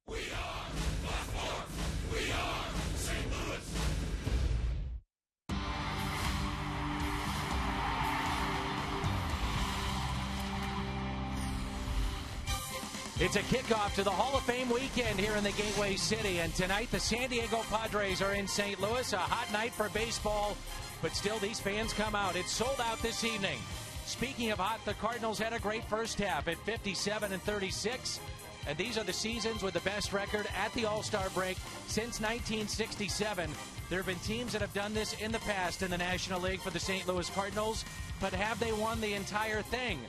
We are platform. We are St. Louis. It's a kickoff to the Hall of Fame weekend here in the Gateway City. And tonight, the San Diego Padres are in St. Louis. A hot night for baseball, but still these fans come out. It's sold out this evening. Speaking of hot, the Cardinals had a great first half at 57-36. And these are the seasons with the best record at the All-Star break since 1967. There have been teams that have done this in the past in the National League for the St. Louis Cardinals, but have they won the entire thing?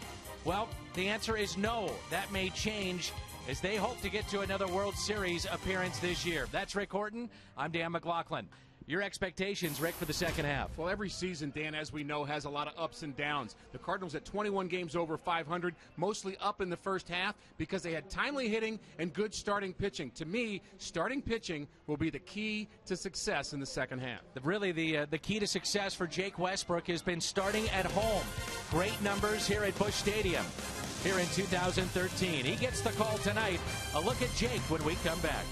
Well, the answer is no. That may change as they hope to get to another World Series appearance this year. That's Rick Horton. I'm Dan McLaughlin. Your expectations, Rick, for the second half? Well, every season, Dan, as we know, has a lot of ups and downs. The Cardinals at 21 games over 500, mostly up in the first half because they had timely hitting and good starting pitching. To me, starting pitching will be the key to success in the second half. Really, the key to success for Jake Westbrook has been starting at home. Great numbers here at Busch Stadium here in 2013. He gets the call tonight. A look at Jake when we come back.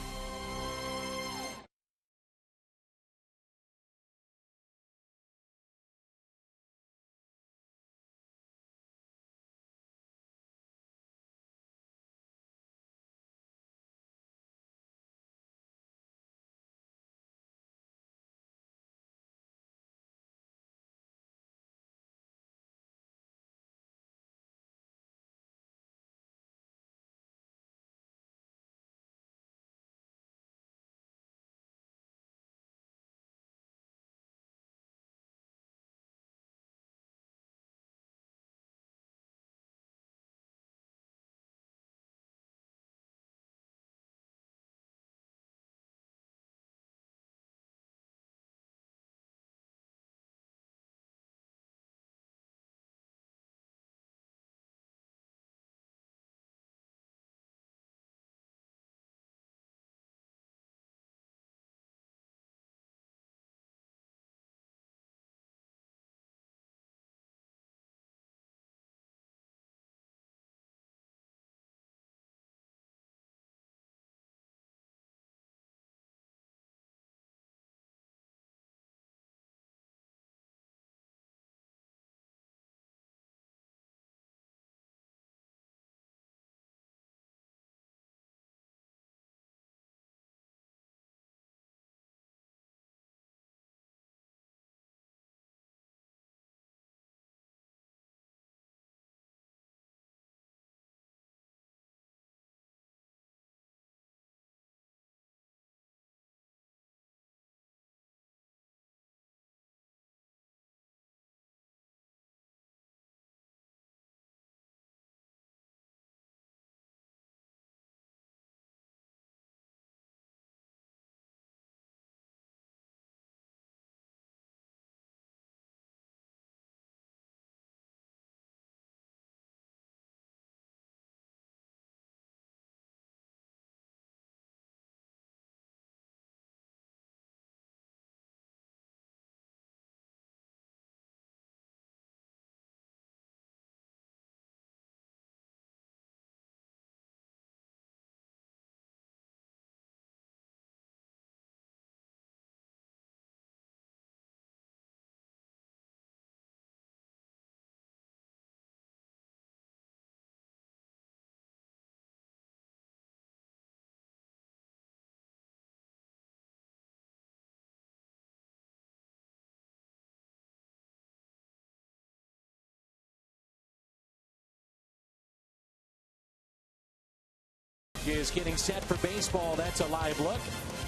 Is getting set for baseball. That's a live look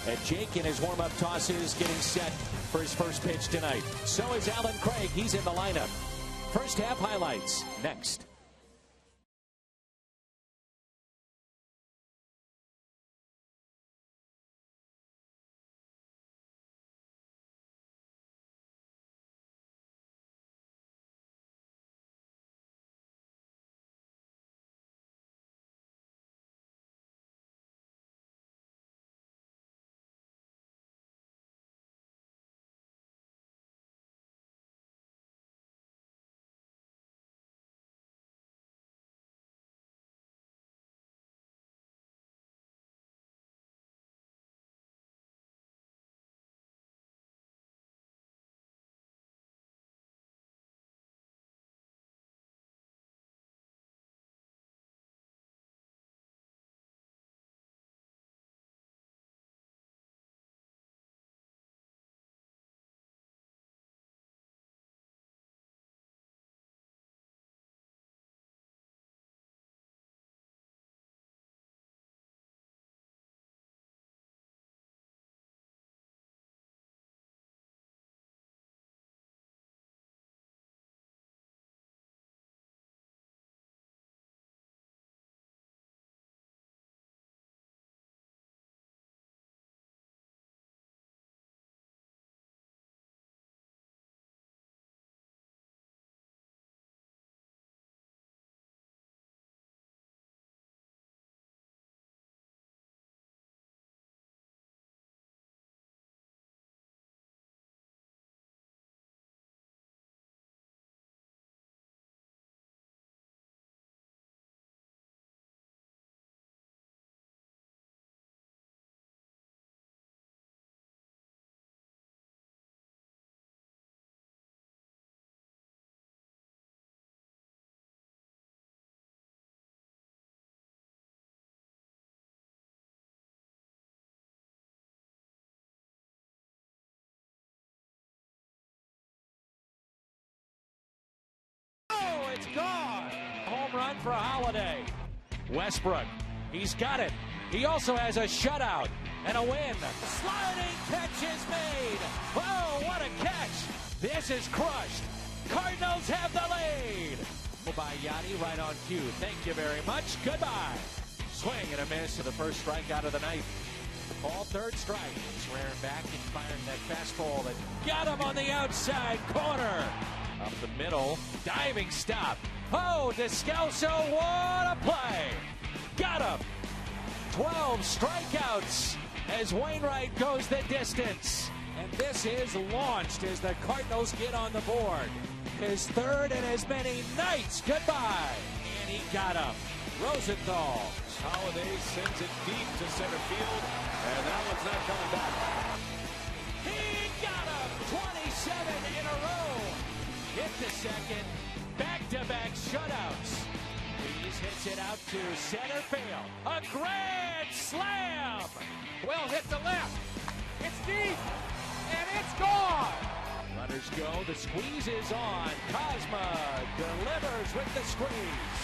at Jake in his warm-up tosses, getting set for his first pitch tonight. So is Alan Craig. He's in the lineup. First half highlights next. run for Holiday. Westbrook, he's got it. He also has a shutout and a win. Sliding catch is made. Oh, what a catch. This is crushed. Cardinals have the lead. By Yachty right on cue. Thank you very much. Goodbye. Swing and a miss to the first strikeout of the night. All third strike. Swearing back and firing that fastball that got him on the outside corner. Up the middle. Diving stop. Oh, Descalso, what a play. Got him. 12 strikeouts as Wainwright goes the distance. And this is launched as the Cardinals get on the board. His third and as many nights. Goodbye. And he got him. Rosenthal. Holiday sends it deep to center field, and that one's not coming back. He got him. 27 in a row. Hit the second. Back-to-back shutouts. Hayes hits it out to center field. A grand slam. Well hit to left. It's deep, and it's gone. Runners go. The squeeze is on. Cosma delivers with the squeeze.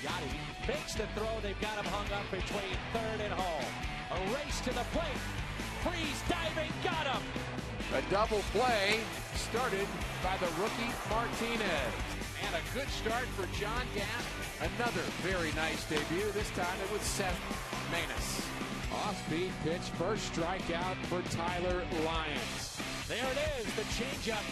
Yachty makes the throw. They've got him hung up between third and home. A race to the plate. Freeze diving. Got him. A double play started by the rookie Martinez. And a good start for John Gass. Another very nice debut. This time it was Seth Maness. Off-speed pitch, first strikeout for Tyler Lyons. There it is, the changeup.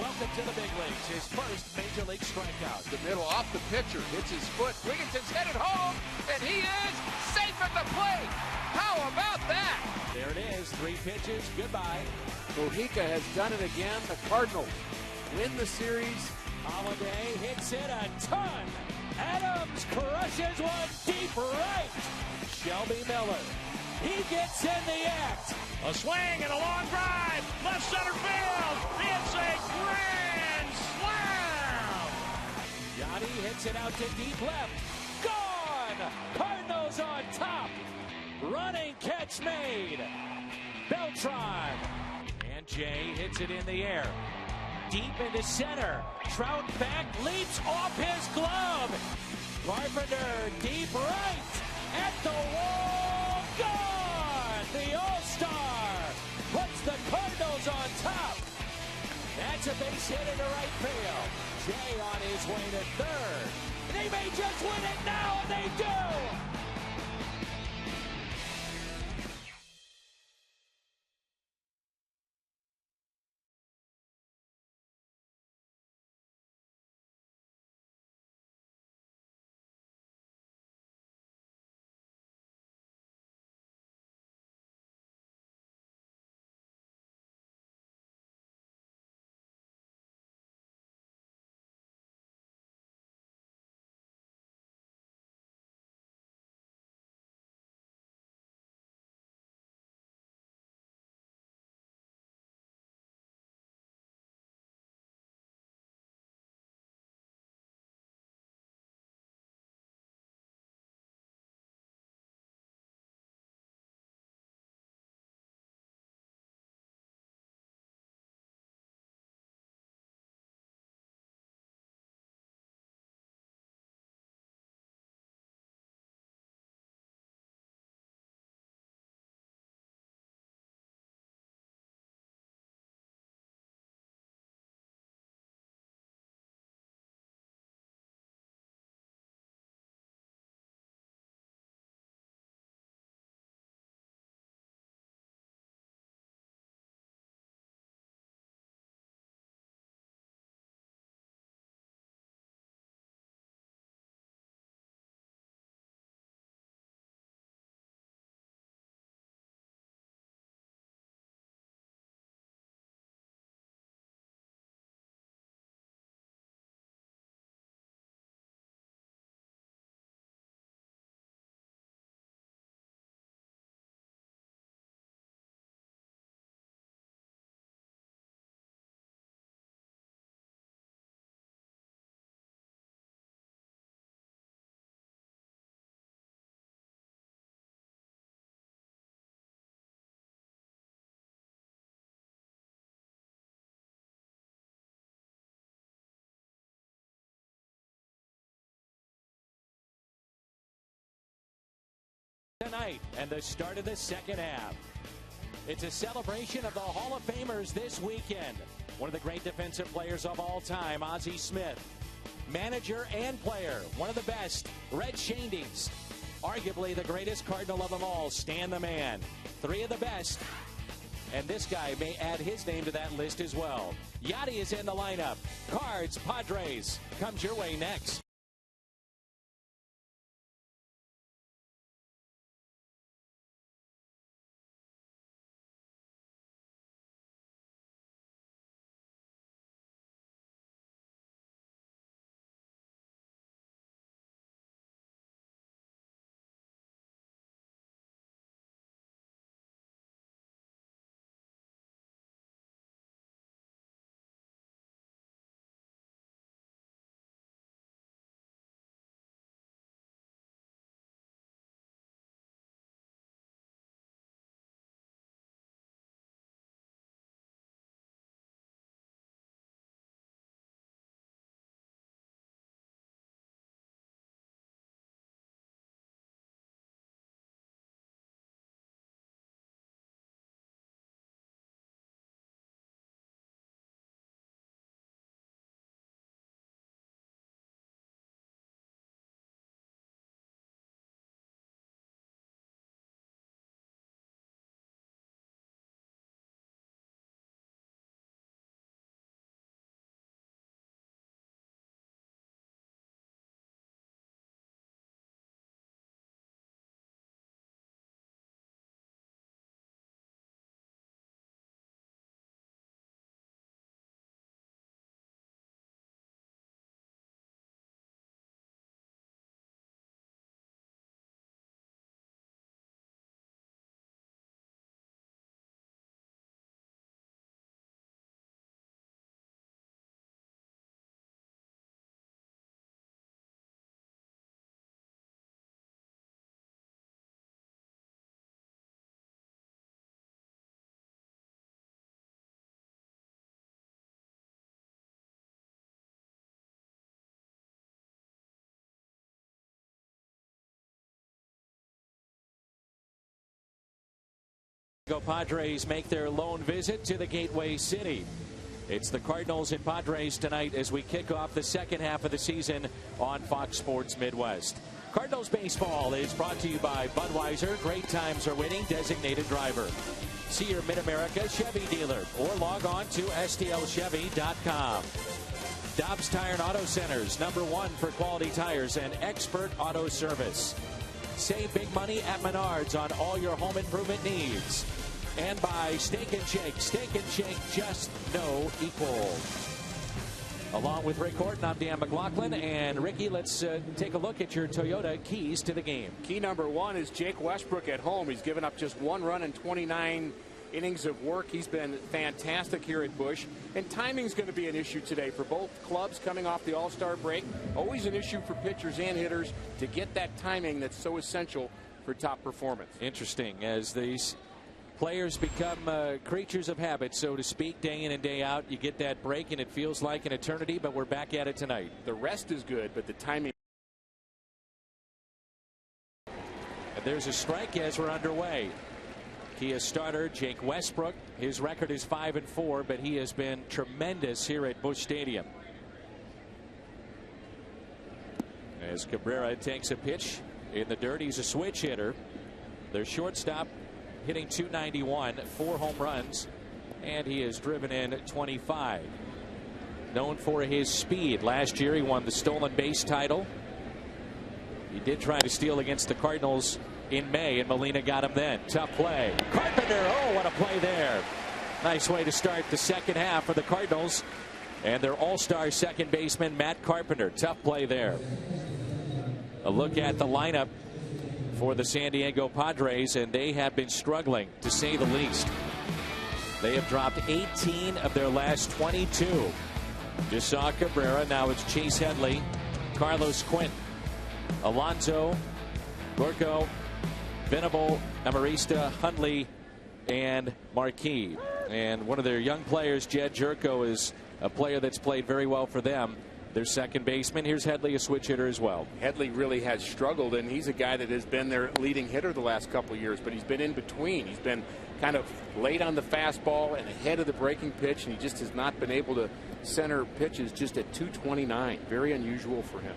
Welcome to the big leagues. His first major league strikeout. The middle off the pitcher, hits his foot. Wigginson's headed home, and he is safe at the plate. How about that? There it is, 3 pitches, goodbye. Mojica has done it again. The Cardinals win the series. Holiday hits it a ton. Adams crushes one deep right. Shelby Miller, he gets in the act. A swing and a long drive, left center field. It's a grand slam. Yachty hits it out to deep left. Gone! Cardinals on top. Running catch made. Beltran. And Jay hits it in the air. Deep into center. Trout back, leaps off his glove. Carpenter deep right. At the wall. Gone! The All-Star puts the Cardinals on top. That's a base hit into right field. Jay on his way to third. They may just win it now, and they do! tonight and the start of the second half. It's a celebration of the Hall of Famers this weekend. One of the great defensive players of all time, Ozzie Smith. Manager and player, one of the best, Red Schoendienst. Arguably the greatest Cardinal of them all, Stan the Man. Three of the best. And this guy may add his name to that list as well. Yachty is in the lineup. Cards, Padres, comes your way next. Padres make their lone visit to the Gateway City. It's the Cardinals and Padres tonight as we kick off the second half of the season on Fox Sports Midwest. Cardinals baseball is brought to you by Budweiser. Great times are winning. Designated driver. See your Mid-America Chevy dealer or log on to stlchevy.com. Dobbs Tire and Auto Centers, #1 for quality tires and expert auto service. Save big money at Menards on all your home improvement needs. And by Steak and Shake. Steak and Shake, just no equal. Along with Rick Horton, I'm Dan McLaughlin. And Ricky, let's take a look at your Toyota keys to the game. Key number 1 is Jake Westbrook at home. He's given up just 1 run in 29 innings of work. He's been fantastic here at Busch. And timing's going to be an issue today for both clubs coming off the All-Star break. Always an issue for pitchers and hitters to get that timing that's so essential for top performance. Interesting, as these players become creatures of habit, so to speak, day in and day out. You get that break, and it feels like an eternity, but we're back at it tonight. The rest is good, but the timing. And there's a strike as we're underway. Kia starter Jake Westbrook. His record is 5-4, but he has been tremendous here at Busch Stadium. As Cabrera takes a pitch in the dirt, he's a switch hitter. Their shortstop hitting .291, 4 home runs, and he has driven in 25. Known for his speed. Last year he won the stolen base title. He did try to steal against the Cardinals in May, and Molina got him then. Tough play. Carpenter, oh, what a play there. Nice way to start the second half for the Cardinals and their all-star second baseman, Matt Carpenter. Tough play there. A look at the lineup for the San Diego Padres, and they have been struggling, to say the least. They have dropped 18 of their last 22. Just saw Cabrera. Now it's Chase Headley, Carlos Quint, Alonso, Gorko, Venable, Amarista, Hundley, and Marquis. And one of their young players, Jed Jerko, is a player that's played very well for them. their second baseman. Here's Headley, a switch hitter as well. Headley really has struggled, and he's a guy that has been their leading hitter the last couple of years, but he's been in between. He's been kind of late on the fastball and ahead of the breaking pitch, and he just has not been able to center pitches just at 229. Very unusual for him.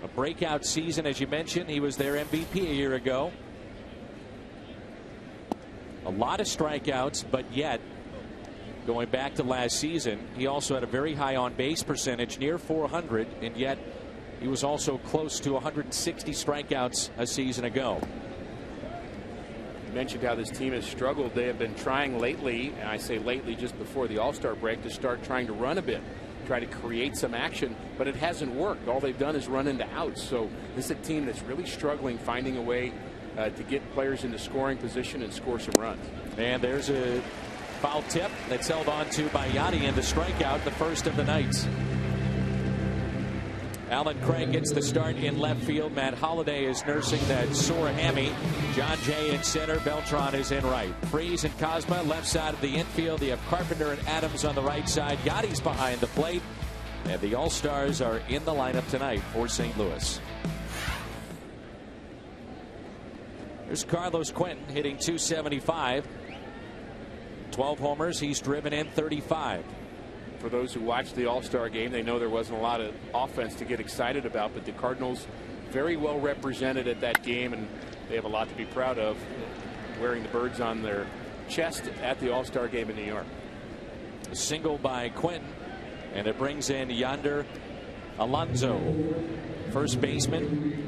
A breakout season, as you mentioned. He was their MVP a year ago. A lot of strikeouts, but yet, going back to last season, he also had a very high on-base percentage, near 400, and yet he was also close to 160 strikeouts a season ago. You mentioned how this team has struggled. They have been trying lately, and I say lately just before the All-Star break, to start trying to run a bit, try to create some action, but it hasn't worked. All they've done is run into outs. So this is a team that's really struggling finding a way to get players into scoring position and score some runs. And there's a foul tip that's held on to by Yachty, and the strikeout, the first of the night. Alan Craig gets the start in left field. Matt Holliday is nursing that sore hammy. John Jay in center. Beltran is in right. Freeze and Cosma left side of the infield. You have Carpenter and Adams on the right side. Yachty's behind the plate. And the All-Stars are in the lineup tonight for St. Louis. There's Carlos Quentin hitting .275. 12 homers. He's driven in 35. For those who watched the All-Star game, they know there wasn't a lot of offense to get excited about, but the Cardinals very well represented at that game, and they have a lot to be proud of, wearing the birds on their chest at the All-Star game in New York. A single by Quentin, and it brings in Yonder Alonso, first baseman,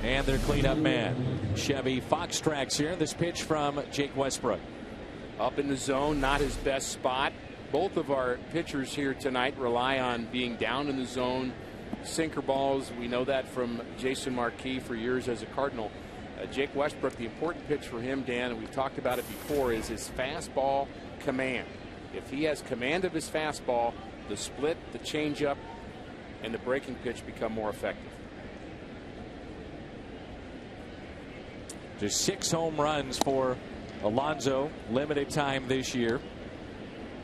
and their cleanup man. Chevy Fox tracks here. This pitch from Jake Westbrook. Up in the zone, not his best spot. Both of our pitchers here tonight rely on being down in the zone. Sinker balls, we know that from Jason Marquis for years as a Cardinal. Jake Westbrook, the important pitch for him, Dan, and we've talked about it before, is his fastball command. If he has command of his fastball, the split, the changeup, and the breaking pitch become more effective. Just 6 home runs for Alonso, limited time this year.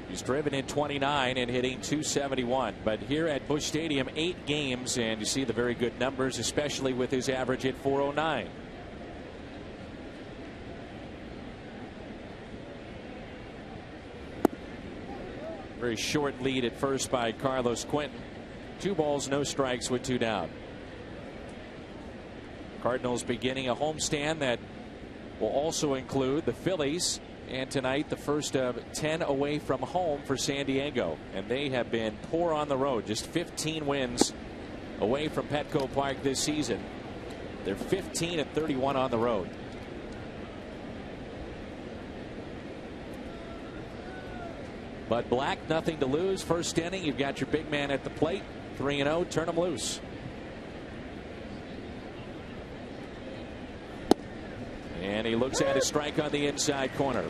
He's driven in 29 and hitting .271. But here at Busch Stadium, 8 games, and you see the very good numbers, especially with his average at .409. Very short lead at first by Carlos Quentin. 2 balls, no strikes with 2 down. Cardinals beginning a homestand that will also include the Phillies, and tonight the first of 10 away from home for San Diego, and they have been poor on the road. Just 15 wins away from Petco Park this season. They're 15-31 on the road. But Black, nothing to lose. First inning, you've got your big man at the plate. 3-0, turn him loose. And he looks at his strike on the inside corner.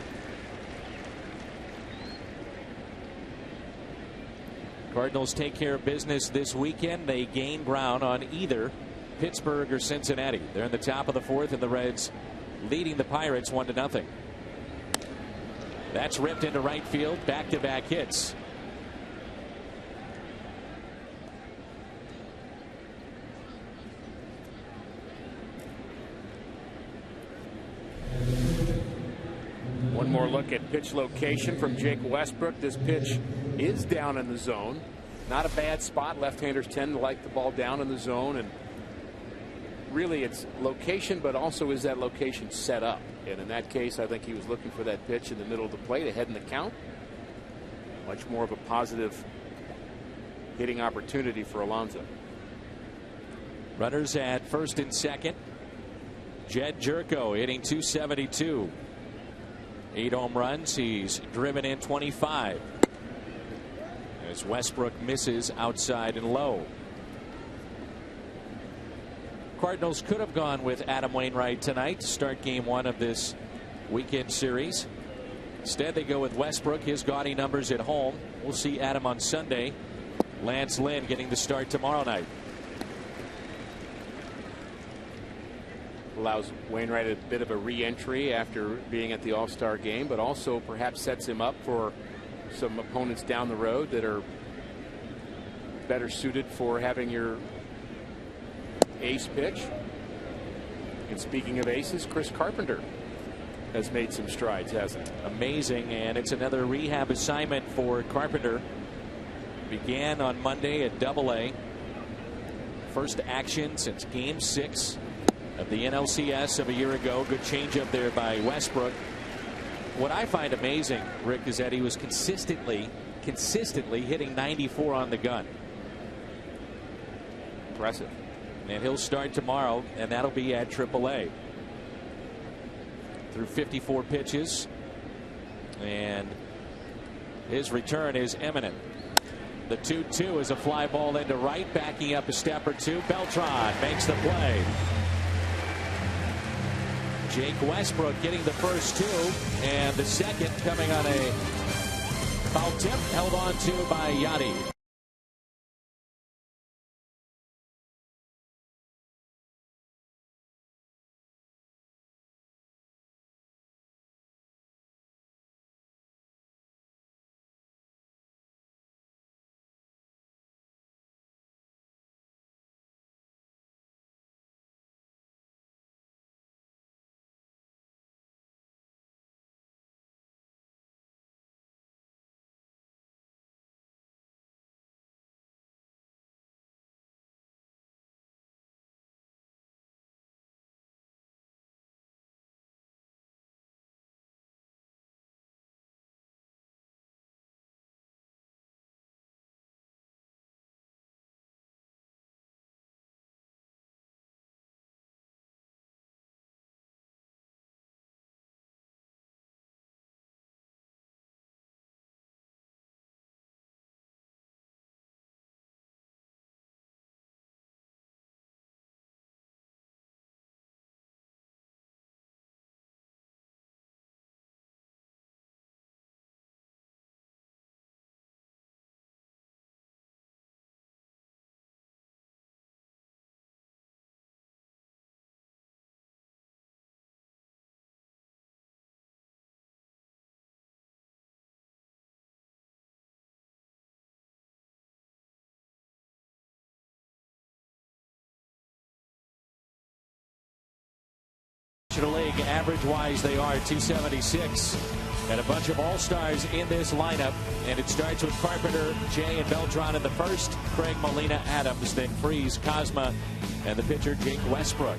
Cardinals take care of business this weekend. They gain ground on either Pittsburgh or Cincinnati. They're in the top of the 4th, and the Reds leading the Pirates 1-0. That's ripped into right field. Back-to-back hits. One more look at pitch location from Jake Westbrook. This pitch is down in the zone. Not a bad spot. Left-handers tend to like the ball down in the zone, and really it's location, but also is that location set up? And in that case, I think he was looking for that pitch in the middle of the plate ahead in the count. Much more of a positive hitting opportunity for Alonso. Runners at first and second. Jed Jerko hitting .272. 8 home runs. He's driven in 25. As Westbrook misses outside and low. Cardinals could have gone with Adam Wainwright tonight to start game 1 of this weekend series. Instead, they go with Westbrook. His gaudy numbers at home. We'll see Adam on Sunday. Lance Lynn getting the start tomorrow night. Allows Wainwright a bit of a re-entry after being at the All-Star game, but also perhaps sets him up for some opponents down the road that are better suited for having your ace pitch. And speaking of aces, Chris Carpenter has made some strides, hasn't he? Amazing, and it's another rehab assignment for Carpenter. Began on Monday at Double-A. First action since Game 6 of the NLCS of a year ago. Good changeup there by Westbrook. What I find amazing, Rick, is that he was consistently hitting 94 on the gun. Impressive. And he'll start tomorrow, and that'll be at Triple-A. Through 54 pitches, and his return is imminent. The 2-2 is a fly ball into right, backing up a step or two. Beltran makes the play. Jake Westbrook getting the first two, and the second coming on a foul tip, held on to by Yadi. League average wise, they are 276, and a bunch of all-stars in this lineup. And it starts with Carpenter, Jay, and Beltran in the first, Craig, Molina, Adams, then Freeze, Cosma, and the pitcher Jake Westbrook.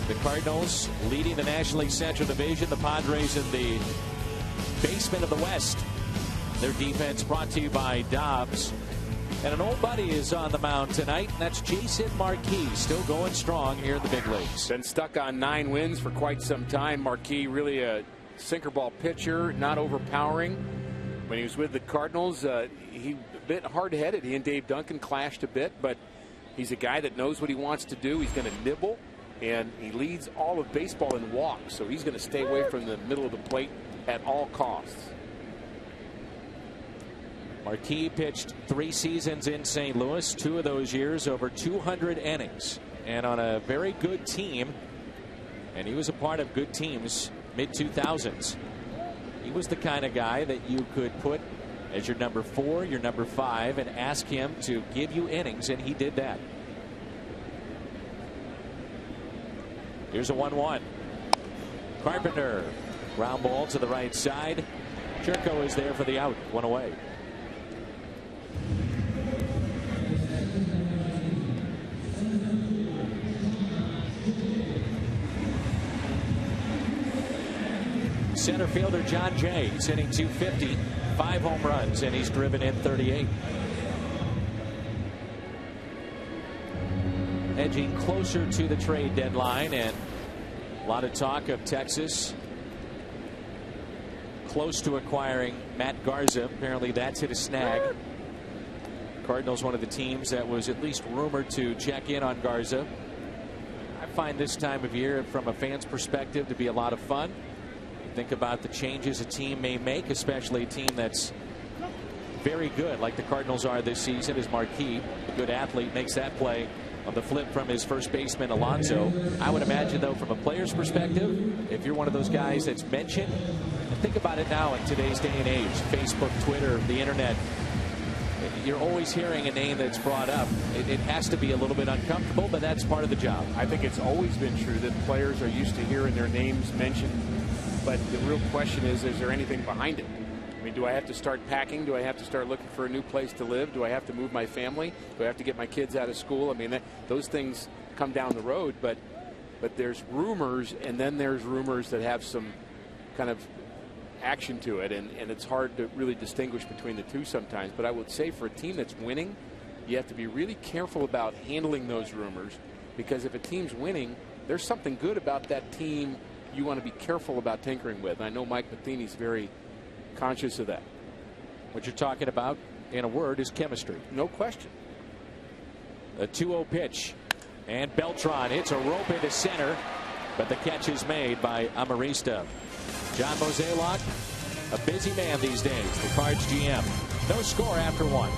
The Cardinals leading the National League Central Division, the Padres in the basement of the West. Their defense brought to you by Dobbs. And an old buddy is on the mound tonight, and that's Jason Marquis, still going strong here in the big leagues. Been stuck on 9 wins for quite some time. Marquis, really a sinker ball pitcher, not overpowering. When he was with the Cardinals, he a bit hard-headed. He and Dave Duncan clashed a bit, but he's a guy that knows what he wants to do. He's going to nibble, and he leads all of baseball in walks, so he's going to stay away from the middle of the plate at all costs. Marquis pitched 3 seasons in St. Louis, 2 of those years over 200 innings, and on a very good team. And he was a part of good teams mid-2000s. He was the kind of guy that you could put as your number 4, your number 5, and ask him to give you innings, and he did that. Here's a 1-1. Carpenter, ground ball to the right side. Jerko is there for the out, 1 away. Center fielder John Jay, he's hitting .250, 5 home runs, and he's driven in 38. Edging closer to the trade deadline, and a lot of talk of Texas close to acquiring Matt Garza. Apparently that's hit a snag. Cardinals, one of the teams that was at least rumored to check in on Garza. I find this time of year, from a fan's perspective, to be a lot of fun. Think about the changes a team may make, especially a team that's very good like the Cardinals are this season. As Marquis, a good athlete, makes that play on the flip from his first baseman Alonso. I would imagine, though, from a player's perspective, if you're one of those guys that's mentioned, and think about it now in today's day and age, Facebook, Twitter, the internet, you're always hearing a name that's brought up. It has to be a little bit uncomfortable, but that's part of the job. I think it's always been true that players are used to hearing their names mentioned, but the real question is there anything behind it? I mean, do I have to start packing? Do I have to start looking for a new place to live? Do I have to move my family? Do I have to get my kids out of school? I mean, those things come down the road, but there's rumors, and then there's rumors that have some kind of action to it, and it's hard to really distinguish between the two sometimes. But I would say for a team that's winning, you have to be really careful about handling those rumors, because if a team's winning, there's something good about that team you want to be careful about tinkering with. And I know Mike Matheny's very conscious of that. What you're talking about, in a word, is chemistry. No question. A 2-0 pitch, and Beltran hits a rope into center, but the catch is made by Amarista. John Mozeliak, a busy man these days, the Cards GM. No score after 1.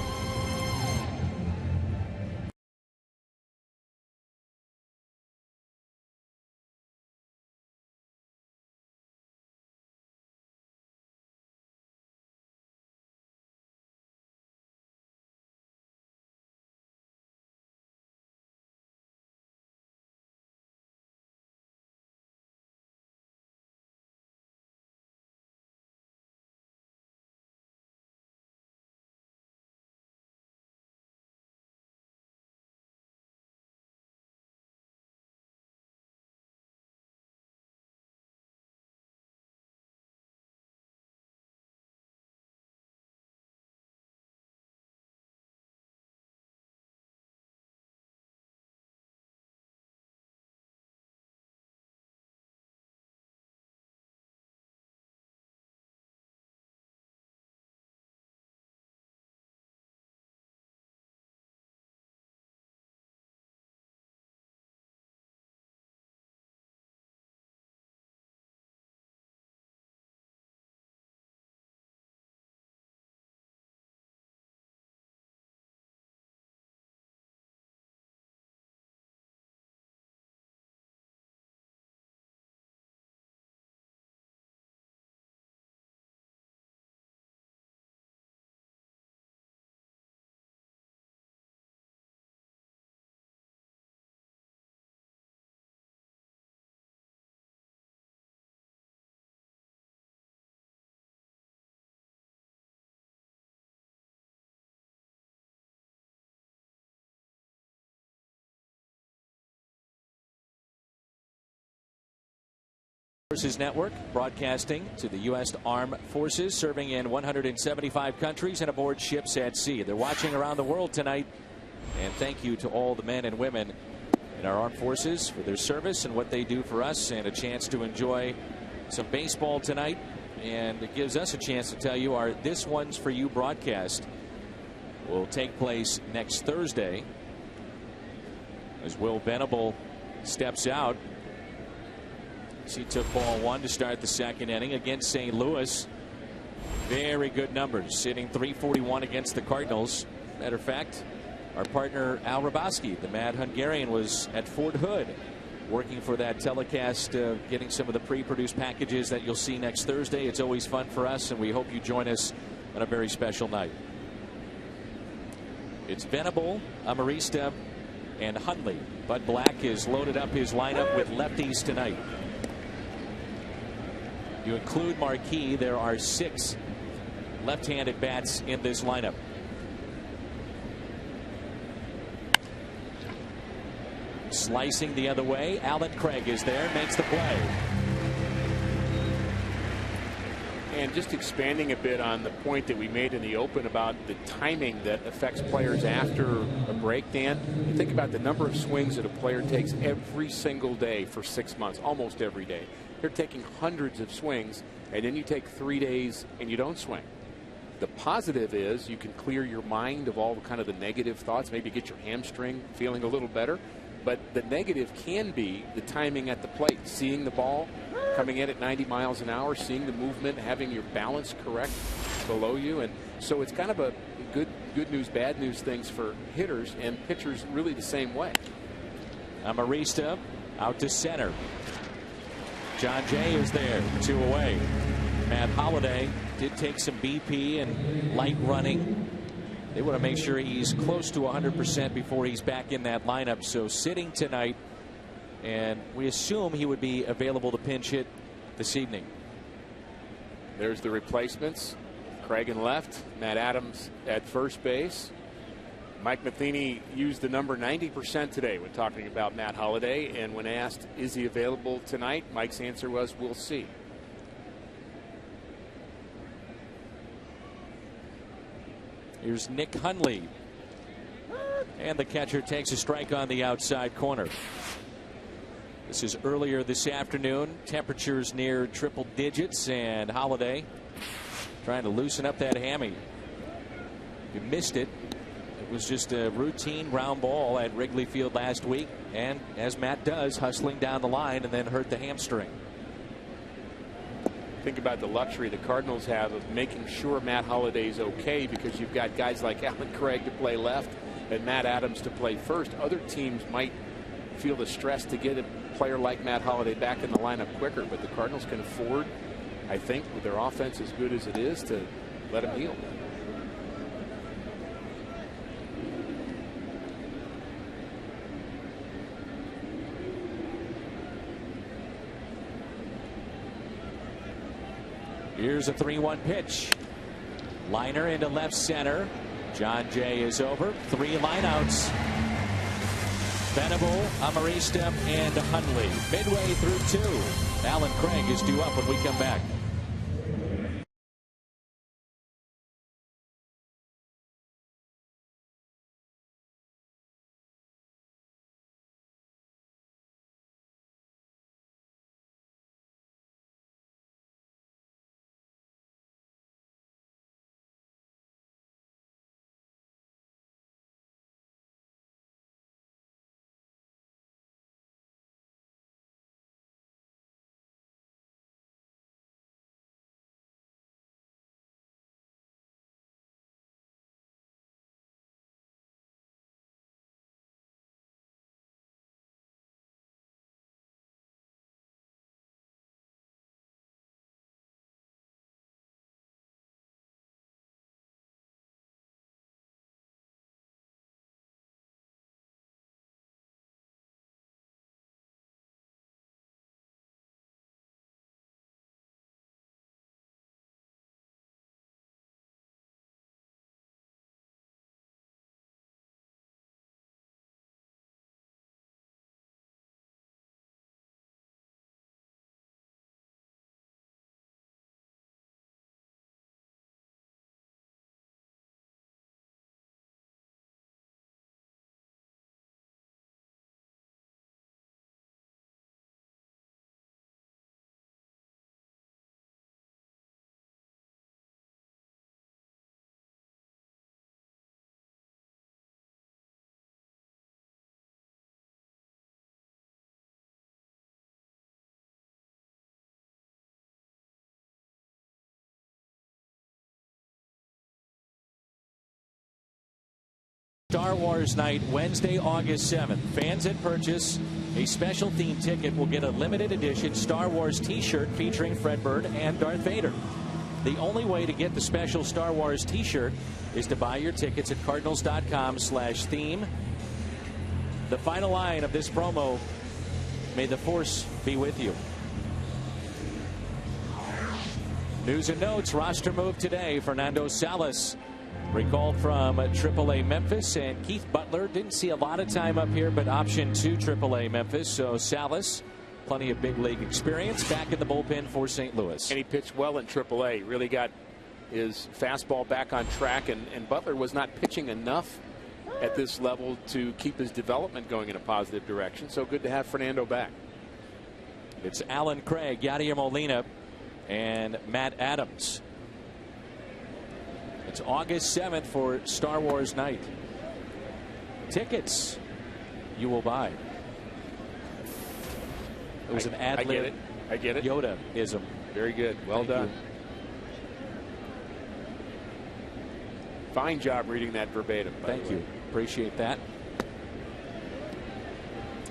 Forces Network, broadcasting to the U.S. Armed Forces, serving in 175 countries and aboard ships at sea. They're watching around the world tonight, and thank you to all the men and women in our armed forces for their service and what they do for us, and a chance to enjoy some baseball tonight. And it gives us a chance to tell you our This One's For You broadcast will take place next Thursday as Will Venable steps out. He took ball 1 to start the second inning against St. Louis. Very good numbers, sitting .341 against the Cardinals. Matter of fact, our partner Al Raboski, the Mad Hungarian, was at Fort Hood working for that telecast, getting some of the pre-produced packages that you'll see next Thursday. It's always fun for us, and we hope you join us on a very special night. It's Venable, Amarista, and Hundley. Bud Black has loaded up his lineup with lefties tonight. You include Marquis, there are 6 left-handed bats in this lineup. Slicing the other way, Alan Craig is there, makes the play. And just expanding a bit on the point that we made in the open about the timing that affects players after a break, Dan. You think about the number of swings that a player takes every single day for 6 months, almost every day. They're taking hundreds of swings, and then you take 3 days and you don't swing. The positive is you can clear your mind of all kind of the negative thoughts, maybe get your hamstring feeling a little better. But the negative can be the timing at the plate, seeing the ball coming in at 90 miles an hour, seeing the movement, having your balance correct below you. And so it's kind of a good news, bad news things for hitters, and pitchers really the same way. Amarista out to center. John Jay is there, 2 away. Matt Holliday did take some BP and light running They want to make sure he's close to 100% before he's back in that lineup. So sitting tonight, and we assume he would be available to pinch hit this evening. There's the replacements. Craig in left, Matt Adams at first base. Mike Matheny used the number 90% today when talking about Matt Holliday, and when asked, is he available tonight, Mike's answer was, we'll see. Here's Nick Hundley. And the catcher takes a strike on the outside corner. This is earlier this afternoon. Temperatures near triple digits, and Holliday trying to loosen up that hammy. You missed it. It was just a routine ground ball at Wrigley Field last week, and as Matt does, hustling down the line and then hurt the hamstring. Think about the luxury the Cardinals have of making sure Matt Holliday's okay, because you've got guys like Alan Craig to play left and Matt Adams to play first. Other teams might feel the stress to get a player like Matt Holliday back in the lineup quicker, but the Cardinals can afford, I think, with their offense as good as it is, to let him heal. Here's a 3-1 pitch. Liner into left center. John Jay is over. 3 lineouts. Venable, Amarista, and Hundley. Midway through 2. Alan Craig is due up when we come back. Star Wars night, Wednesday, August 7th. Fans at purchase a special theme ticket will get a limited edition Star Wars t-shirt featuring Fredbird and Darth Vader. The only way to get the special Star Wars t-shirt is to buy your tickets at cardinals.com/theme. The final line of this promo, may the Force be with you. News and notes, roster move today. Fernando Salas recalled from AAA Memphis, and Keith Butler didn't see a lot of time up here, but option to AAA Memphis. So Salas, plenty of big league experience, back in the bullpen for St. Louis. And he pitched well in AAA. Really got his fastball back on track, and Butler was not pitching enough at this level to keep his development going in a positive direction. So good to have Fernando back. It's Alan Craig, Yadier Molina, and Matt Adams. It's August 7th for Star Wars night. Tickets you will buy. It was an ad lib. I get it. Yoda-ism. Very good. Well done. Fine job reading that verbatim. Thank you. Appreciate that.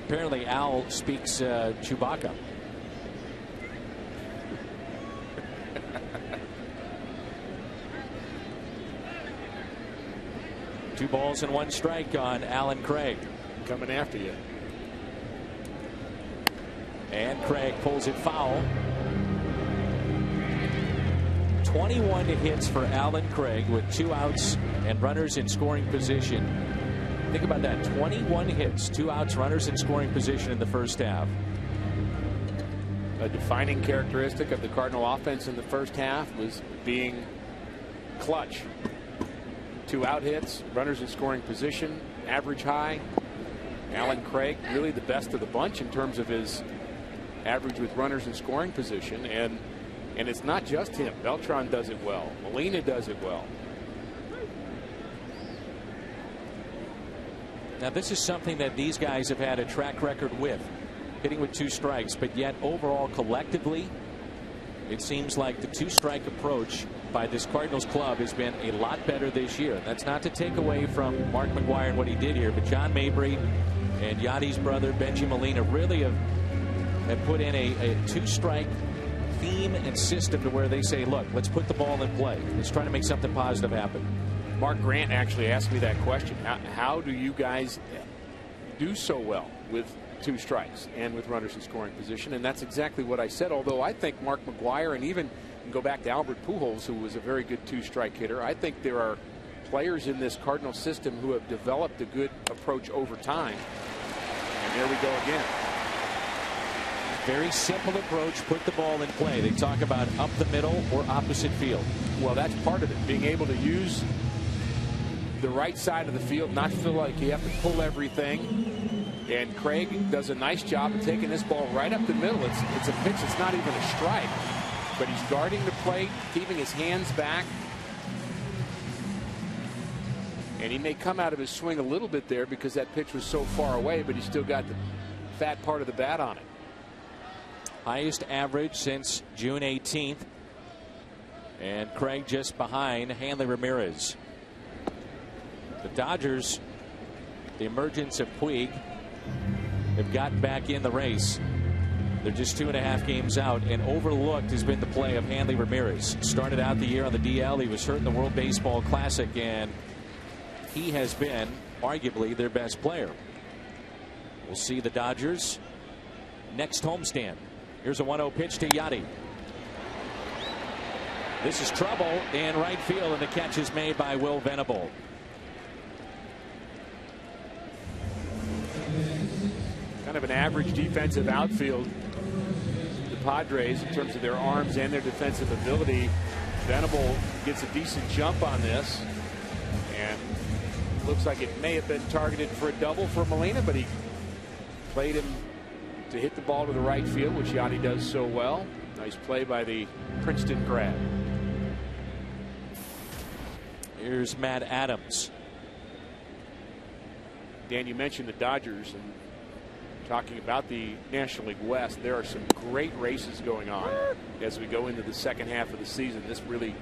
Apparently Al speaks Chewbacca. 2 balls and 1 strike on Alan Craig. Coming after you. And Craig pulls it foul. 21 hits for Alan Craig with 2 outs and runners in scoring position. Think about that. 21 hits, 2 outs, runners in scoring position in the first half. A defining characteristic of the Cardinal offense in the first half was being clutch. 2 out hits, runners in scoring position, average high. Alan Craig really the best of the bunch in terms of his average with runners in scoring position, and it's not just him. Beltran does it well. Molina does it well. Now this is something that these guys have had a track record with, hitting with 2 strikes, but yet overall collectively it seems like the 2-strike approach by this Cardinals club has been a lot better this year. That's not to take away from Mark McGwire and what he did here, but John Mabry and Yadi's brother Benji Molina really have put in a 2-strike theme and system to where they say, look, let's put the ball in play. Let's try to make something positive happen. Mark Grant actually asked me that question. How do you guys do so well with 2 strikes and with runners in scoring position? And that's exactly what I said, although I think Mark McGwire, and even go back to Albert Pujols, who was a very good 2-strike hitter, I think there are players in this Cardinal system who have developed a good approach over time. And there we go again. Very simple approach, put the ball in play. They talk about up the middle or opposite field. Well, that's part of it, being able to use the right side of the field, not feel like you have to pull everything. And Craig does a nice job of taking this ball right up the middle. It's a pitch that's not even a strike, but he's guarding the plate, keeping his hands back. And he may come out of his swing a little bit there because that pitch was so far away, but he still got the fat part of the bat on it. Highest average since June 18th. And Craig just behind Hanley Ramirez. The Dodgers, the emergence of Puig, have gotten back in the race. They're just 2.5 games out, and overlooked has been the play of Hanley Ramirez. Started out the year on the DL. He was hurt in the World Baseball Classic, and he has been arguably their best player. We'll see the Dodgers next homestand. Here's a 1-0 pitch to Yadi. This is trouble in right field, and the catch is made by Will Venable. Kind of an average defensive outfield, the Padres, in terms of their arms and their defensive ability. Venable gets a decent jump on this, and looks like it may have been targeted for a double for Molina, but he played him to hit the ball to the right field, which Yadi does so well. Nice play by the Princeton grad. Here's Matt Adams. Dan, you mentioned the Dodgers, and talking about the National League West, there are some great races going on as we go into the second half of the season. This really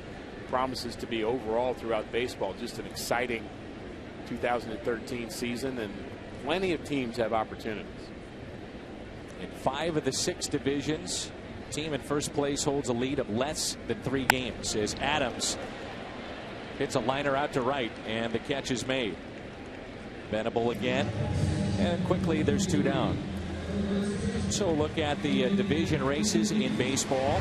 promises to be, overall throughout baseball, just an exciting 2013 season, and plenty of teams have opportunities. In 5 of the 6 divisions, team in first place holds a lead of less than 3 games as Adams hits a liner out to right, and the catch is made. Venable again, and quickly there's 2 down. So look at the division races in baseball.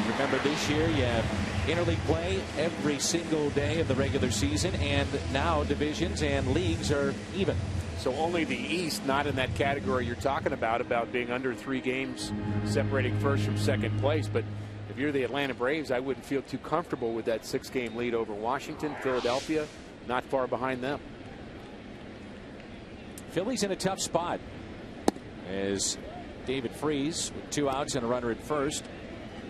Remember, this year you have interleague play every single day of the regular season, and now divisions and leagues are even. So only the East, not in that category you're talking about being under 3 games separating first from second place. But if you're the Atlanta Braves, I wouldn't feel too comfortable with that 6-game lead over Washington. Philadelphia not far behind them. Philly's in a tough spot as David Freese, with 2 outs and a runner at first,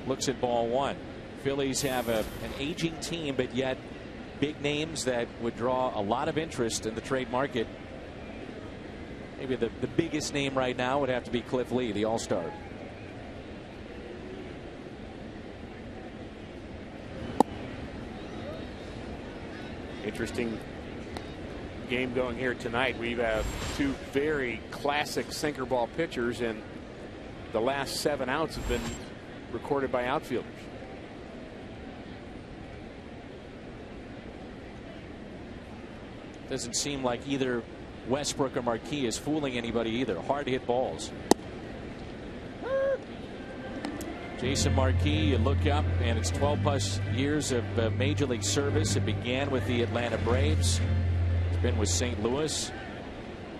looks at ball 1. Phillies have an aging team, but yet big names that would draw a lot of interest in the trade market. Maybe the biggest name right now would have to be Cliff Lee, the All-Star. Interesting game going here tonight. We have 2 very classic sinker ball pitchers, and the last 7 outs have been recorded by outfielders. doesn't seem like either Westbrook or Marquis is fooling anybody either. Hard hit balls. Jason Marquis, you look up, and it's 12-plus years of Major League service. It began with the Atlanta Braves. It's been with St. Louis,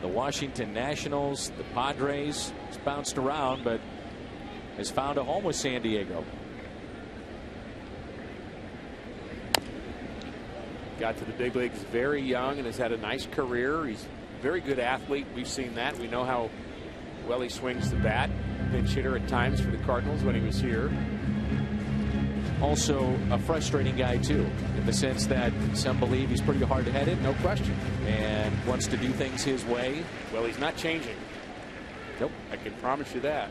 the Washington Nationals, the Padres. It's bounced around, but has found a home with San Diego. Got to the big leagues very young and has had a nice career. He's a very good athlete. We've seen that. We know how well he swings the bat. Pinch hitter at times for the Cardinals when he was here. Also a frustrating guy too, in the sense that some believe he's pretty hard-headed, No question. and wants to do things his way. Well, he's not changing. Nope. I can promise you that.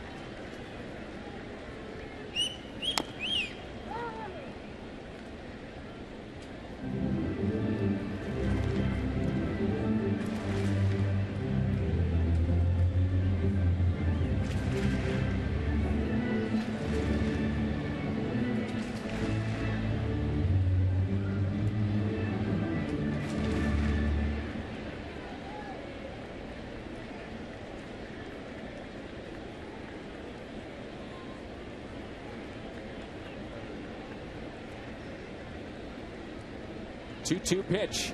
Two pitch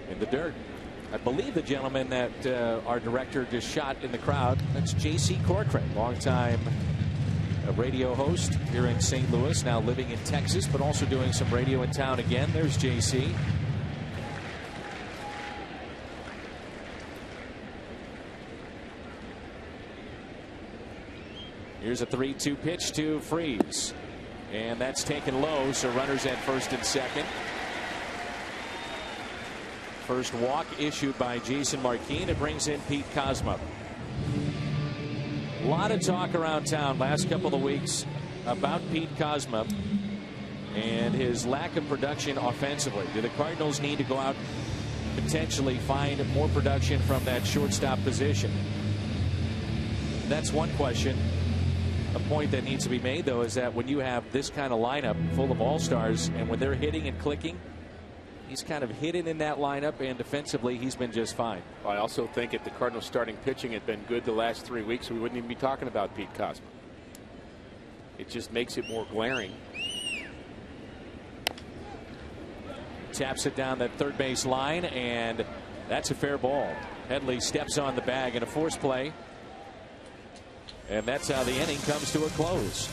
in the dirt. I believe the gentleman that our director just shot in the crowd, that's J.C. Corcoran, longtime radio host here in St. Louis, now living in Texas, but also doing some radio in town again. There's J.C. Here's a 3-2 pitch to Freeze, and that's taken low, so runners at first and second. First walk issued by Jason Marquis. It brings in Pete Kozma. A lot of talk around town last couple of weeks about Pete Kozma and his lack of production offensively. Do the Cardinals need to go out and potentially find more production from that shortstop position? That's one question. A point that needs to be made, though, is that when you have this kind of lineup full of all-stars, and when they're hitting and clicking, he's kind of hidden in that lineup, and defensively he's been just fine. I also think if the Cardinals starting pitching had been good the last 3 weeks, we wouldn't even be talking about Pete Kozma. It just makes it more glaring. Taps it down that third base line, and that's a fair ball. Headley steps on the bag in a force play, and that's how the inning comes to a close.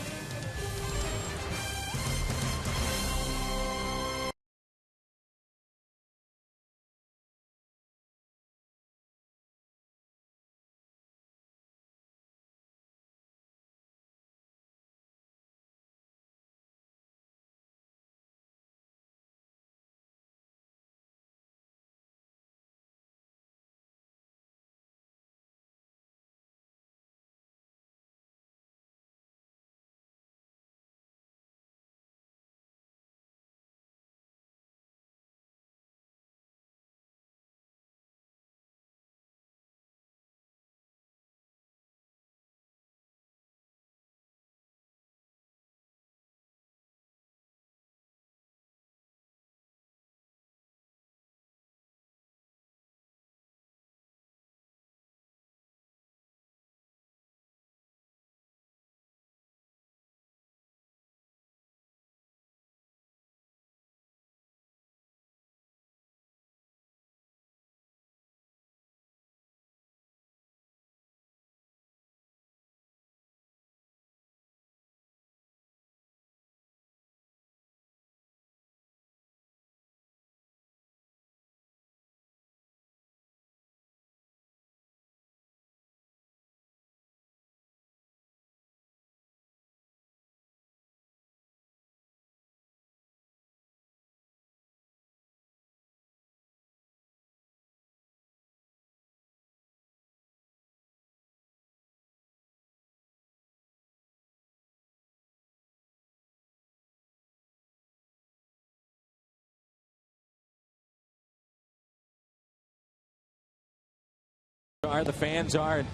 The fans are, and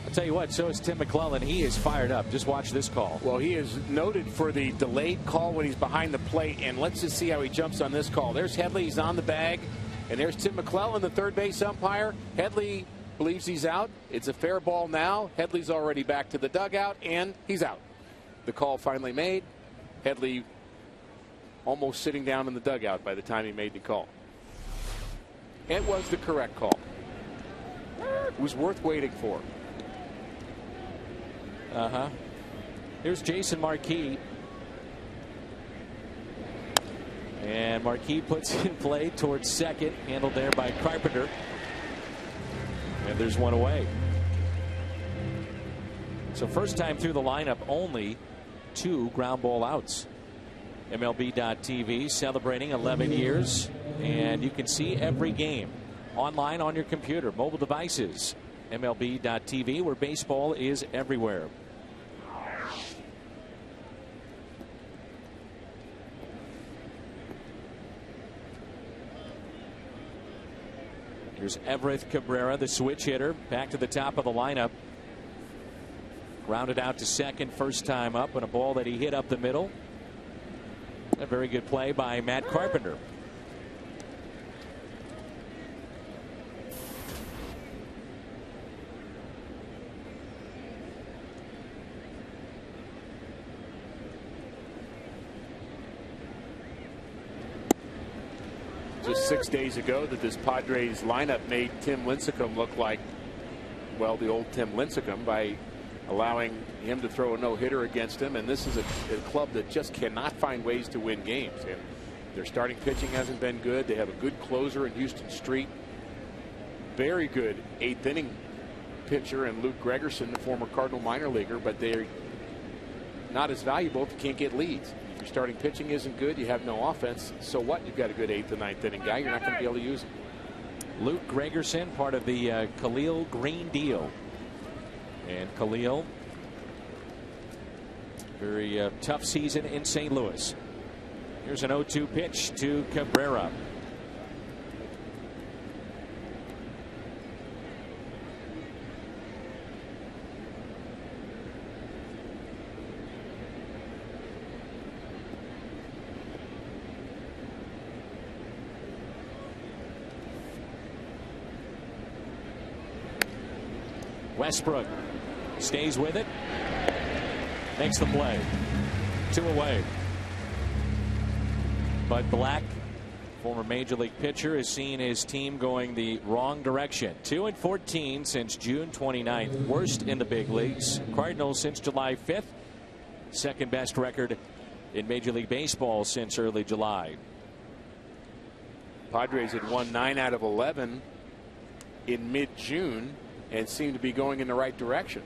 I'll tell you what, so is Tim McClellan. He is fired up. Just watch this call. Well, he is noted for the delayed call when he's behind the plate, and let's just see how he jumps on this call. There's Headley. He's on the bag, And there's Tim McClellan, the third base umpire. Headley believes he's out. It's a fair ball now. Headley's already back to the dugout, and he's out. The call finally made. Headley almost sitting down in the dugout by the time he made the call. It was the correct call. It was worth waiting for. Here's Jason Marquis. And Marquis puts in play towards second, handled there by Carpenter. And there's one away. So first time through the lineup, only 2 ground ball outs. MLB.TV celebrating 11 years. And you can see every game online on your computer, mobile devices. MLB.TV, where baseball is everywhere. Here's Everett Cabrera, the switch hitter, back to the top of the lineup. Grounded out to second first time up, and a ball that he hit up the middle. A very good play by Matt Carpenter. Just 6 days ago that this Padres lineup made Tim Lincecum look like, well, the old Tim Lincecum by allowing him to throw a no-hitter against him. And this is a club that just cannot find ways to win games. And their starting pitching hasn't been good. They have a good closer in Houston Street. Very good 8th inning pitcher in Luke Gregerson, the former Cardinal minor leaguer, but they're not as valuable if you can't get leads. Your starting pitching isn't good. You have no offense. So what? You've got a good 8th and 9th inning guy. You're not going to be able to use him. Luke Gregerson, part of the Khalil Green deal. And Khalil, very tough season in St. Louis. Here's an 0-2 pitch to Cabrera. Westbrook stays with it, makes the play. 2 away. But Black, former major league pitcher, has seen his team going the wrong direction. 2-14 since June 29th, worst in the big leagues. Cardinals since July 5th, second best record in Major League Baseball since early July. Padres had won 9 out of 11 in mid-June and seem to be going in the right direction.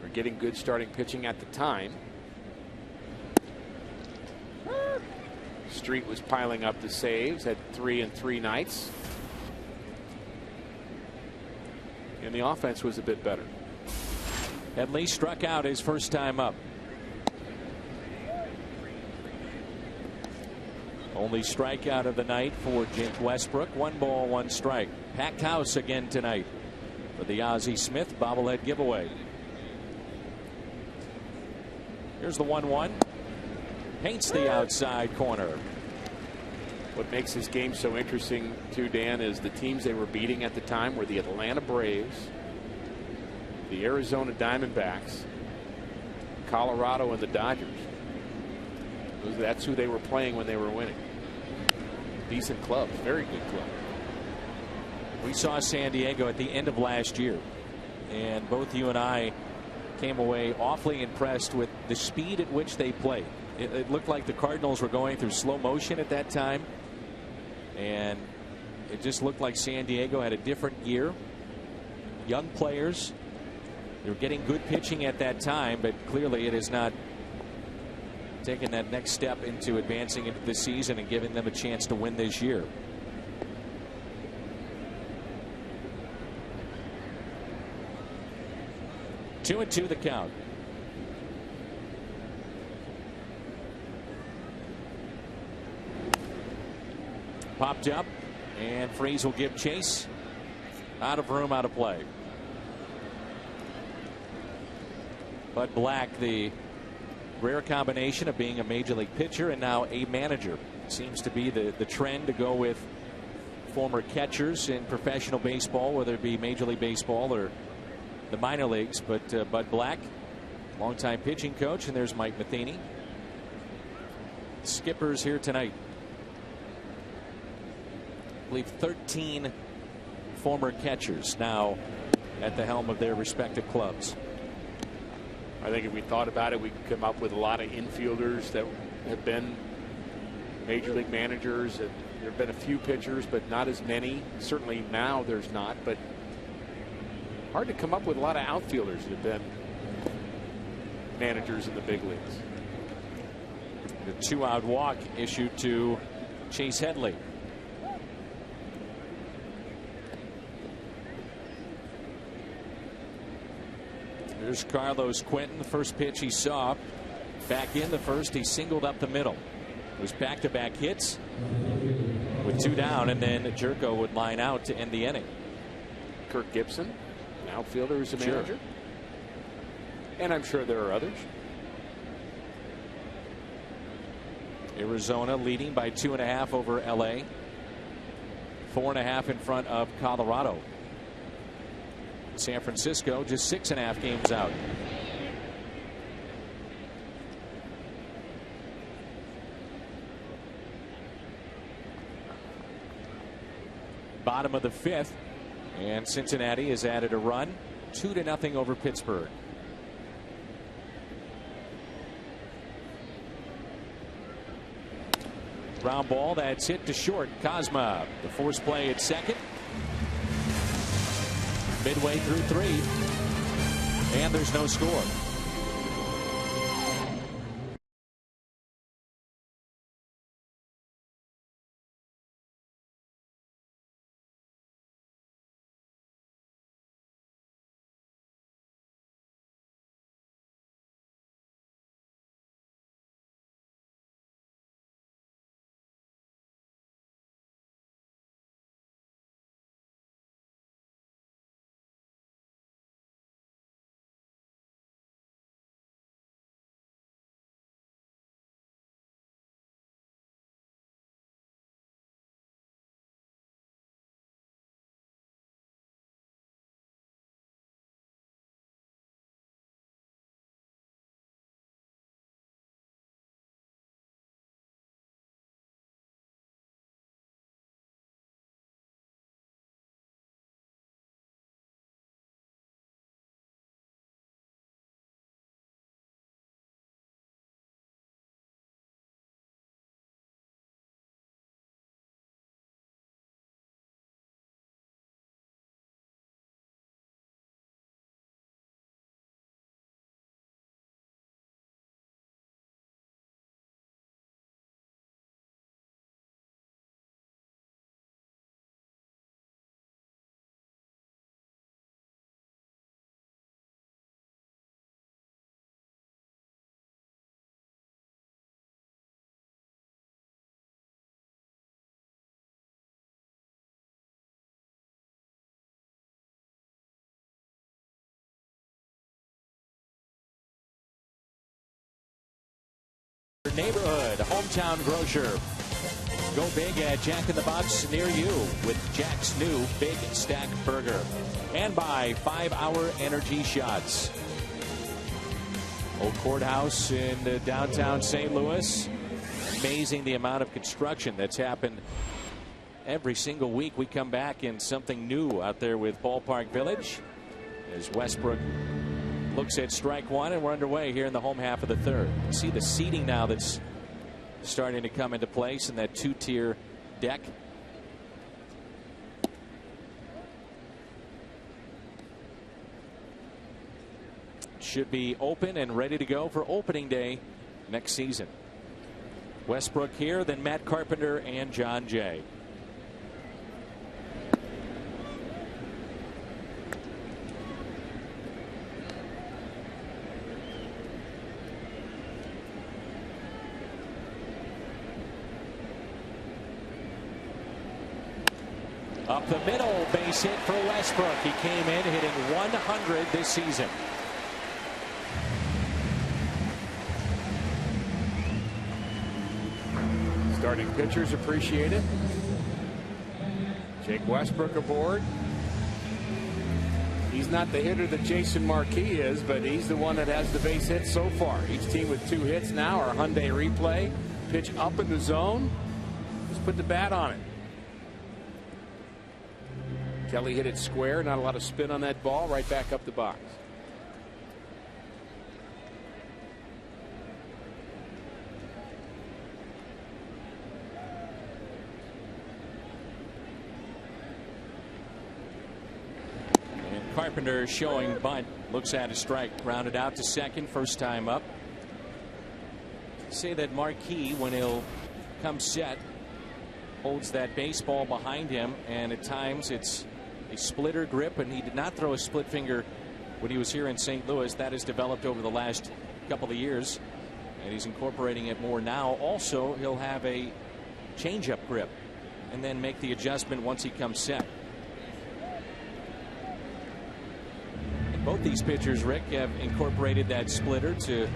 They're getting good starting pitching at the time. Street was piling up the saves, had 3 in 3 nights. And the offense was a bit better. Headley struck out his first time up. Only strikeout of the night for Jim Westbrook. 1 ball, 1 strike. Packed house again tonight for the Ozzie Smith bobblehead giveaway. Here's the 1-1. Paints the outside corner. What makes this game so interesting too, Dan, is the teams they were beating at the time were the Atlanta Braves, the Arizona Diamondbacks, Colorado, and the Dodgers. That's who they were playing when they were winning. Decent clubs, very good club. We saw San Diego at the end of last year, and both you and I came away awfully impressed with the speed at which they played. It looked like the Cardinals were going through slow motion at that time, and it just looked like San Diego had a different gear. Young players, they were getting good pitching at that time, but clearly it has not taken that next step into advancing into the season and giving them a chance to win this year. Two and two the count. Popped up, and Freese will give chase. Out of room, out of play. Bud Black, the rare combination of being a major league pitcher and now a manager, seems to be the trend to go with former catchers in professional baseball, whether it be Major League Baseball or the minor leagues. But Bud Black, longtime pitching coach, and there's Mike Matheny. Skippers here tonight. I believe 13 former catchers now at the helm of their respective clubs. I think if we thought about it, we could come up with a lot of infielders that have been major league managers. There have been a few pitchers, but not as many. Certainly now there's not, but hard to come up with a lot of outfielders that have been managers in the big leagues. The 2-out walk issued to Chase Headley. There's Carlos Quentin. The first pitch he saw back in the first, he singled up the middle. It was back-to-back hits with 2 down, and then Jerko would line out to end the inning. Kirk Gibson, an outfielder who's a manager. And I'm sure there are others. Arizona leading by 2.5 over LA. 4.5 in front of Colorado. San Francisco just 6.5 games out. Bottom of the 5th, and Cincinnati has added a run, 2-0 over Pittsburgh. Ground ball that's hit to short. Kozma, the force play at second. Midway through 3, and there's no score. Neighborhood hometown grocer. Go big at Jack in the Box near you with Jack's new Big Stack Burger. And by 5-Hour Energy Shots. Old Courthouse in downtown St. Louis. Amazing the amount of construction that's happened every single week. We come back in something new out there with Ballpark Village as Westbrook looks at strike one, and we're underway here in the home half of the 3rd. You see the seating now that's starting to come into place in that 2-tier deck. Should be open and ready to go for opening day next season. Westbrook here, then Matt Carpenter and John Jay. Up the middle, base hit for Westbrook. He came in hitting 100 this season. Starting pitchers appreciate it. Take Westbrook aboard. He's not the hitter that Jason Marquis is, but he's the one that has the base hits so far. Each team with 2 hits now. Our Hyundai replay. Pitch up in the zone. Just put the bat on it. Kelly hit it square. Not a lot of spin on that ball. Right back up the box. Carpenter showing bunt, looks at a strike, grounded out to second, first time up. Say that Marquis, when he'll come set, holds that baseball behind him, and at times it's a splitter grip, and he did not throw a split finger when he was here in St. Louis. That has developed over the last couple of years, and he's incorporating it more now. Also, he'll have a changeup grip and then make the adjustment once he comes set. Both these pitchers, Rick, have incorporated that splitter to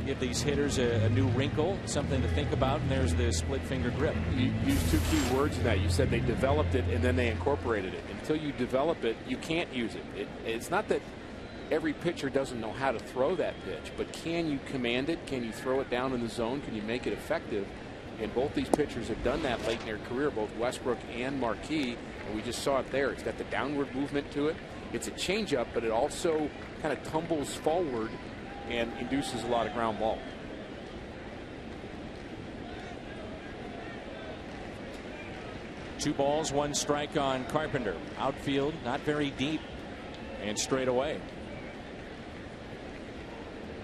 give these hitters a new wrinkle, something to think about, and there's the split finger grip. You used 2 key words in that. You said they developed it and then they incorporated it. Until you develop it, you can't use it. It's not that every pitcher doesn't know how to throw that pitch, but can you command it? Can you throw it down in the zone? Can you make it effective? And both these pitchers have done that late in their career, both Westbrook and Marquis, and we just saw it there. It's got the downward movement to it. It's a changeup, but it also kind of tumbles forward and induces a lot of ground ball. Two balls, 1 strike on Carpenter. Outfield, not very deep, and straight away.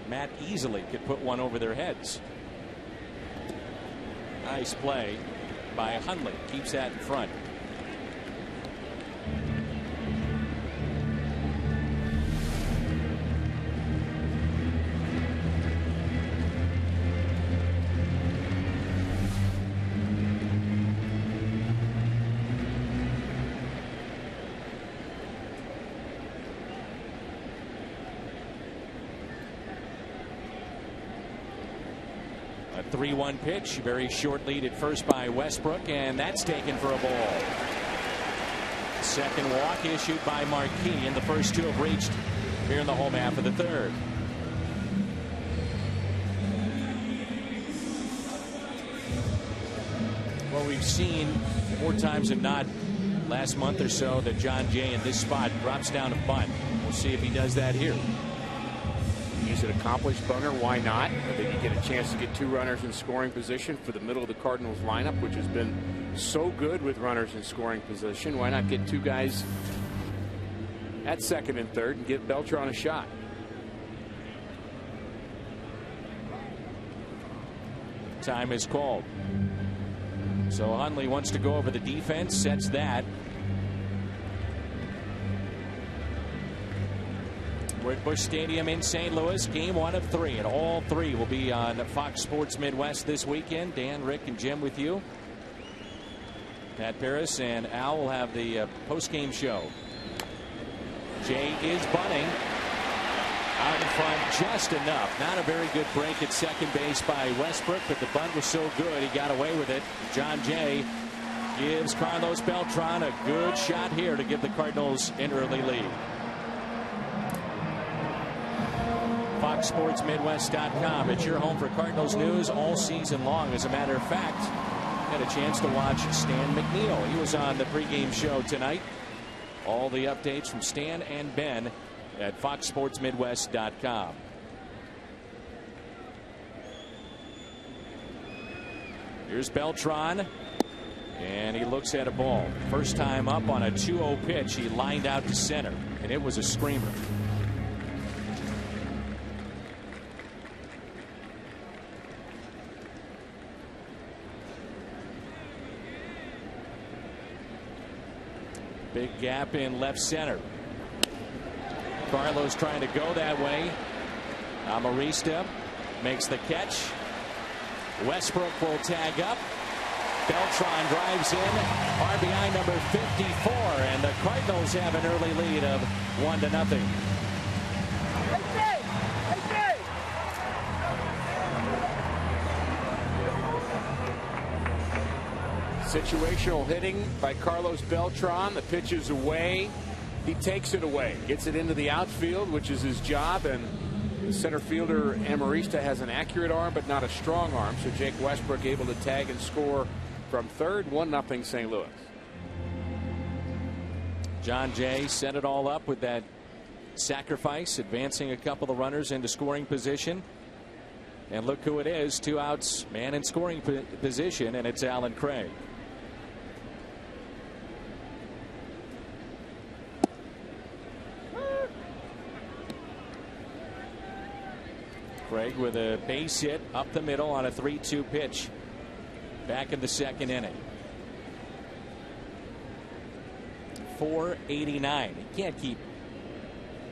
Matt easily could put one over their heads. Nice play by Hundley. Keeps that in front. A 3-1 pitch, very short lead at first by Westbrook, and that's taken for a ball. Second walk issued by Marquis, and the first 2 have reached here in the home half of the 3rd. Well, we've seen more times than not last month or so that John Jay in this spot drops down a bunt. We'll see if he does that here. He's an accomplished bunter. Why not? I think you get a chance to get 2 runners in scoring position for the middle of the Cardinals lineup, which has been so good with runners in scoring position. Why not get 2 guys at second and third and give Beltran a shot? Time is called. So Hundley wants to go over the defense, sets that. We're at Busch Stadium in St. Louis, game 1 of 3, and all 3 will be on Fox Sports Midwest this weekend. Dan, Rick, and Jim with you. Pat Paris and Al will have the post-game show. Jay is bunting. Out in front just enough. Not a very good break at second base by Westbrook, but the bunt was so good he got away with it. John Jay gives Carlos Beltran a good shot here to give the Cardinals an early lead. FoxSportsMidwest.com. It's your home for Cardinals news all season long. As a matter of fact, had a chance to watch Stan McNeil. He was on the pregame show tonight. All the updates from Stan and Ben at FoxSportsMidwest.com. Here's Beltran, and he looks at a ball. First time up on a 2-0 pitch, he lined out to center, and it was a screamer. Big gap in left center. Carlos trying to go that way. Amarista makes the catch. Westbrook will tag up. Beltran drives in. RBI number 54, and the Cardinals have an early lead of 1-0. Situational hitting by Carlos Beltran. The pitch is away. He takes it away. Gets it into the outfield, which is his job. And the center fielder, Amarista, has an accurate arm, but not a strong arm. So Jake Westbrook able to tag and score from third. 1-0 St. Louis. John Jay set it all up with that sacrifice, advancing a couple of runners into scoring position. And look who it is. 2 outs, man in scoring position, and it's Alan Craig. Craig with a base hit up the middle on a 3-2 pitch back in the second inning. 489. He can't keep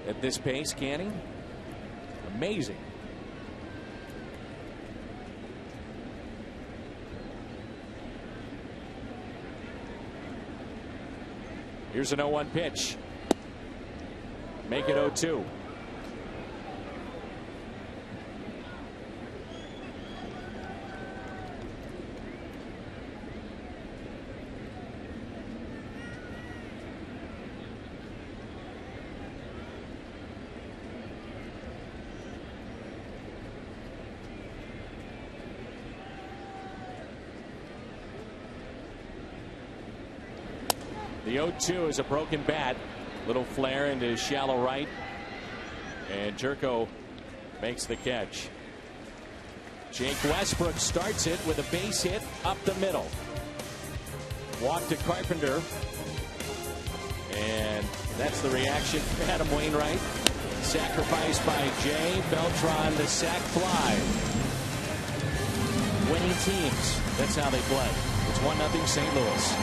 at this pace, can he? Amazing. Here's an 0-1 pitch. Make it 0-2. The 0-2 is a broken bat. Little flare into shallow right. And Jerko makes the catch. Jake Westbrook starts it with a base hit up the middle. Walk to Carpenter. And that's the reaction from Adam Wainwright. Sacrificed by Jay. Beltran, the sac fly. Winning teams. That's how they play. It's 1-0 St. Louis.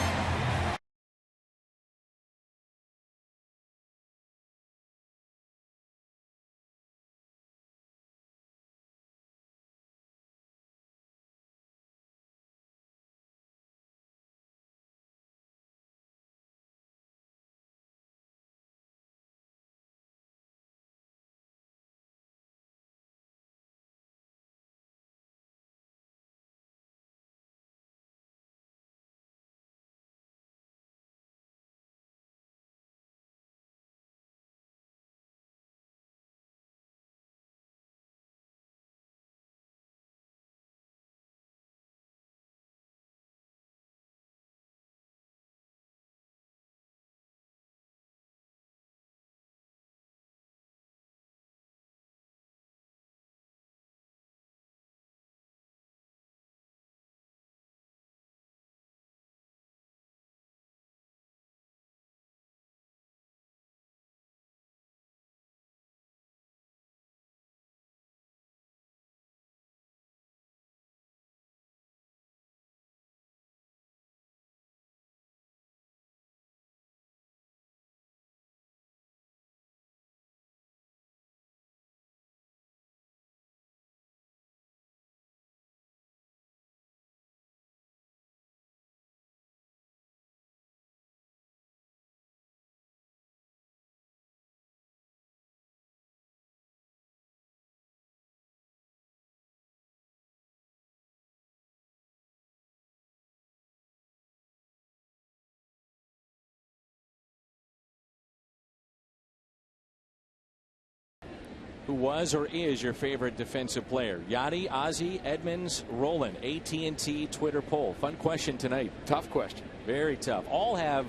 Who was or is your favorite defensive player? Yachty, Ozzie, Edmonds, Roland. AT&T Twitter poll. Fun question tonight. Tough question. Very tough. All have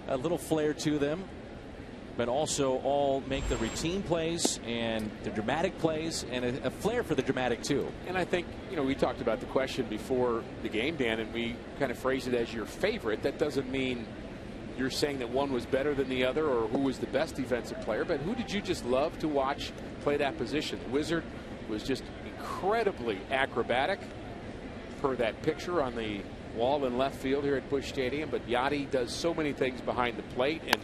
a little flair to them, but also all make the routine plays and the dramatic plays, and a flair for the dramatic too. And I think, we talked about the question before the game, Dan, and we kind of phrased it as your favorite. That doesn't mean you're saying that one was better than the other or who was the best defensive player, but who did you just love to watch play that position? The Wizard was just incredibly acrobatic per that picture on the wall in left field here at Busch Stadium, but Yachty does so many things behind the plate, and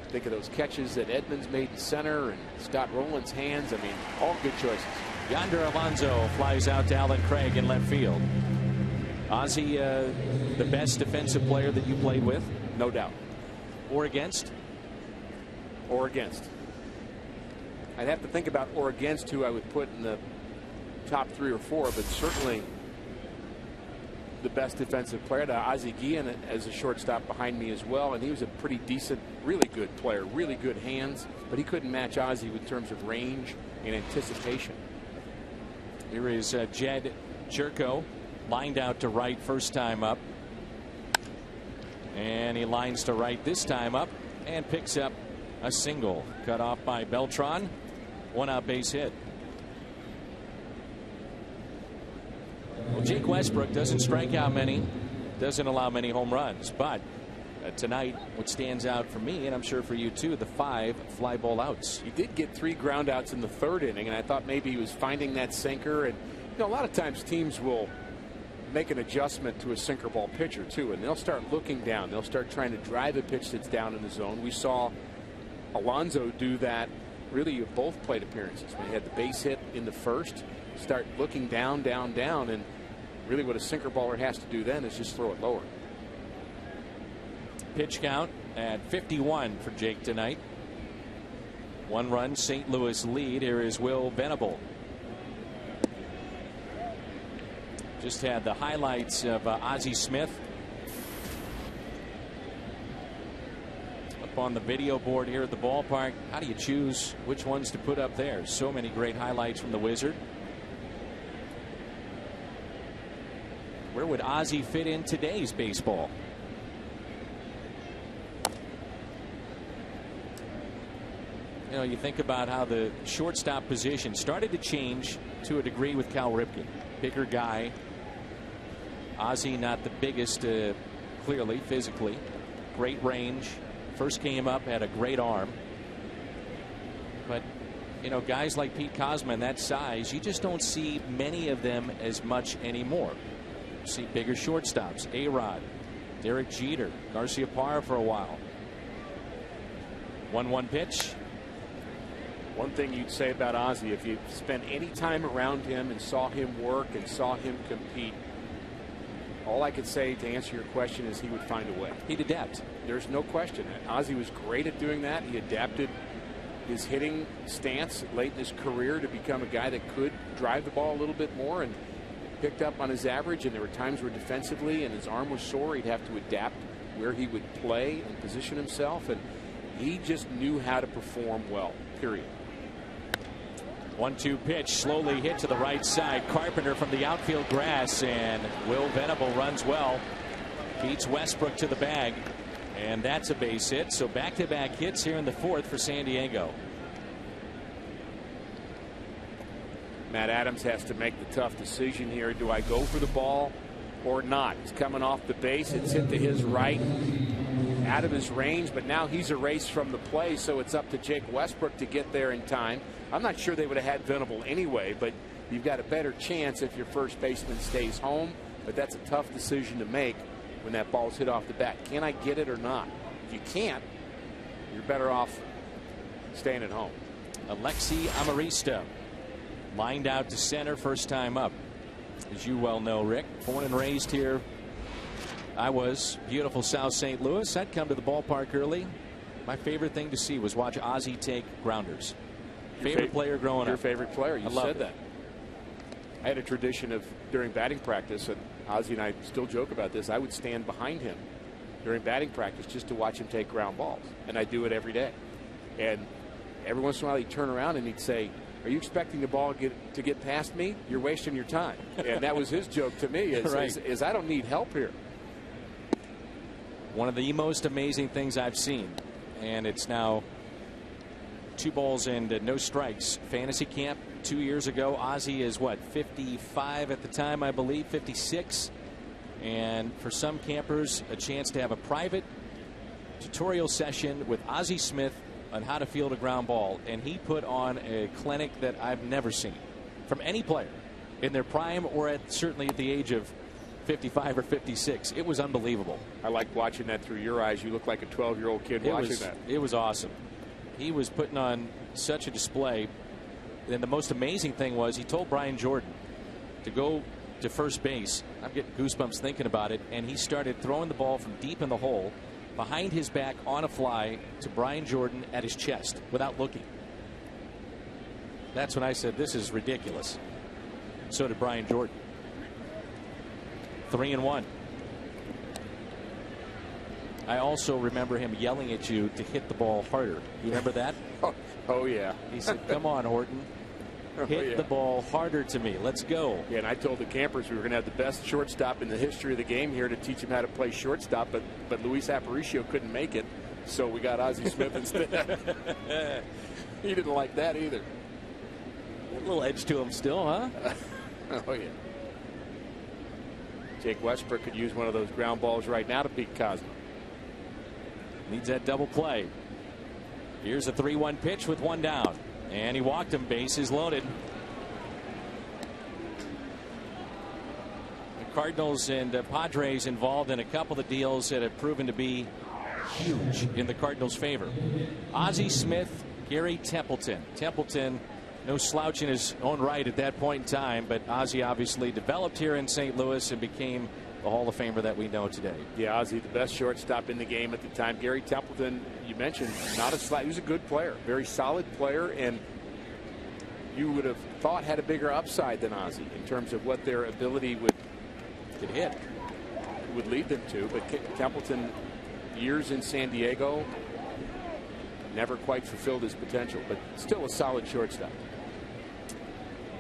think of those catches that Edmonds made in center and Scott Rowland's hands. I mean, all good choices. Yonder Alonso flies out to Alan Craig in left field. Ozzie, the best defensive player that you played with? No doubt. Or against? Or against. I'd have to think about or against who I would put in the top 3 or 4, but certainly the best defensive player. Ozzie Guillen as a shortstop behind me as well, and he was a pretty decent, really good player, really good hands, but he couldn't match Ozzie in terms of range and anticipation. Here is Jed Jerko, lined out to right first time up, and he lines to right this time up and picks up a single. Cut off by Beltran. 1 out base hit. Well, Jake Westbrook doesn't strike out many, doesn't allow many home runs, but tonight what stands out for me, and I'm sure for you too, the 5 fly ball outs. He did get 3 ground outs in the 3rd inning, and I thought maybe he was finding that sinker. And a lot of times teams will make an adjustment to a sinker ball pitcher too, and they'll start looking down. They'll start trying to drive a pitch that's down in the zone. We saw Alonso do that really at both plate appearances when he had the base hit in the 1st. Start looking down, down, down, and really what a sinker baller has to do then is just throw it lower. Pitch count at 51 for Jake tonight. 1 run St. Louis lead. Here is Will Venable. Just had the highlights of Ozzie Smith up on the video board here at the ballpark. How do you choose which ones to put up there? So many great highlights from the Wizard. Where would Ozzie fit in today's baseball? You think about how the shortstop position started to change to a degree with Cal Ripken. Bigger guy. Ozzie not the biggest, clearly, physically. Great range. First came up, had a great arm. But, guys like Pete Kozma and that size, you just don't see many of them as much anymore. You see bigger shortstops. A-Rod, Derek Jeter, Garcia Parra for a while. 1-1 pitch. One thing you'd say about Ozzie, if you spent any time around him and saw him work and saw him compete, all I could say to answer your question is he would find a way. He'd adapt. There's no question. Ozzie was great at doing that. He adapted his hitting stance late in his career to become a guy that could drive the ball a little bit more, and picked up on his average. And there were times where defensively and his arm was sore, he'd have to adapt where he would play and position himself, and he just knew how to perform well, period. 1-2 pitch, slowly hit to the right side. Carpenter from the outfield grass, and Will Venable runs well. Beats Westbrook to the bag, and that's a base hit. So back-to-back hits here in the 4th for San Diego. Matt Adams has to make the tough decision here. Do I go for the ball or not? He's coming off the base. It's hit to his right, out of his range, but now he's erased from the play, so it's up to Jake Westbrook to get there in time. I'm not sure they would have had Venable anyway, but you've got a better chance if your first baseman stays home. But that's a tough decision to make when that ball's hit off the bat. Can I get it or not? If you can't, you're better off staying at home. Alexi Amarista lined out to center first time up. As you well know, Rick, born and raised here. I was beautiful South St. Louis. I'd come to the ballpark early. My favorite thing to see was watch Ozzie take grounders. Favorite player growing up. Your favorite player. You said it. that. I had a tradition of during batting practice, and Ozzie and I still joke about this. I would stand behind him during batting practice just to watch him take ground balls, and I do it every day. And every once in a while he'd turn around and he'd say, "Are you expecting the ball to get past me? You're wasting your time." And that was his joke to me is, right. is I don't need help here. One of the most amazing things I've seen, and it's now 2 balls and no strikes. Fantasy camp 2 years ago. Ozzie is what, 55 at the time, I believe, 56. And for some campers, a chance to have a private tutorial session with Ozzie Smith on how to field a ground ball. And he put on a clinic that I've never seen from any player in their prime or certainly at the age of 55 or 56. It was unbelievable. I like watching that through your eyes. You look like a 12-year-old kid watching that. It was awesome. He was putting on such a display. And the most amazing thing was he told Brian Jordan to go to first base. I'm getting goosebumps thinking about it. And he started throwing the ball from deep in the hole behind his back on a fly to Brian Jordan at his chest without looking. That's when I said, this is ridiculous. So did Brian Jordan. 3-1. I also remember him yelling at you to hit the ball harder. You remember that? Oh yeah. He said, "Come on, Horton. Hit the ball harder to me. Let's go." Yeah, and I told the campers we were going to have the best shortstop in the history of the game here to teach him how to play shortstop, but Luis Aparicio couldn't make it, so we got Ozzie Smith instead. He didn't like that either. A little edge to him still, huh? Oh yeah. Jake Westbrook could use one of those ground balls right now to beat Cosmo. Needs that double play. Here's a 3-1 pitch with one down. And he walked him, bases loaded. The Cardinals and Padres involved in a couple of deals that have proven to be huge in the Cardinals' favor. Ozzie Smith, Gary Templeton. Templeton, no slouch in his own right at that point in time, but Ozzie obviously developed here in St. Louis and became the Hall of Famer that we know today. Yeah, Ozzie, the best shortstop in the game at the time. Gary Templeton, you mentioned, not a slouch. He was a good player, very solid player, and you would have thought had a bigger upside than Ozzie in terms of what their ability would lead them to. But Templeton, years in San Diego, never quite fulfilled his potential, but still a solid shortstop.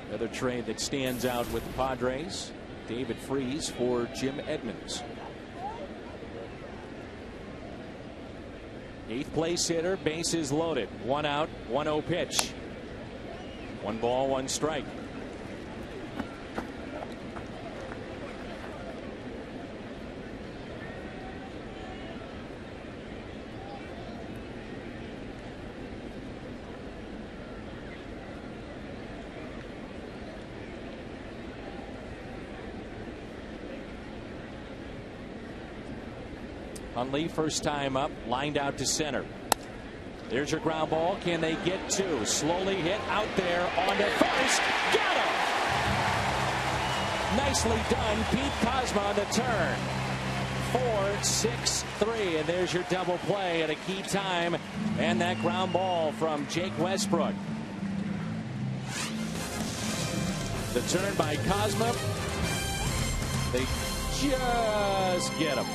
Another trade that stands out with the Padres. David Freese for Jim Edmonds. 8th place hitter, bases loaded. 1 out, 1-0 pitch. 1 ball, 1 strike. Hunley, first time up, lined out to center. There's your ground ball. Can they get 2? Slowly hit out there on the first. Got him! Nicely done. Pete Cosma on the turn. 4-6-3. And there's your double play at a key time. And that ground ball from Jake Westbrook. The turn by Cosma. They just get him.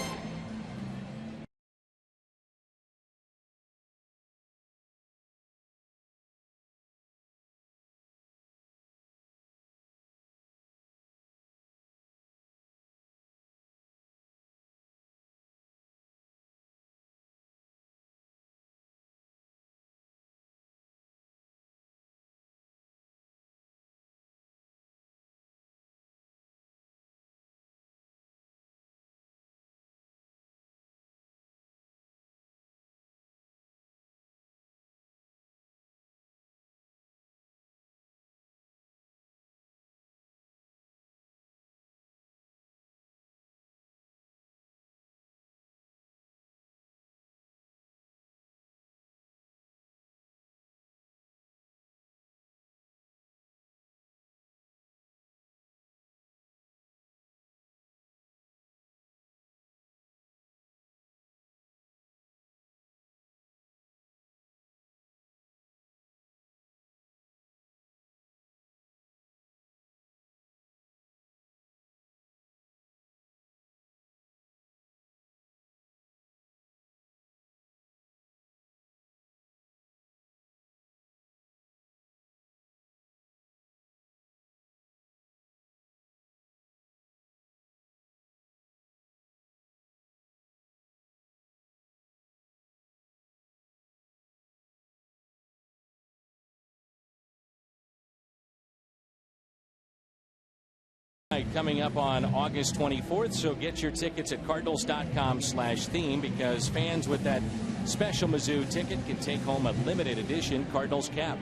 Coming up on August 24th, so get your tickets at cardinals.com/theme, because fans with that special Mizzou ticket can take home a limited edition Cardinals cap.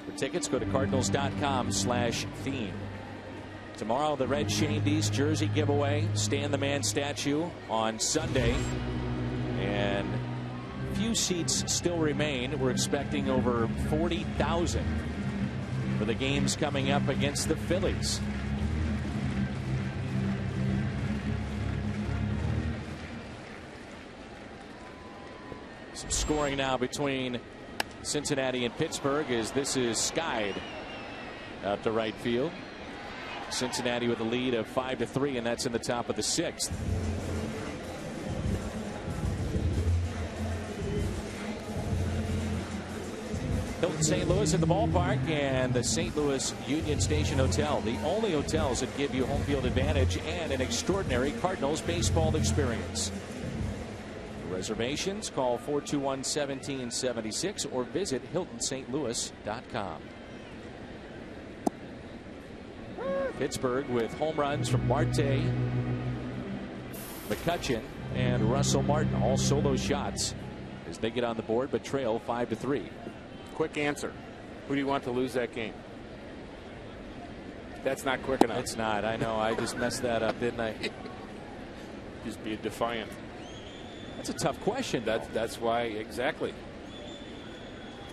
For tickets, go to cardinals.com/theme. Tomorrow, the Red Shandies jersey giveaway, Stan the Man statue on Sunday, and few seats still remain. We're expecting over 40,000 for the games coming up against the Phillies. Some scoring now between Cincinnati and Pittsburgh as this is skied out to right field. Cincinnati with a lead of 5-3, and that's in the top of the 6th. Hilton St. Louis at the ballpark and the St. Louis Union Station Hotel, the only hotels that give you home field advantage and an extraordinary Cardinals baseball experience. For reservations, call 421-1776 or visit HiltonSt.Louis.com. Pittsburgh with home runs from Marte, McCutchen, and Russell Martin, all solo shots as they get on the board but trail 5-3. Quick answer. Who do you want to lose that game? That's not quick enough. It's not. I know. I just messed that up, didn't I? Just be defiant. That's a tough question. That's why, exactly.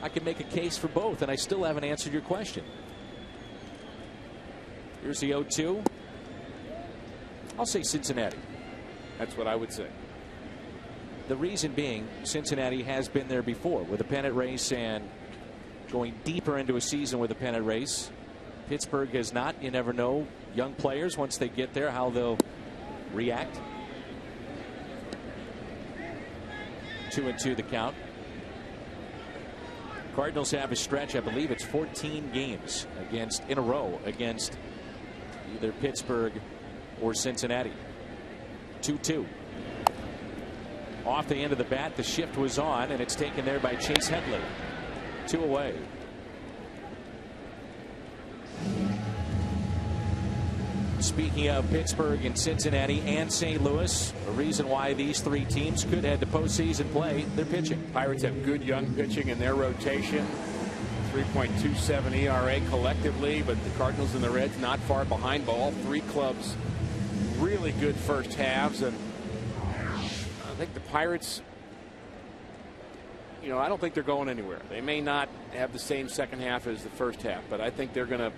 I can make a case for both, and I still haven't answered your question. Here's the 0-2. I'll say Cincinnati. That's what I would say. The reason being, Cincinnati has been there before with a pennant race and going deeper into a season with a pennant race. Pittsburgh has not. You never know. Young players, once they get there, how they'll react. 2-2 the count. Cardinals have a stretch, I believe it's 14 games in a row against either Pittsburgh or Cincinnati. 2-2. Off the end of the bat, the shift was on, and it's taken there by Chase Headley. 2 away. Speaking of Pittsburgh and Cincinnati and St. Louis, a reason why these three teams could head to postseason play, their pitching. Pirates have good young pitching in their rotation. 3.27 ERA collectively, but the Cardinals and the Reds not far behind. But all three clubs really good first halves, and I think the Pirates, I don't think they're going anywhere. They may not have the same second half as the first half, but I think they're going to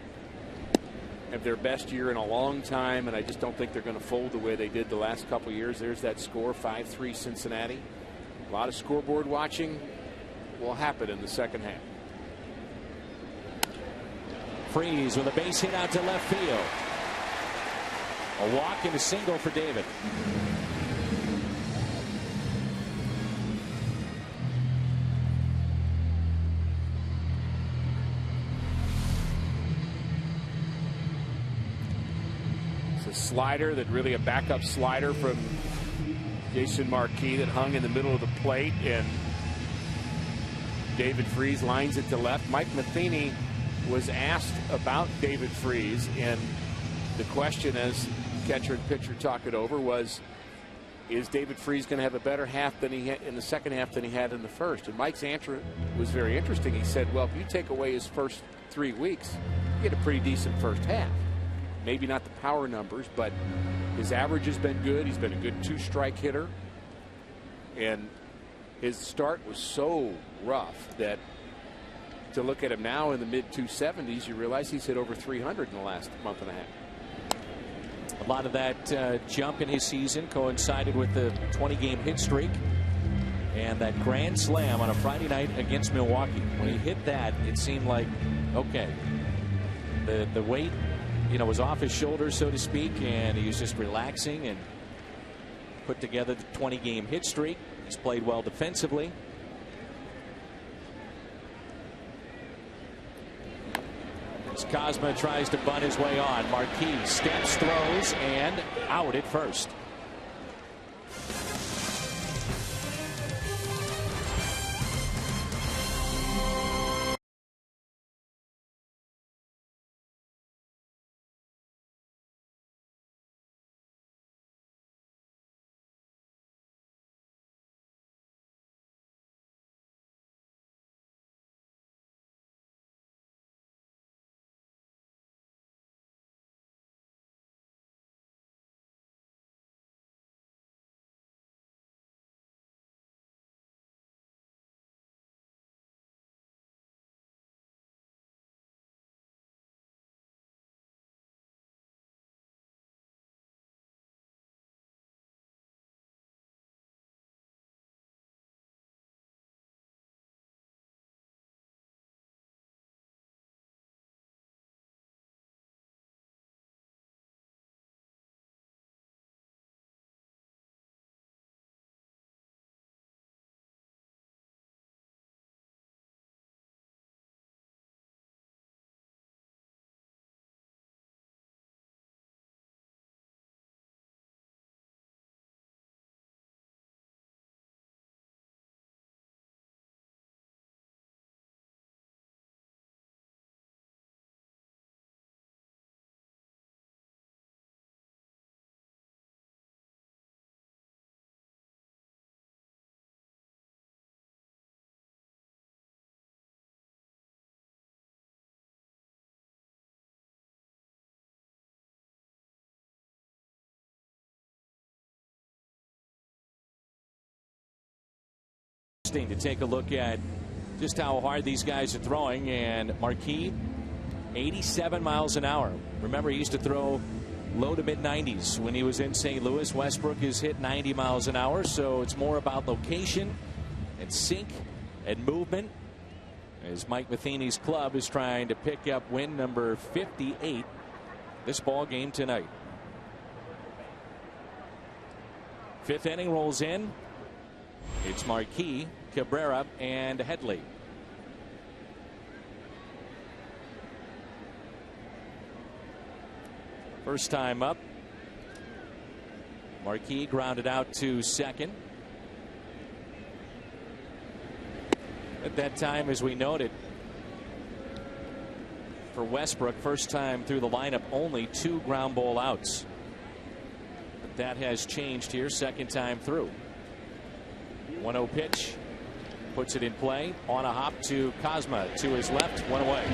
have their best year in a long time, and I just don't think they're going to fold the way they did the last couple of years. There's that score, 5-3 Cincinnati. A lot of scoreboard watching will happen in the second half. Freeze with a base hit out to left field. A walk and a single for David. Slider that really a backup slider from Jason Marquis that hung in the middle of the plate, and David Freese lines it to left. Mike Matheny was asked about David Freese, and the question, as catcher and pitcher talk it over, was, is David Freese going to have a better half than he had in the second half than he had in the first? And Mike's answer was very interesting. He said, well, if you take away his first 3 weeks, you get a pretty decent first half. Maybe not the power numbers, but his average has been good. He's been a good two-strike hitter. And his start was so rough that to look at him now in the mid-270s, you realize he's hit over 300 in the last month and a half. A lot of that jump in his season coincided with the 20-game hit streak and that grand slam on a Friday night against Milwaukee. When he hit that, it seemed like, okay, the weight was off his shoulders, so to speak, and he was just relaxing and put together the 20-game hit streak. He's played well defensively. As Cosma tries to bunt his way on, Marquis steps, throws, and out at first. To take a look at just how hard these guys are throwing, and Marquis 87 miles an hour. Remember, he used to throw low to mid 90s when he was in St. Louis. Westbrook has hit 90 miles an hour, so it's more about location and sink and movement, as Mike Matheny's club is trying to pick up win number 58 this ball game tonight. Fifth inning rolls in. It's Marquis, Cabrera, and Headley. First time up, Marquis grounded out to second. At that time, as we noted, for Westbrook, first time through the lineup, only 2 ground ball outs. But that has changed here, second time through. 1-0 pitch, puts it in play on a hop to Cosma to his left, one away.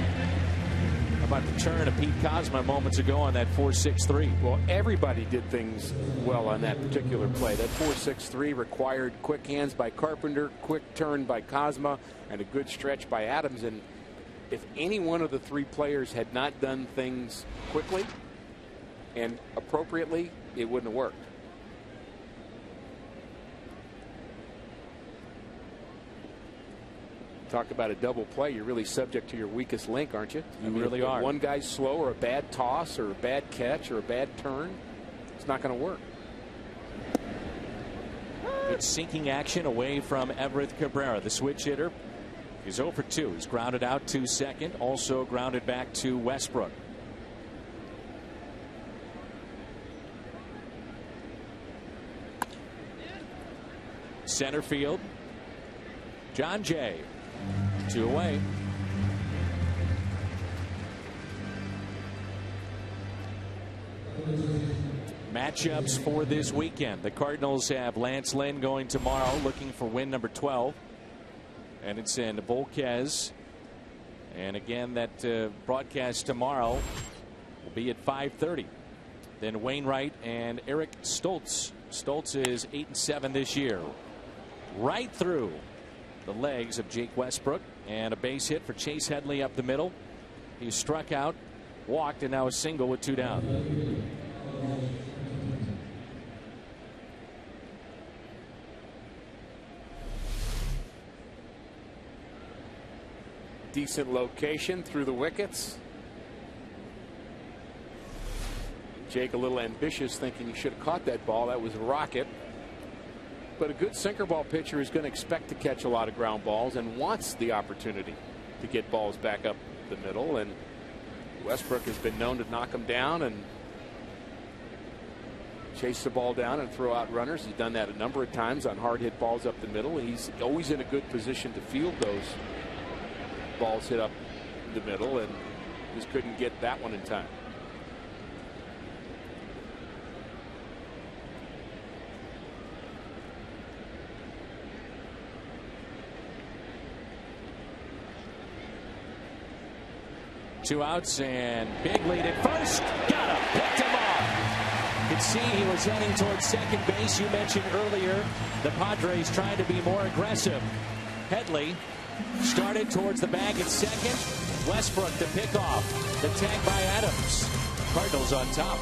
How about the turn of Pete Cosma moments ago on that 4-6-3? Well, everybody did things well on that particular play. That 4-6-3 required quick hands by Carpenter, quick turn by Cosma, and a good stretch by Adams. And if any one of the 3 players had not done things quickly and appropriately, it wouldn't have worked. Talk about a double play. You're really subject to your weakest link, aren't you? You really are. If one guy's slow, or a bad toss, or a bad catch, or a bad turn, it's not going to work. Good sinking action away from Everett Cabrera. The switch hitter is 0 for 2. He's grounded out to second, also grounded back to Westbrook. Center field, John Jay. 2 away. Matchups for this weekend. The Cardinals have Lance Lynn going tomorrow, looking for win number 12. And it's in Volquez. And again, that broadcast tomorrow will be at 5:30. Then Wainwright and Eric Stoltz. Stoltz is 8-7 this year. Right through the legs of Jake Westbrook, and a base hit for Chase Headley up the middle. He struck out, walked, and now a single with 2 down. Decent location through the wickets. Jake a little ambitious, thinking he should have caught that ball. That was a rocket. But a good sinker ball pitcher is going to expect to catch a lot of ground balls and wants the opportunity to get balls back up the middle. And Westbrook has been known to knock them down and chase the ball down and throw out runners. He's done that a number of times on hard hit balls up the middle. He's always in a good position to field those balls hit up the middle, and just couldn't get that one in time. Two outs and big lead at first. Got him. Picked him off. You could see he was heading towards second base. You mentioned earlier the Padres trying to be more aggressive. Headley started towards the bag at second. Westbrook the pickoff. The tag by Adams. Cardinals on top.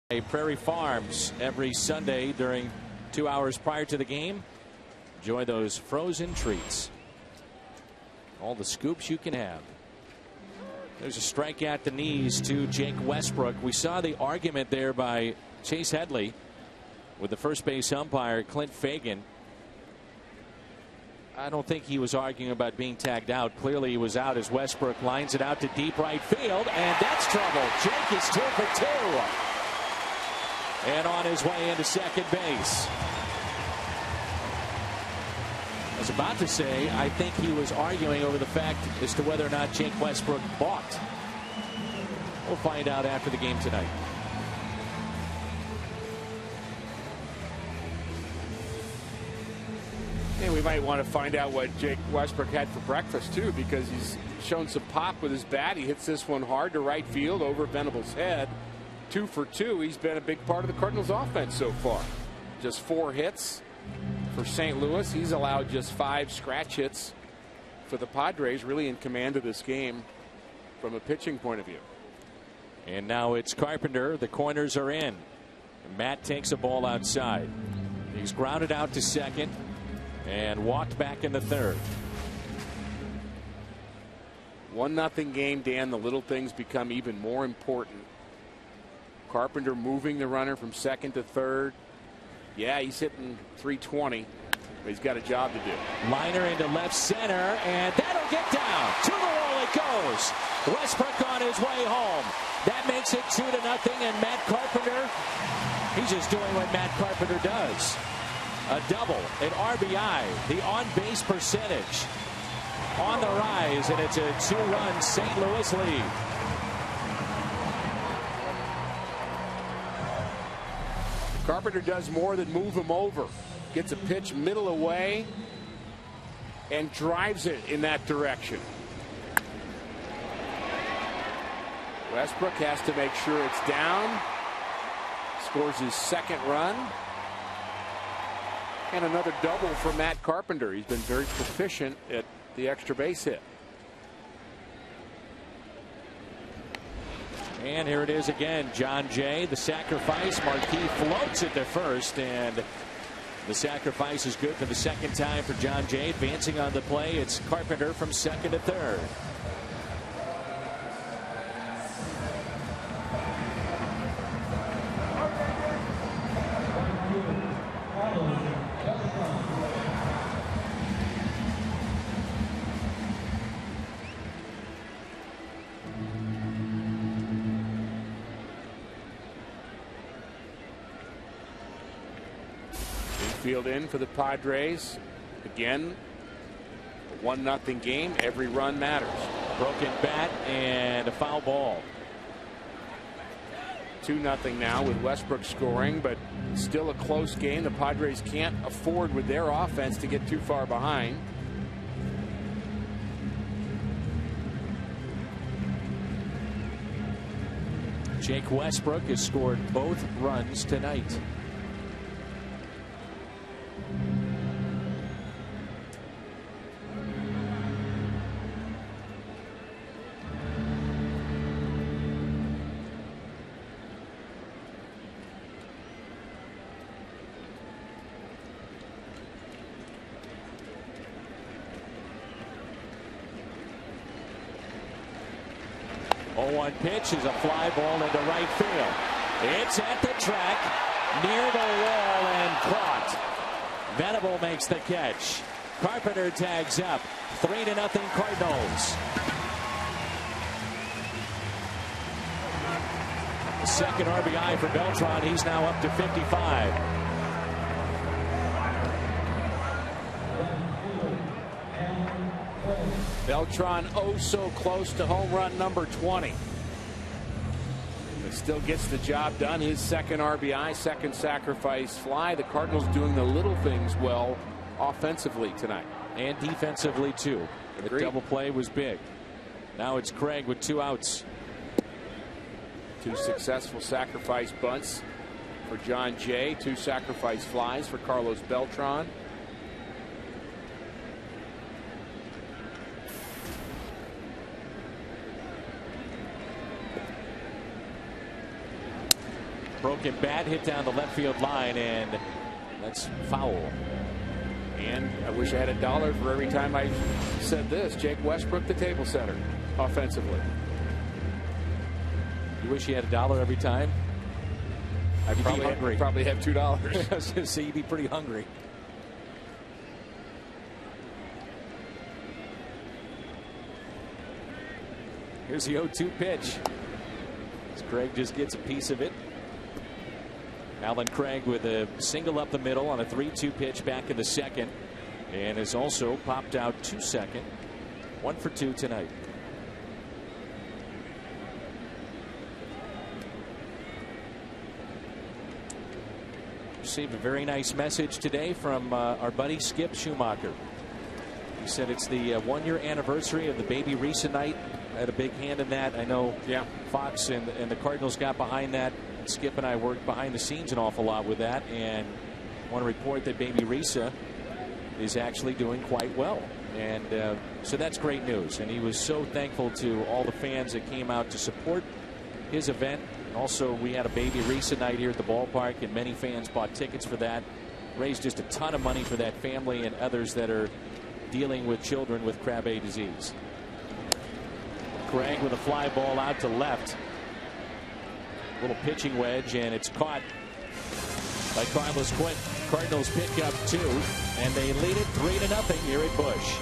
Prairie Farms every Sunday during 2 hours prior to the game. Enjoy those frozen treats. All the scoops you can have. There's a strike at the knees to Jake Westbrook. We saw the argument there by Chase Headley with the first base umpire, Clint Fagan. I don't think he was arguing about being tagged out. Clearly he was out as Westbrook lines it out to deep right field, and that's trouble. Jake is 2 for 2. And on his way into second base. I was about to say, I think he was arguing over the fact as to whether or not Jake Westbrook balked. We'll find out after the game tonight. And we might want to find out what Jake Westbrook had for breakfast, too, because he's shown some pop with his bat. He hits this one hard to right field over Venable's head. 2 for 2. He's been a big part of the Cardinals' offense so far. Just 4 hits for St. Louis. He's allowed just 5 scratch hits for the Padres, really in command of this game from a pitching point of view. And now it's Carpenter. The corners are in. Matt takes a ball outside. He's grounded out to second and walked back into third. 1-0 game, Dan. The little things become even more important. Carpenter moving the runner from second to third. Yeah, he's hitting 320, but he's got a job to do. Liner into left center, and that'll get down. To the wall it goes. Westbrook on his way home. That makes it 2-0, and Matt Carpenter, he's just doing what Matt Carpenter does. A double, an RBI, the on-base percentage on the rise, and it's a 2-run St. Louis lead. Carpenter does more than move him over. Gets a pitch middle away and drives it in that direction. Westbrook has to make sure it's down. Scores his second run. And another double for Matt Carpenter. He's been very proficient at the extra base hit. And here it is again. John Jay, the sacrifice. Marquis floats it to first, and the sacrifice is good for the second time for John Jay. Advancing on the play, it's Carpenter from second to third. Field in for the Padres. Again, a 1-0 game. Every run matters. Broken bat and a foul ball. 2-0 now with Westbrook scoring, but still a close game. The Padres can't afford with their offense to get too far behind. Jake Westbrook has scored both runs tonight. One pitch is a fly ball into right field. It's at the track, near the wall, and caught. Venable makes the catch. Carpenter tags up. 3-0 Cardinals. The second RBI for Beltran. He's now up to 55. Beltran oh so close to home run number 20. But still gets the job done. His second RBI, second sacrifice fly. The Cardinals doing the little things well offensively tonight. And defensively too. Agreed. The double play was big. Now it's Craig with 2 outs. 2 successful sacrifice bunts for John Jay. 2 sacrifice flies for Carlos Beltran. broken bat hit down the left field line, and that's foul. And I wish I had $1 for every time I said this. Jake Westbrook, the table setter, offensively. You wish you had $1 every time? I'd be hungry. Probably have $2. I was going to say you'd be pretty hungry. Here's the 0-2 pitch. As Craig just gets a piece of it. Alan Craig with a single up the middle on a 3-2 pitch back in the second, and has also popped out to second. 1 for 2 tonight. Received a very nice message today from our buddy Skip Schumacher. He said it's the 1-year anniversary of the Baby Risa night. I had a big hand in that. I know Fox and the Cardinals got behind that. Skip and I worked behind the scenes an awful lot with that, and want to report that Baby Risa is actually doing quite well. And so that's great news. And he was so thankful to all the fans that came out to support his event. Also, we had a Baby Risa night here at the ballpark, and many fans bought tickets for that. Raised just a ton of money for that family and others that are dealing with children with Krabbe disease. Craig with a fly ball out to left. Little pitching wedge, and it's caught by Carlos Quint. Cardinals pick up 2, and they lead it 3-0 here at Busch.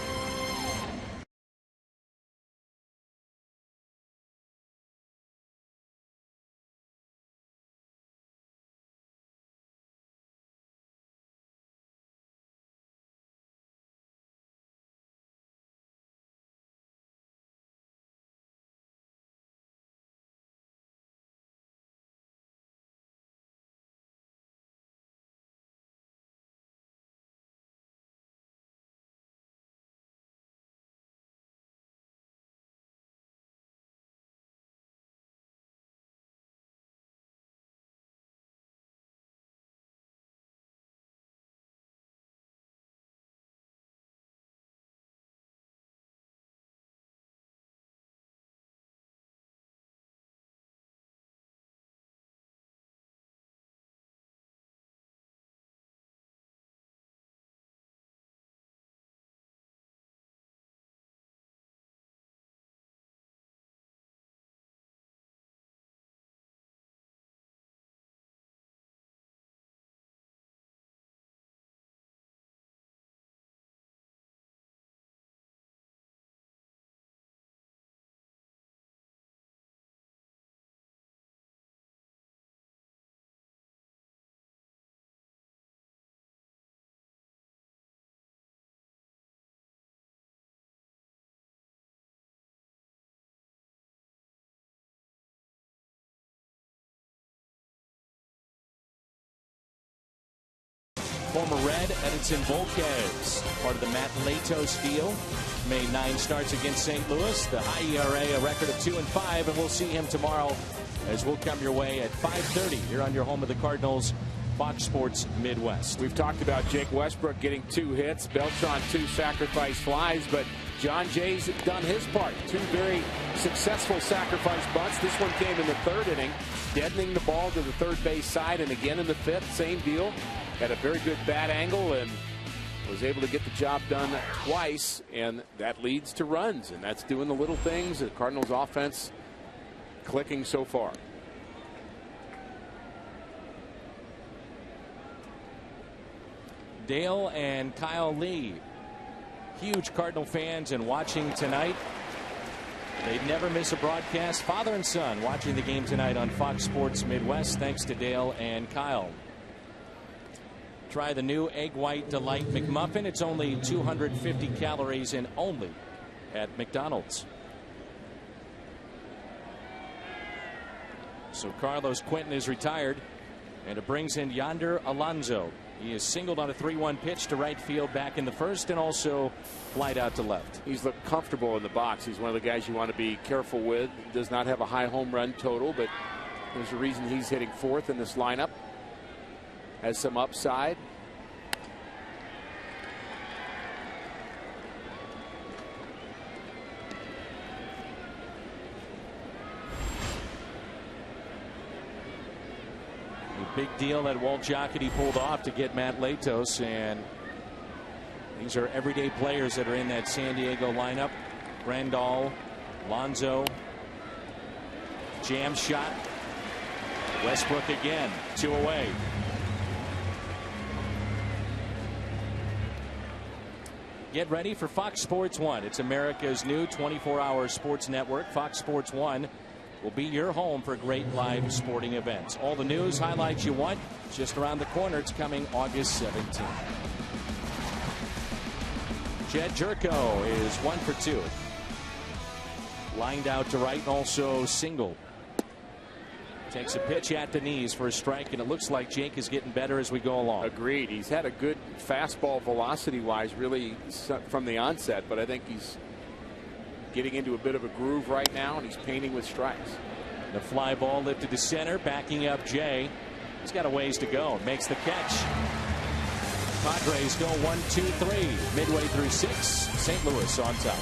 Former Red Edinson Volquez, part of the Matt Latos deal, made 9 starts against St. Louis. The high ERA, a record of 2-5, and we'll see him tomorrow as we'll come your way at 5:30 here on your home of the Cardinals, Fox Sports Midwest. We've talked about Jake Westbrook getting 2 hits, Beltran 2 sacrifice flies, but John Jay's done his part. 2 very successful sacrifice bunts. This one came in the 3rd inning, deadening the ball to the third base side, and again in the 5th, same deal. Had a very good bat angle and was able to get the job done twice, and that leads to runs, and that's doing the little things. The Cardinals offense clicking so far. Dale and Kyle Lee, huge Cardinal fans, and watching tonight. They'd never miss a broadcast. Father and son watching the game tonight on Fox Sports Midwest, thanks to Dale and Kyle. Try the new Egg White Delight McMuffin. It's only 250 calories and only at McDonald's. So Carlos Quentin is retired, and it brings in Yonder Alonso. He is singled on a 3-1 pitch to right field back in the 1st, and also flied out to left. He's looked comfortable in the box. He's one of the guys you want to be careful with. Does not have a high home run total, but there's a reason he's hitting 4th in this lineup. Has some upside. A big deal that Walt Jocketty pulled off to get Matt Latos, and these are everyday players that are in that San Diego lineup. Grandal, Lonzo, jam shot. Westbrook again, 2 away. Get ready for Fox Sports 1. It's America's new 24-hour sports network. Fox Sports 1 will be your home for great live sporting events. All the news, highlights you want, just around the corner. It's coming August 17th. Jed Jerko is 1 for 2. Lined out to right and also single. Takes a pitch at the knees for a strike, and it looks like Jake is getting better as we go along. Agreed. He's had a good fastball velocity-wise really from the onset, but I think he's getting into a bit of a groove right now, and he's painting with strikes. The fly ball lifted to center, backing up Jay. He's got a ways to go. Makes the catch. Padres go 1-2-3 midway through 6. St. Louis on top.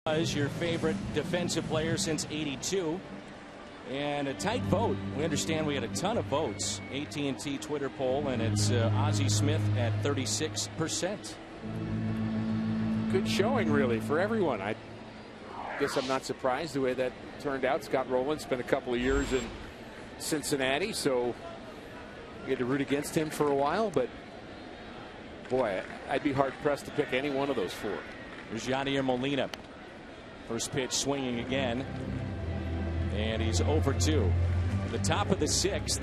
Was your favorite defensive player since '82, and a tight vote. We understand we had a ton of votes. AT&T Twitter poll, and it's Ozzie Smith at 36%. Good showing, really, for everyone. I guess I'm not surprised the way that turned out. Scott Rowland spent a couple of years in Cincinnati, so we had to root against him for a while, but boy, I'd be hard pressed to pick any one of those 4. There's Yadier Molina. First pitch swinging again, and he's 0 for 2. The top of the 6th,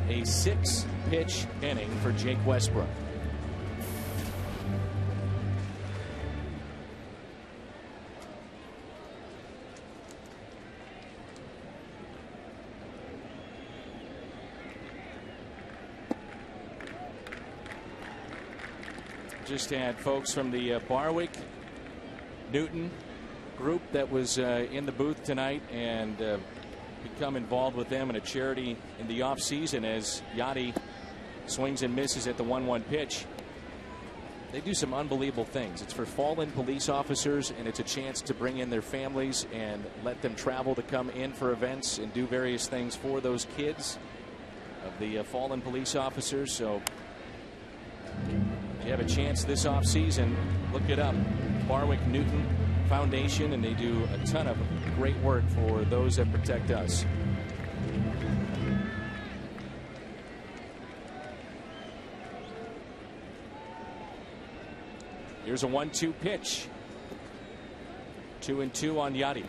a 6-pitch inning for Jake Westbrook. Just had folks from the Barwick, Newton group that was in the booth tonight, and become involved with them in a charity in the off season as Yachty swings and misses at the 1-1 pitch. They do some unbelievable things. It's for fallen police officers, and it's a chance to bring in their families and let them travel to come in for events and do various things for those kids of the fallen police officers. So if you have a chance this off season, look it up. Barwick Newton Foundation, and they do a ton of great work for those that protect us. Here's a 1-2 pitch. 2-2 on Yachty.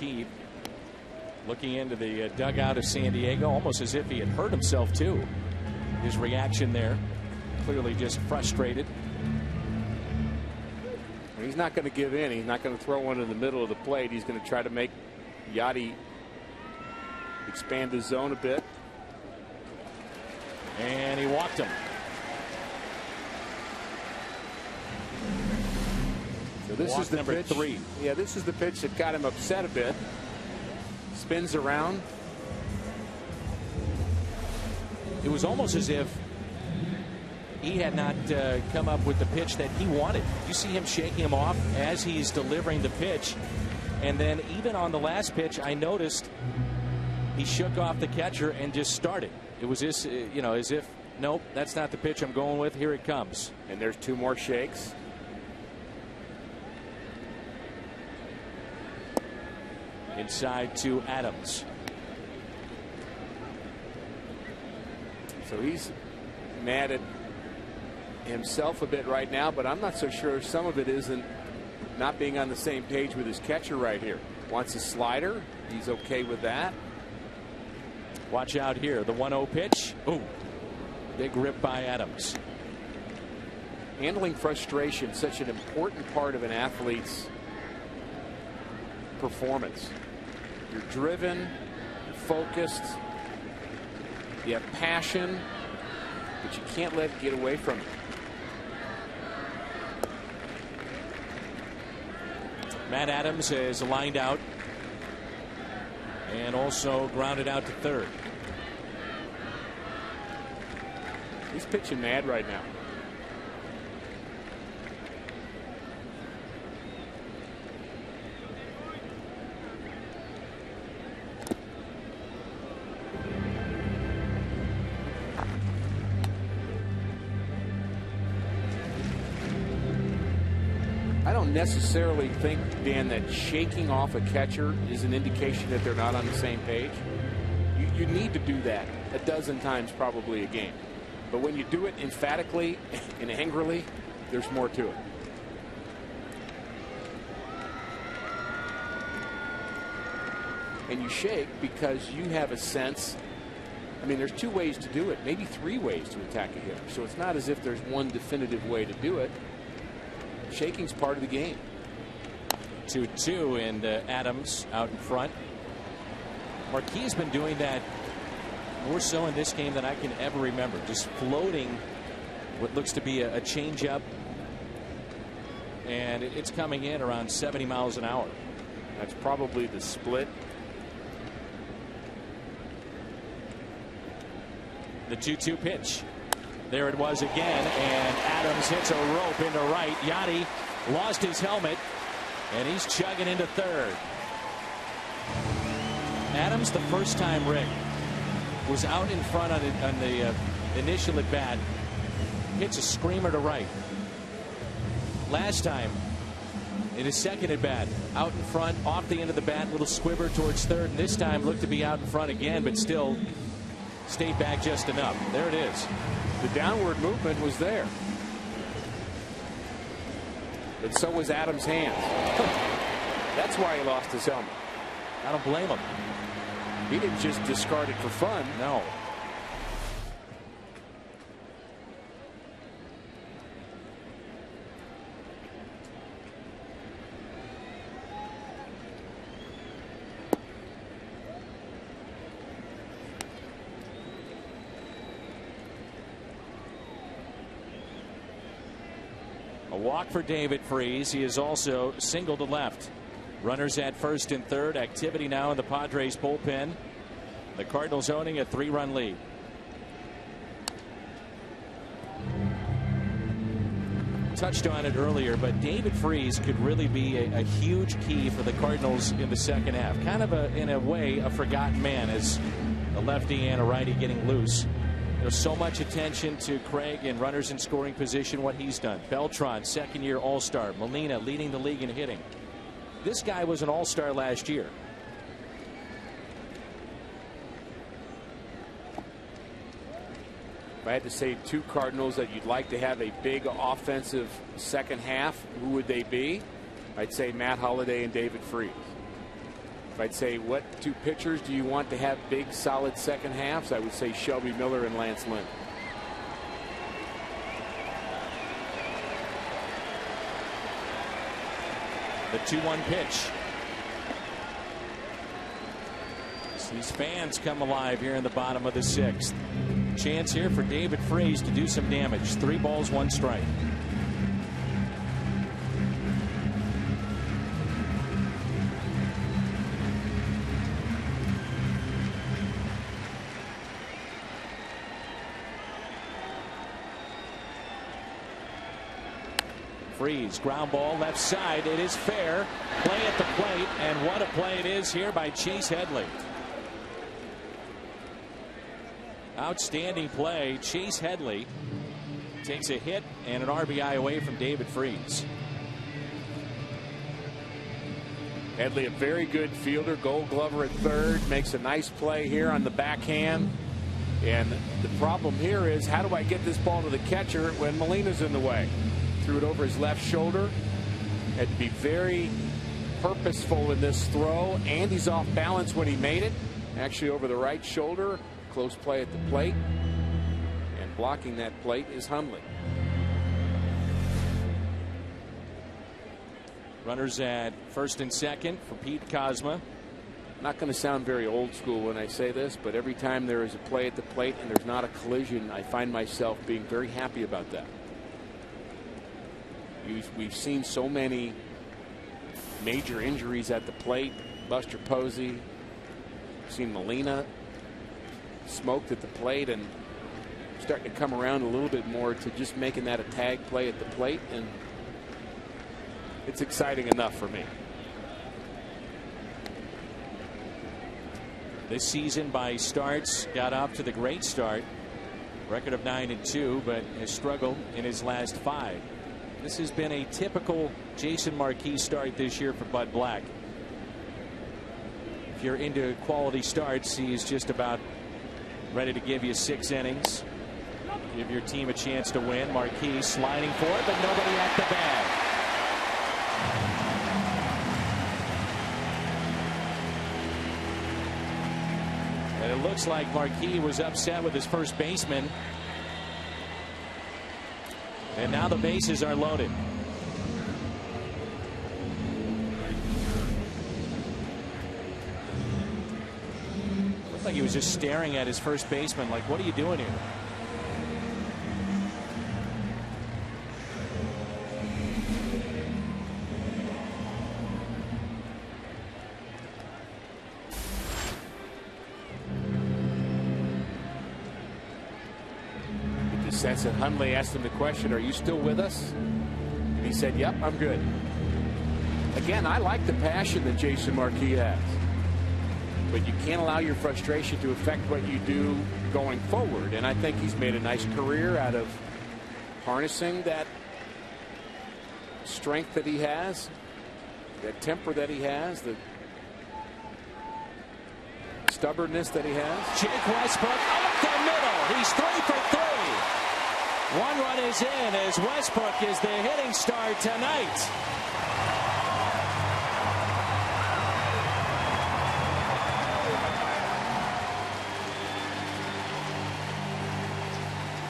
Marquis looking into the dugout of San Diego, almost as if he had hurt himself too. His reaction there, clearly just frustrated. He's not going to give in. He's not going to throw one in the middle of the plate. He's going to try to make Yachty expand his zone a bit. And he walked him. So this is the number pitch. 3. Yeah, this is the pitch that got him upset a bit. Spins around. It was almost as if he had not come up with the pitch that he wanted. You see him shaking him off as he's delivering the pitch. And then even on the last pitch, I noticed he shook off the catcher and just started. It was just, as if, nope, that's not the pitch I'm going with. Here it comes. And there's 2 more shakes. Inside to Adams. So he's mad at himself a bit right now, but I'm not so sure some of it isn't not being on the same page with his catcher right here. Wants a slider. He's okay with that. Watch out here. The 1-0 pitch. Ooh. Big rip by Adams. Handling frustration, such an important part of an athlete's performance. You're driven, you're focused, you have passion, but you can't let it get away from you. Matt Adams is lined out and also grounded out to third. He's pitching mad right now. I don't necessarily think, Dan, that shaking off a catcher is an indication that they're not on the same page. You need to do that a dozen times probably a game. But when you do it emphatically and angrily, there's more to it. And you shake because you have a sense. I mean, there's 2 ways to do it, maybe 3 ways to attack a hitter. So it's not as if there's one definitive way to do it. Shaking's part of the game. 2-2 and Adams out in front. Marquis has been doing that more so in this game than I can ever remember. Just floating what looks to be a changeup. And it's coming in around 70 miles an hour. That's probably the split. The 2-2 pitch. There it was again, and Adams hits a rope into right. Yachty lost his helmet, and he's chugging into third. Adams, the first time, Rick, was out in front on the initial at bat, hits a screamer to right. Last time, in his second at bat, out in front, off the end of the bat, little squibber towards third, and this time looked to be out in front again, but still stayed back just enough. There it is. The downward movement was there. But so was Adams' hands. That's why he lost his helmet. I don't blame him. He didn't just discard it for fun. No. A walk for David Freese. He is also single to left. Runners at first and third. Activity now in the Padres bullpen. The Cardinals owning a 3-run lead. Touched on it earlier, but David Freese could really be a huge key for the Cardinals in the second half. Kind of in a way, a forgotten man as a lefty and a righty getting loose. There's so much attention to Craig and runners in scoring position, what he's done. Beltran, second-year All-Star. Molina leading the league in hitting. This guy was an All-Star last year. If I had to say 2 Cardinals that you'd like to have a big offensive second half, who would they be? I'd say Matt Holliday and David Freese. If I'd say what two pitchers do you want to have big, solid second halves, I would say Shelby Miller and Lance Lynn. The 2-1 pitch. These fans come alive here in the bottom of the 6th. Chance here for David Freese to do some damage. 3 balls, 1 strike. Freese, ground ball left side. It is fair. Play at the plate, and what a play it is here by Chase Headley. Outstanding play. Chase Headley takes a hit and an RBI away from David Freese. Headley, a very good fielder, Gold Glover at third, makes a nice play here on the backhand. And the problem here is, how do I get this ball to the catcher when Molina's in the way? Threw it over his left shoulder. Had to be very purposeful in this throw. Andy's off balance when he made it. Actually over the right shoulder. Close play at the plate. And blocking that plate is Hundley. Runners at first and second for Pete Kozma. Not going to sound very old school when I say this, but every time there is a play at the plate and there's not a collision, I find myself being very happy about that. We've seen so many major injuries at the plate. Buster Posey, seen Molina smoked at the plate, and starting to come around a little bit more to just making that a tag play at the plate, and it's exciting enough for me. This season by starts got off to the great start. Record of 9-2, but has struggled in his last 5. This has been a typical Jason Marquis start this year for Bud Black. If you're into quality starts, he's just about ready to give you 6 innings. Give your team a chance to win. Marquis sliding for it, but nobody at the bag. And it looks like Marquis was upset with his first baseman. And now the bases are loaded. Looked like he was just staring at his first baseman like, what are you doing here? Sense that Hundley asked him the question, are you still with us? And he said, yep, I'm good. Again, I like the passion that Jason Marquis has, but you can't allow your frustration to affect what you do going forward. And I think he's made a nice career out of harnessing that strength that he has, that temper that he has, the stubbornness that he has. Jake Westbrook up the middle. He's 3 for 3. 1 run is in as Westbrook is the hitting star tonight.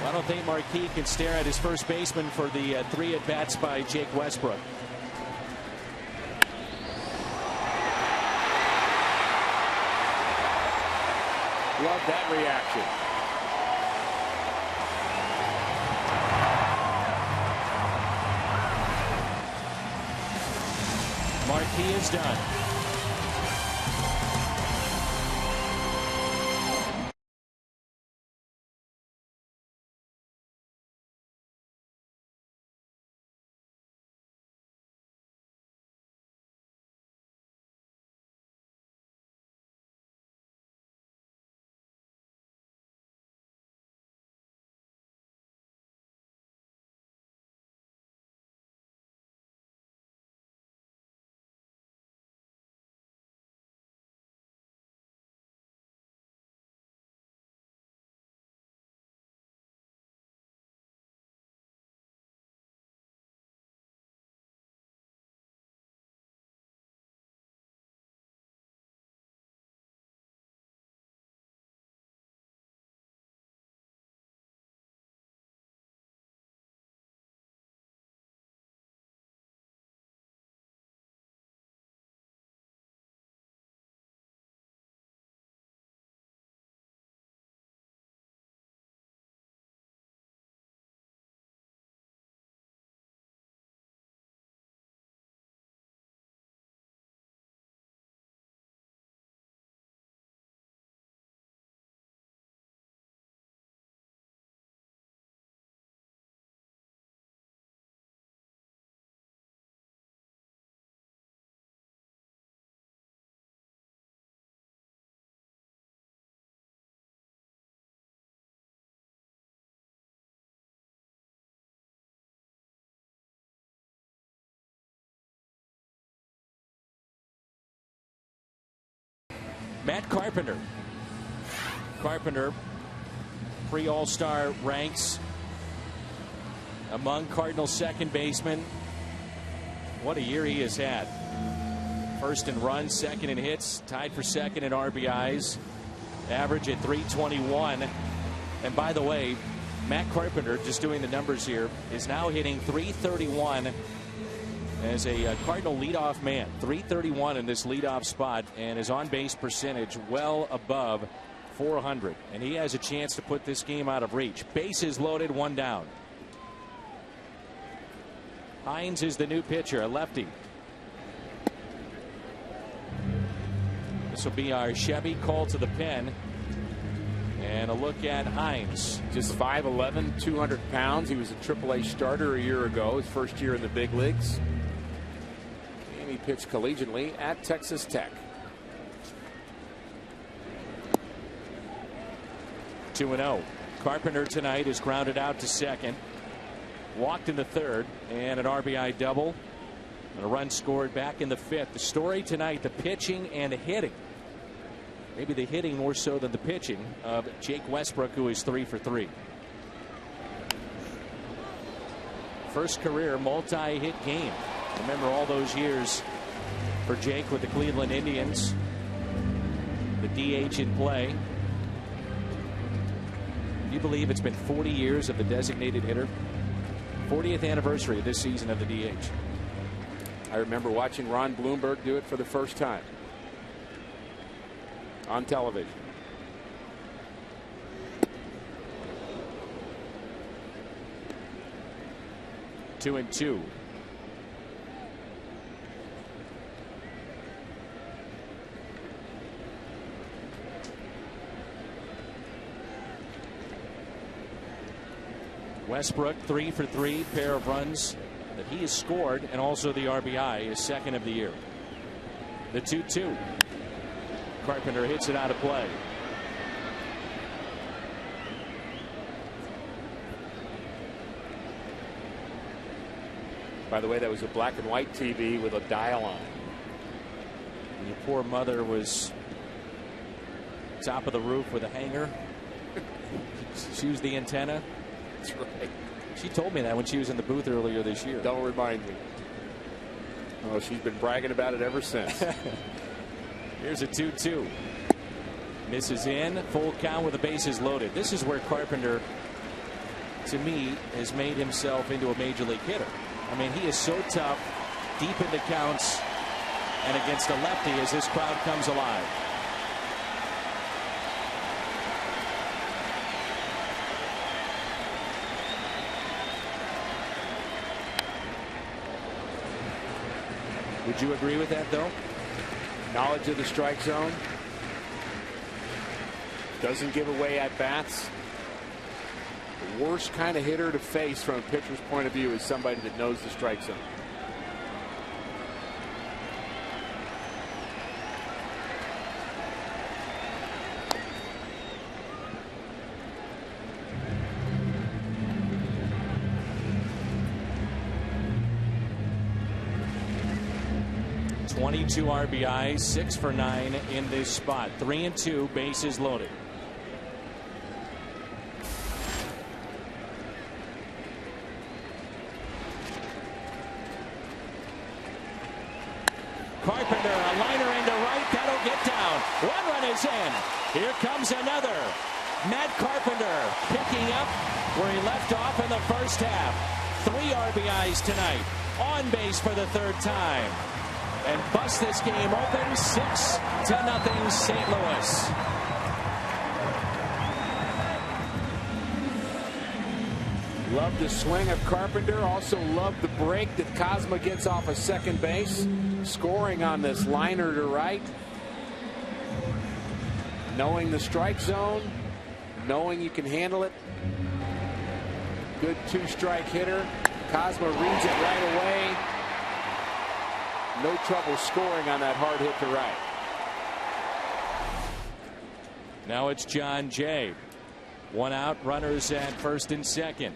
Well, I don't think Marquis can stare at his first baseman for the 3 at-bats by Jake Westbrook. Love that reaction. Marquis is done. Matt Carpenter. Carpenter, pre-All-Star ranks among Cardinals second basemen. What a year he has had. First in runs, second in hits, tied for second in RBIs, average at 321. And by the way, Matt Carpenter, just doing the numbers here, is now hitting 331 as a Cardinal leadoff man. 331 in this leadoff spot, and his on-base percentage well above 400. And he has a chance to put this game out of reach. Bases loaded, one down. Hines is the new pitcher, a lefty. This will be our Chevy call to the pen. And a look at Hines. Just 5'11", 200 pounds. He was a AAA starter a year ago, his first year in the big leagues. And he pitched collegiately at Texas Tech. 2-0. Carpenter tonight is grounded out to second. Walked in the third, and an RBI double. And a run scored back in the fifth. The story tonight, the pitching and the hitting. Maybe the hitting more so than the pitching of Jake Westbrook, who is 3 for 3. First career multi-hit game. Remember all those years for Jake with the Cleveland Indians. The DH in play. Do you believe it's been 40 years of the designated hitter? 40th anniversary this season of the DH. I remember watching Ron Blomberg do it for the first time on television. Two and two. Westbrook 3 for 3, pair of runs that he has scored, and also the RBI, his second of the year. The 2-2. Carpenter hits it out of play. By the way, that was a black and white TV with a dial on. And your poor mother was top of the roof with a hanger. She was the antenna. That's right. She told me that when she was in the booth earlier this year. Don't remind me. Oh, she's been bragging about it ever since. Here's a 2-2. Misses in. Full count with the bases loaded. This is where Carpenter, to me, has made himself into a major league hitter. I mean, he is so tough, deep into counts, and against a lefty as this crowd comes alive. Would you agree with that, though? Knowledge of the strike zone. Doesn't give away at bats. The worst kind of hitter to face from a pitcher's point of view is somebody that knows the strike zone. .22 RBIs, 6 for 9 in this spot. 3 and 2, bases loaded. Carpenter, a liner into right, that'll get down. One run is in. Here comes another. Matt Carpenter picking up where he left off in the first half. 3 RBIs tonight. On base for the third time. And bust this game open, 6-0 St. Louis. Love the swing of Carpenter. Also love the break that Cosma gets off of second base. Scoring on this liner to right. Knowing the strike zone. Knowing you can handle it. Good 2-strike hitter. Cosma reads it right away. No trouble scoring on that hard hit to right. Now it's John Jay. 1 out, runners at first and second.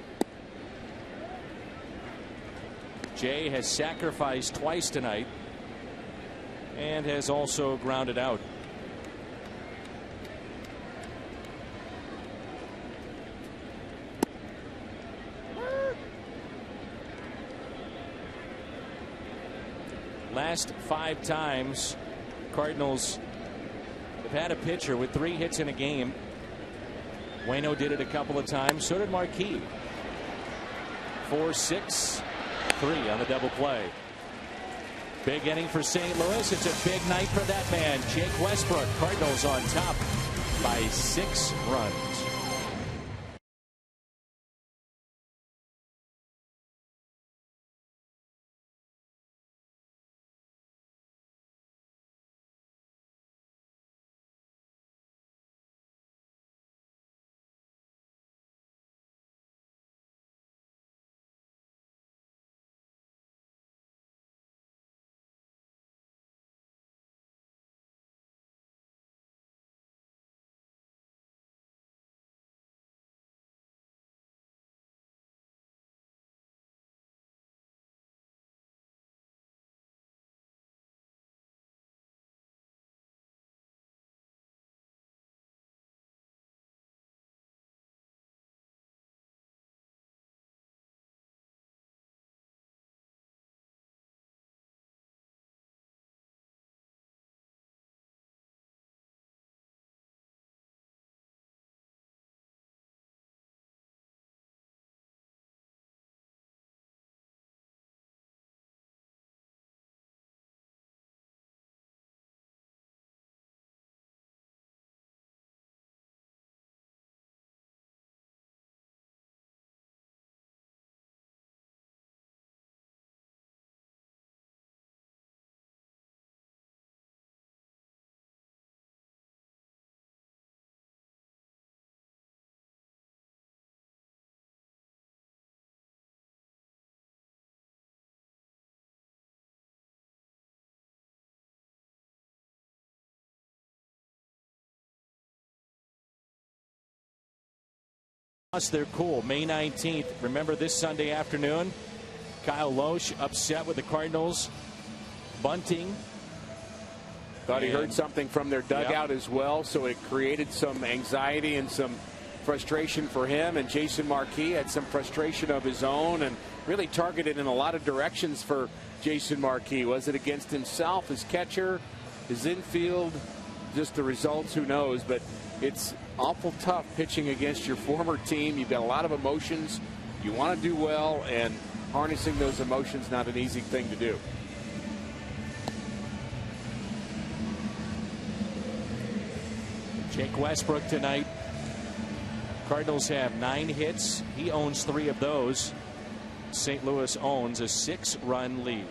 Jay has sacrificed twice tonight and has also grounded out. Last 5 times Cardinals have had a pitcher with 3 hits in a game. Waino did it a couple of times. So did Marquis. 4-6-3 on the double play. Big inning for St. Louis. It's a big night for that man, Jake Westbrook. Cardinals on top by 6 runs. They're cool. May 19th. Remember this Sunday afternoon, Kyle Loesch upset with the Cardinals bunting. Thought he heard something from their dugout as well, so it created some anxiety and some frustration for him. And Jason Marquis had some frustration of his own and really targeted in a lot of directions for Jason Marquis. Was it against himself, his catcher, his infield? Just the results, who knows? But it's awful tough pitching against your former team. You've got a lot of emotions. You want to do well, and harnessing those emotions, not an easy thing to do. Jake Westbrook tonight. Cardinals have 9 hits. He owns 3 of those. St. Louis owns a 6-run lead.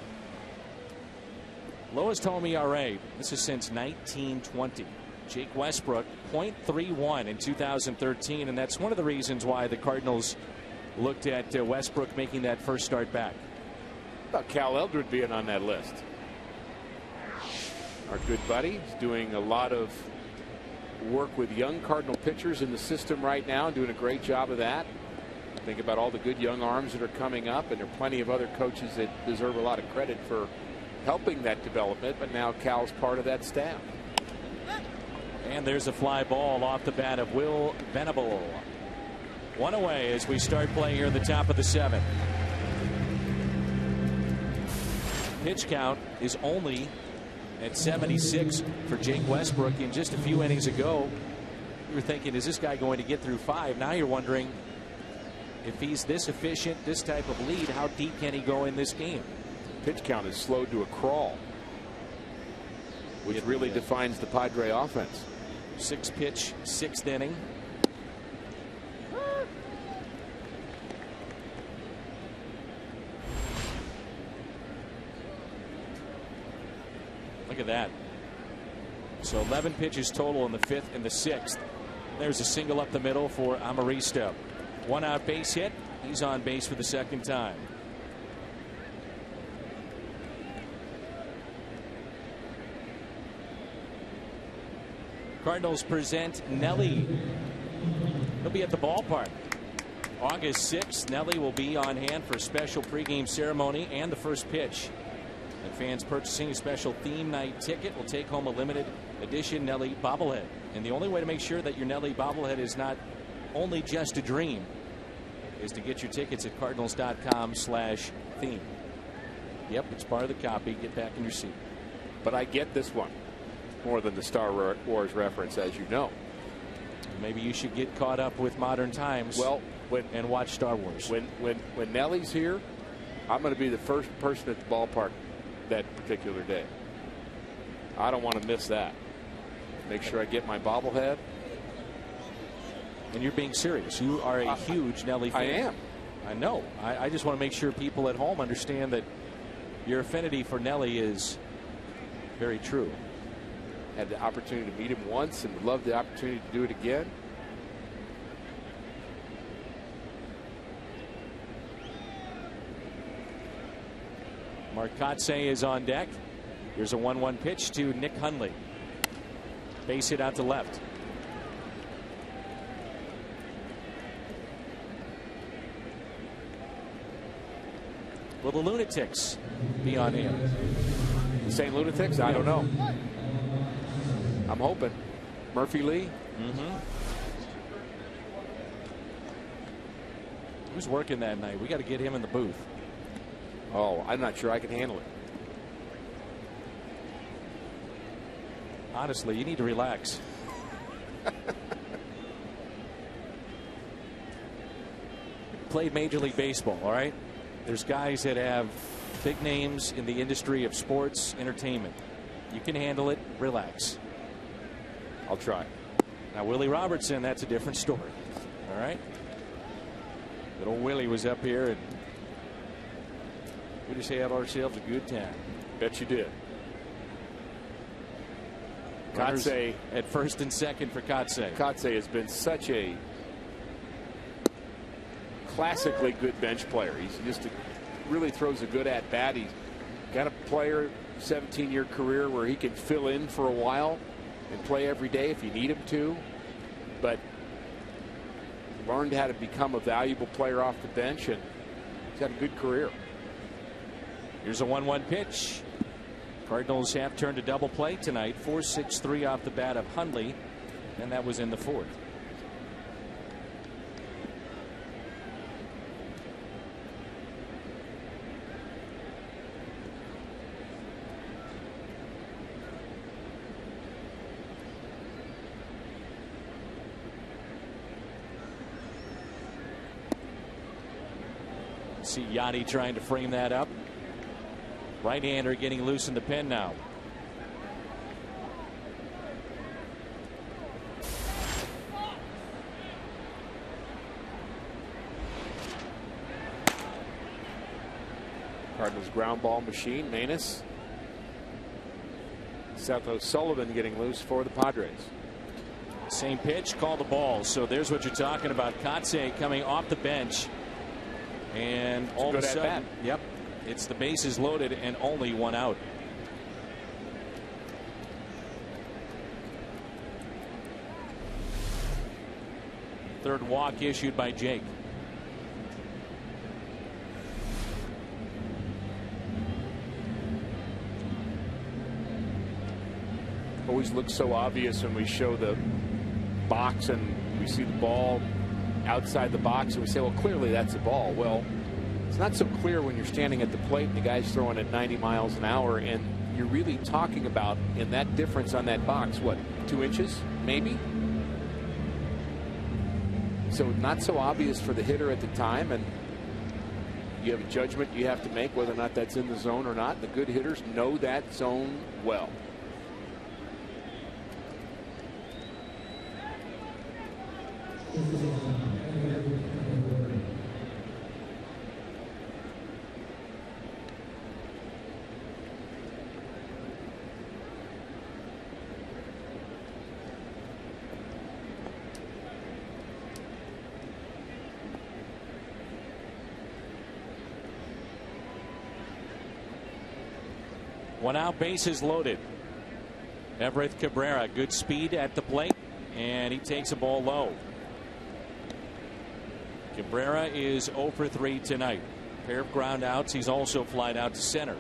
Lowest home ERA. This is since 1920. Jake Westbrook, .31 in 2013, and that's one of the reasons why the Cardinals looked at Westbrook making that first start back. About Cal Eldred being on that list. Our good buddy is doing a lot of work with young Cardinal pitchers in the system right now, doing a great job of that. Think about all the good young arms that are coming up, and there are plenty of other coaches that deserve a lot of credit for helping that development, but now Cal's part of that staff. And there's a fly ball off the bat of Will Venable. 1 away as we start playing here at the top of the 7th. Pitch count is only at 76 for Jake Westbrook. In just a few innings ago, you were thinking, is this guy going to get through 5? Now you're wondering, if he's this efficient, this type of lead, how deep can he go in this game? Pitch count is slowed to a crawl, which really defines the Padre offense. 6-pitch, 6th inning. Look at that. So 11 pitches total in the 5th and the 6th. There's a single up the middle for Amaristo. 1 out base hit. He's on base for the 2nd time. Cardinals present Nelly. He'll be at the ballpark August 6th. Nelly will be on hand for a special pregame ceremony and the first pitch. And fans purchasing a special theme night ticket will take home a limited edition Nelly bobblehead. And the only way to make sure that your Nelly bobblehead is not only just a dream is to get your tickets at cardinals.com/theme. Yep, it's part of the copy. Get back in your seat. But I get this one more than the Star Wars reference, as you know. Maybe you should get caught up with modern times. Well, and watch Star Wars. When Nellie's here, I'm going to be the first person at the ballpark that particular day. I don't want to miss that. Make sure I get my bobblehead. And you're being serious. You are a huge Nellie fan. I am. I know. I just want to make sure people at home understand that your affinity for Nellie is very true. Had the opportunity to meet him once and would love the opportunity to do it again. Mark Kotsay is on deck. Here's a 1-1 pitch to Nick Hundley. Base hit out to left. Will the Lunatics be on hand? The St. Lunatics? I don't know. I'm hoping. Murphy Lee? Who's working that night? We got to get him in the booth. Oh, I'm not sure I can handle it. Honestly, you need to relax. Played Major League Baseball, all right? There's guys that have big names in the industry of sports entertainment. You can handle it. Relax. I'll try. Now, Willie Robertson, that's a different story. All right? Good old Willie was up here, and we just had ourselves a good time. Bet you did. Runners Kotsay at first and second for Kotsay. Kotsay has been such a classically good bench player. He's just really throws a good at bat. He's got a player 17-year career where he can fill in for a while and play every day if you need him to, but learned how to become a valuable player off the bench, and he's had a good career. Here's a 1-1 pitch. Cardinals have turned a double play tonight. 4-6-3 off the bat of Hundley, and that was in the fourth. See Yachty trying to frame that up. Right-hander getting loose in the pen now. Cardinals ground ball machine. Manus. Seth O'Sullivan getting loose for the Padres. Same pitch, call the ball. So there's what you're talking about. Kotsay coming off the bench, and all of a sudden, yep, it's the bases loaded and only one out. Third walk issued by Jake. Always looks so obvious when we show the box and we see the ball outside the box and we say, well, clearly that's a ball. Well, it's not so clear when you're standing at the plate and the guy's throwing at 90 miles an hour, and you're really talking about in that difference on that box, what, 2 inches maybe? So not so obvious for the hitter at the time, and you have a judgment you have to make whether or not that's in the zone or not. The good hitters know that zone well. One out, bases loaded. Everett Cabrera, good speed at the plate, and he takes a ball low. Cabrera is 0 for 3 tonight. Pair of ground outs. He's also flied out to center.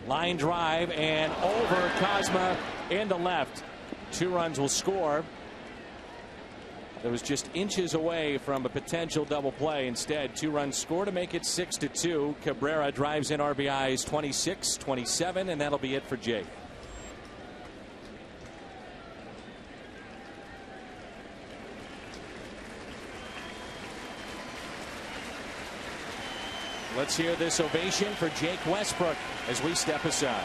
Line drive and over Kozma into left. 2 runs will score. That was just inches away from a potential double play. Instead, 2 runs score to make it 6-2. Cabrera drives in RBIs 26, 27, and that'll be it for Jake. Let's hear this ovation for Jake Westbrook as we step aside.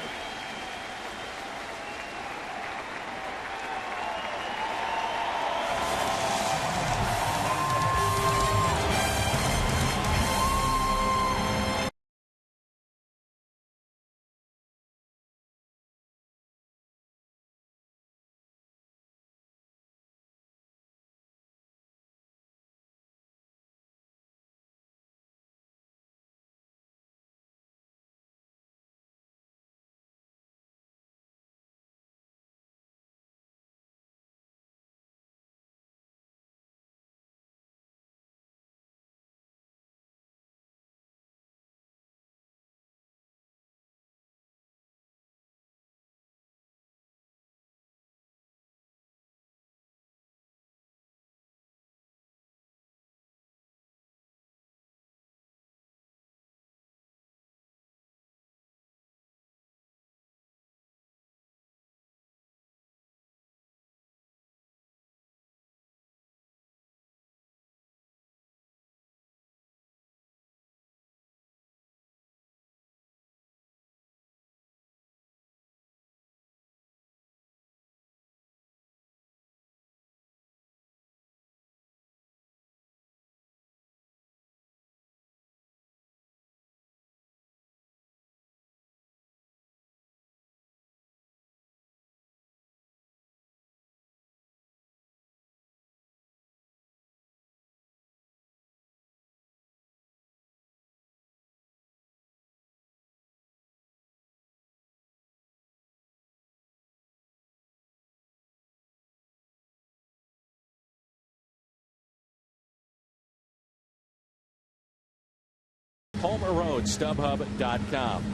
Homer Road, StubHub.com.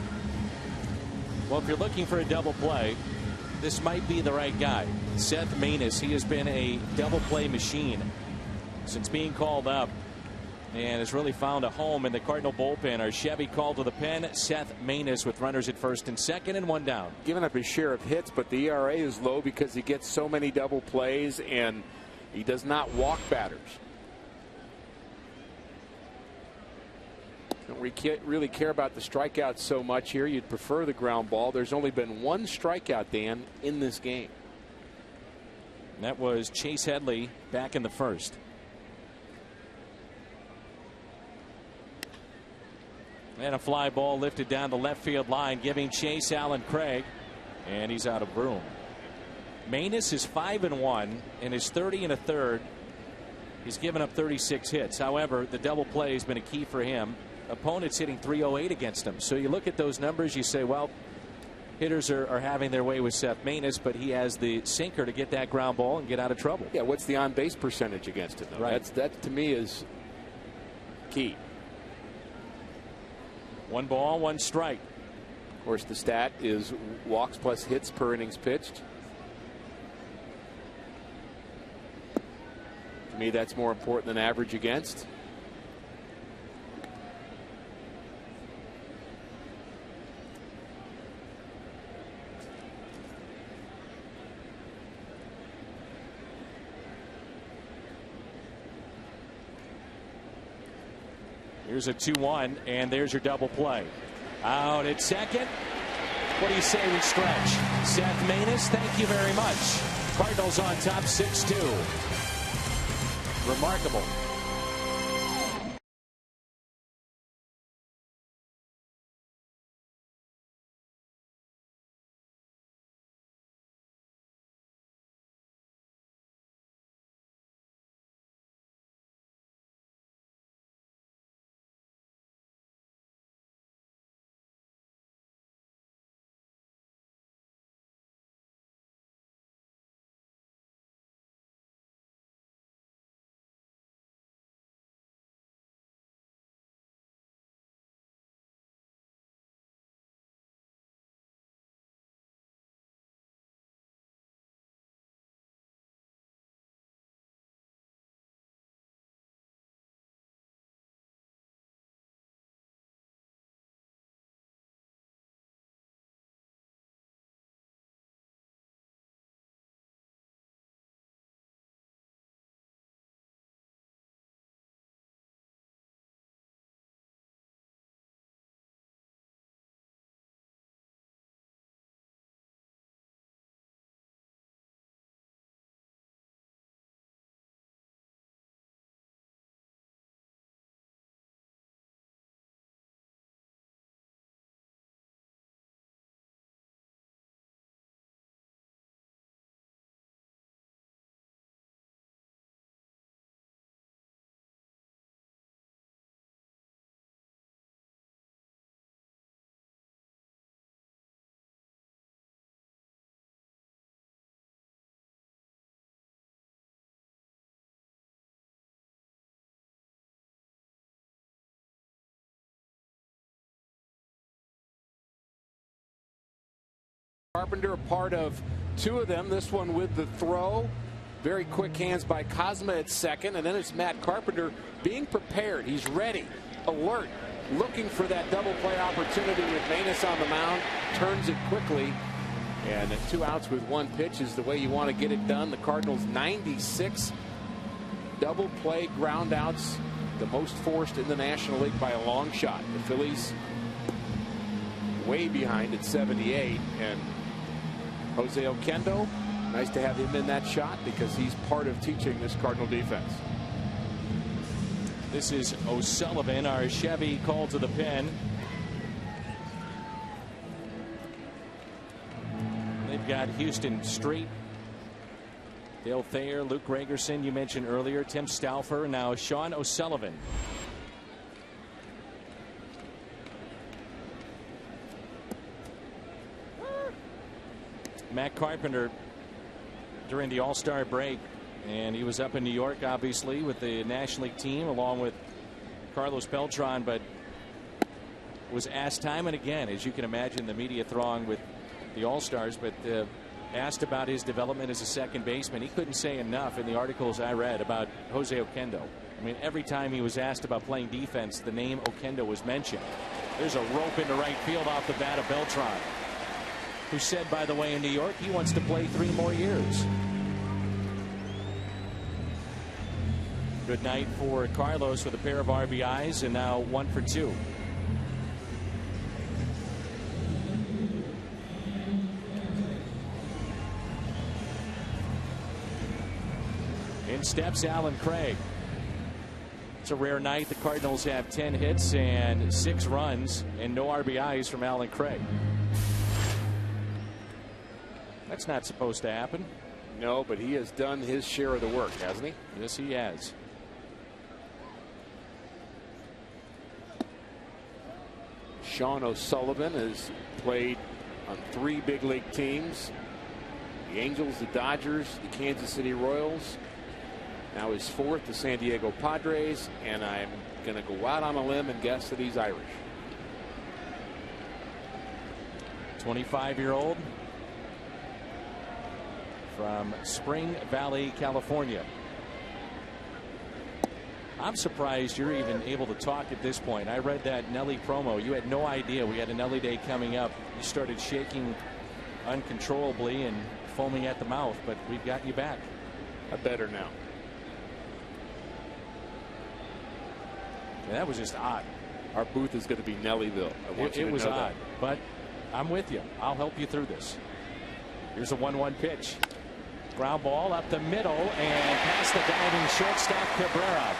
Well, if you're looking for a double play, this might be the right guy. Seth Maness, he has been a double play machine since being called up and has really found a home in the Cardinal bullpen. Our Chevy called to the pen, Seth Maness with runners at first and second and 1 down. Giving up his share of hits, but the ERA is low because he gets so many double plays and he does not walk batters. Don't really care about the strikeouts so much here. You'd prefer the ground ball. There's only been 1 strikeout, Dan, in this game. And that was Chase Headley back in the first. And a fly ball lifted down the left field line, giving Chase Allen Craig, and he's out of room. Maness is 5-1 in his 30 1/3. He's given up 36 hits. However, the double play has been a key for him. Opponents hitting .308 against him. So you look at those numbers, you say, well, hitters are having their way with Seth Maness, but he has the sinker to get that ground ball and get out of trouble. Yeah, what's the on-base percentage against it, though? Right. That, to me, is key. 1 ball, 1 strike. Of course, the stat is walks plus hits per innings pitched. To me, that's more important than average against. Here's a 2-1, and there's your double play. Out at second. What do you say we stretch? Seth Maness, thank you very much. Cardinals on top 6-2. Remarkable. Carpenter, a part of 2 of them. This one with the throw. Very quick hands by Cosma at second. And then it's Matt Carpenter being prepared. He's ready, alert, looking for that double play opportunity with Manus on the mound. Turns it quickly. And 2 outs with 1 pitch is the way you want to get it done. The Cardinals 96 double play ground outs, the most forced in the National League by a long shot. The Phillies way behind at 78. And Jose Oquendo, nice to have him in that shot because he's part of teaching this Cardinal defense. This is O'Sullivan, our Chevy called to the pen. They've got Houston Street, Dale Thayer, Luke Gregerson, you mentioned earlier, Tim Stauffer, now Sean O'Sullivan. Matt Carpenter during the All-Star break, and he was up in New York, obviously, with the National League team along with Carlos Beltran, but was asked time and again, as you can imagine, the media throng with the All-Stars, but asked about his development as a second baseman. He couldn't say enough in the articles I read about Jose Oquendo. I mean, every time he was asked about playing defense, the name Oquendo was mentioned. There's a rope into right field off the bat of Beltran, who said, by the way, in New York, he wants to play 3 more years. Good night for Carlos with a pair of RBIs, and now 1 for 2. In steps Alan Craig. It's a rare night. The Cardinals have 10 hits and 6 runs and no RBIs from Alan Craig. That's not supposed to happen. No, but he has done his share of the work, hasn't he? Yes, he has. Sean O'Sullivan has played on 3 big league teams: the Angels, the Dodgers, the Kansas City Royals. Now his 4th, the San Diego Padres, and I'm going to go out on a limb and guess that he's Irish. 25-year-old from Spring Valley, California. I'm surprised you're even able to talk at this point. I read that Nelly promo. You had no idea we had a Nelly Day coming up. You started shaking uncontrollably and foaming at the mouth, but we've got you back. I'm better now. And that was just odd. Our booth is going to be Nellyville. It was odd, but I'm with you. I'll help you through this. Here's a 1-1 pitch. Ground ball up the middle and past the diving shortstop Cabrera.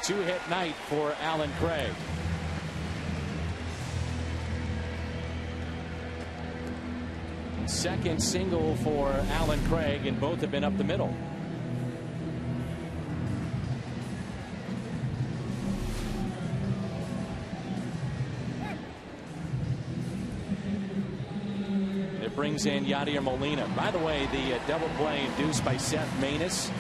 2-hit night for Alan Craig. Second single for Alan Craig, and both have been up the middle. It brings in Yadier Molina. By the way, the double play induced by Seth Manus,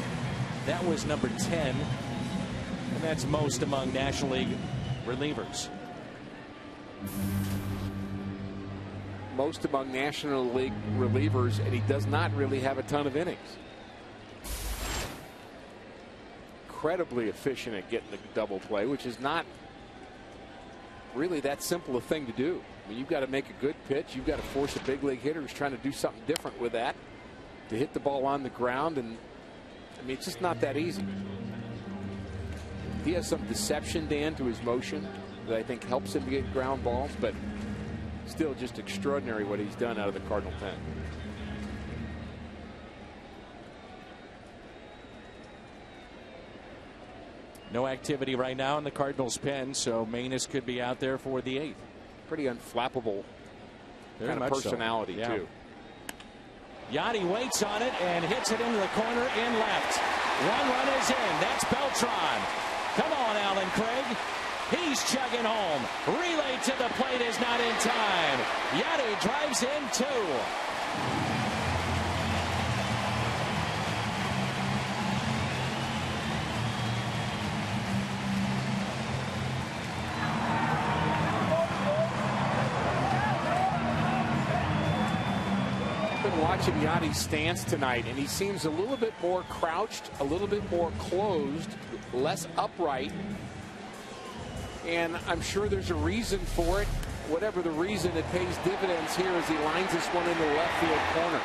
that was number 10, and that's most among National League relievers. Most among National League relievers, and he does not really have a ton of innings. Incredibly efficient at getting the double play, which is not really that simple a thing to do. I mean, you've got to make a good pitch. You've got to force a big league hitter who's trying to do something different with that to hit the ball on the ground. And I mean, it's just not that easy. He has some deception, Dan, to his motion that I think helps him to get ground balls, but still just extraordinary what he's done out of the Cardinal pen. No activity right now in the Cardinals pen, so Manus could be out there for the 8th. Pretty unflappable kind of personality, so. too. Yachty waits on it and hits it into the corner in left. 1 run is in. That's Beltran. Come on, Alan Craig. He's chugging home. Relay to the plate is not in time. Yachty drives in 2. been watching Yadi's stance tonight, and he seems a little bit more crouched, a little bit more closed, less upright. And I'm sure there's a reason for it. Whatever the reason, it pays dividends here as he lines this one into the left field corner.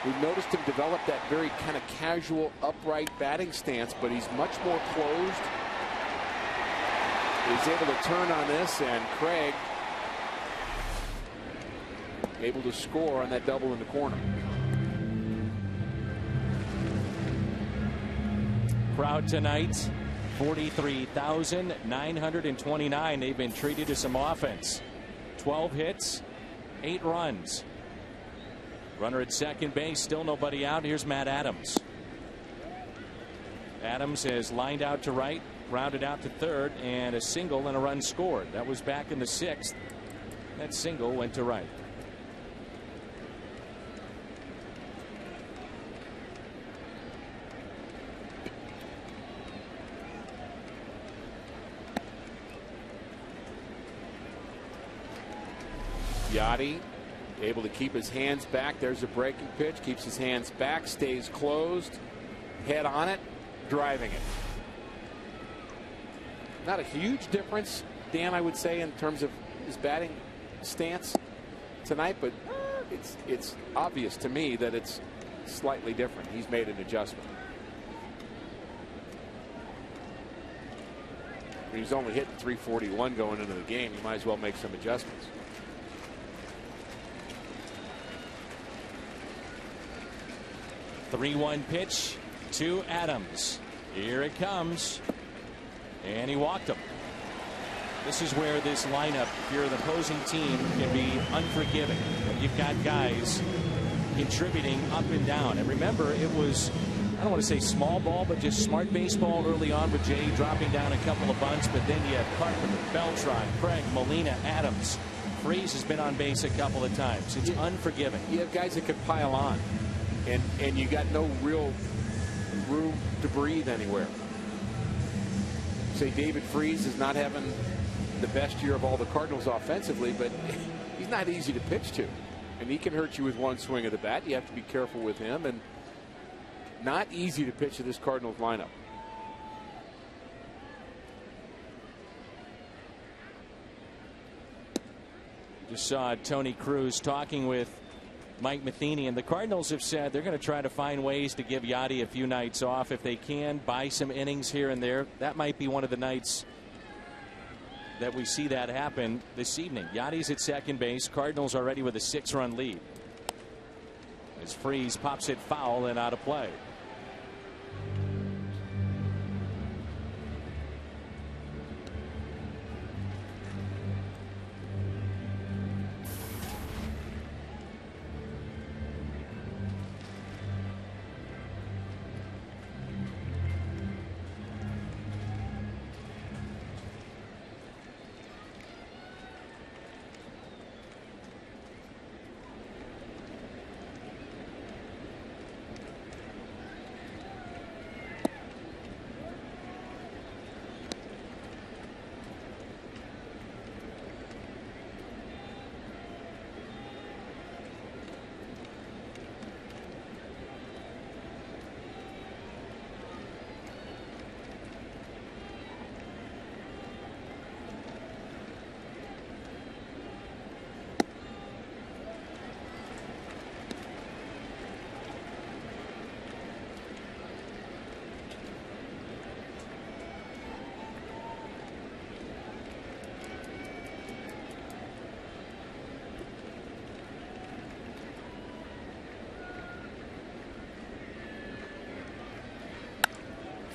We've noticed him develop that very kind of casual, upright batting stance, but he's much more closed. He's able to turn on this, and Craig able to score on that double in the corner. Crowd tonight, 43,929. They've been treated to some offense. 12 hits, 8 runs. Runner at second base, still nobody out. Here's Matt Adams. Adams has lined out to right, grounded out to third, and a single and a run scored. That was back in the 6th. That single went to right. Yadi able to keep his hands back. There's a breaking pitch. Keeps his hands back. Stays closed. Head on it. Driving it. Not a huge difference, Dan, I would say, in terms of his batting stance tonight, but it's obvious to me that it's slightly different. He's made an adjustment. He's only hitting 341 going into the game. You might as well make some adjustments. The 3-1 pitch to Adams. Here it comes. And he walked him. This is where this lineup, if you're the opposing team, can be unforgiving. When you've got guys contributing up and down. And remember, it was, I don't want to say small ball, but just smart baseball early on with Jay dropping down a couple of bunts. But then you have Carpenter, Beltran, Craig, Molina, Adams. Freese has been on base a couple of times. It's unforgiving. You have guys that can pile on. And you got no real room to breathe anywhere. Say David Freese is not having the best year of all the Cardinals offensively, but he's not easy to pitch to. And he can hurt you with one swing of the bat. You have to be careful with him. And not easy to pitch to this Cardinals lineup. Just saw Tony Cruz talking with Mike Matheny, and the Cardinals have said they're going to try to find ways to give Yadi a few nights off if they can, buy some innings here and there. That might be one of the nights that we see that happen this evening. Yadi's at second base. Cardinals already with a 6-run lead. As Freese pops it foul and out of play.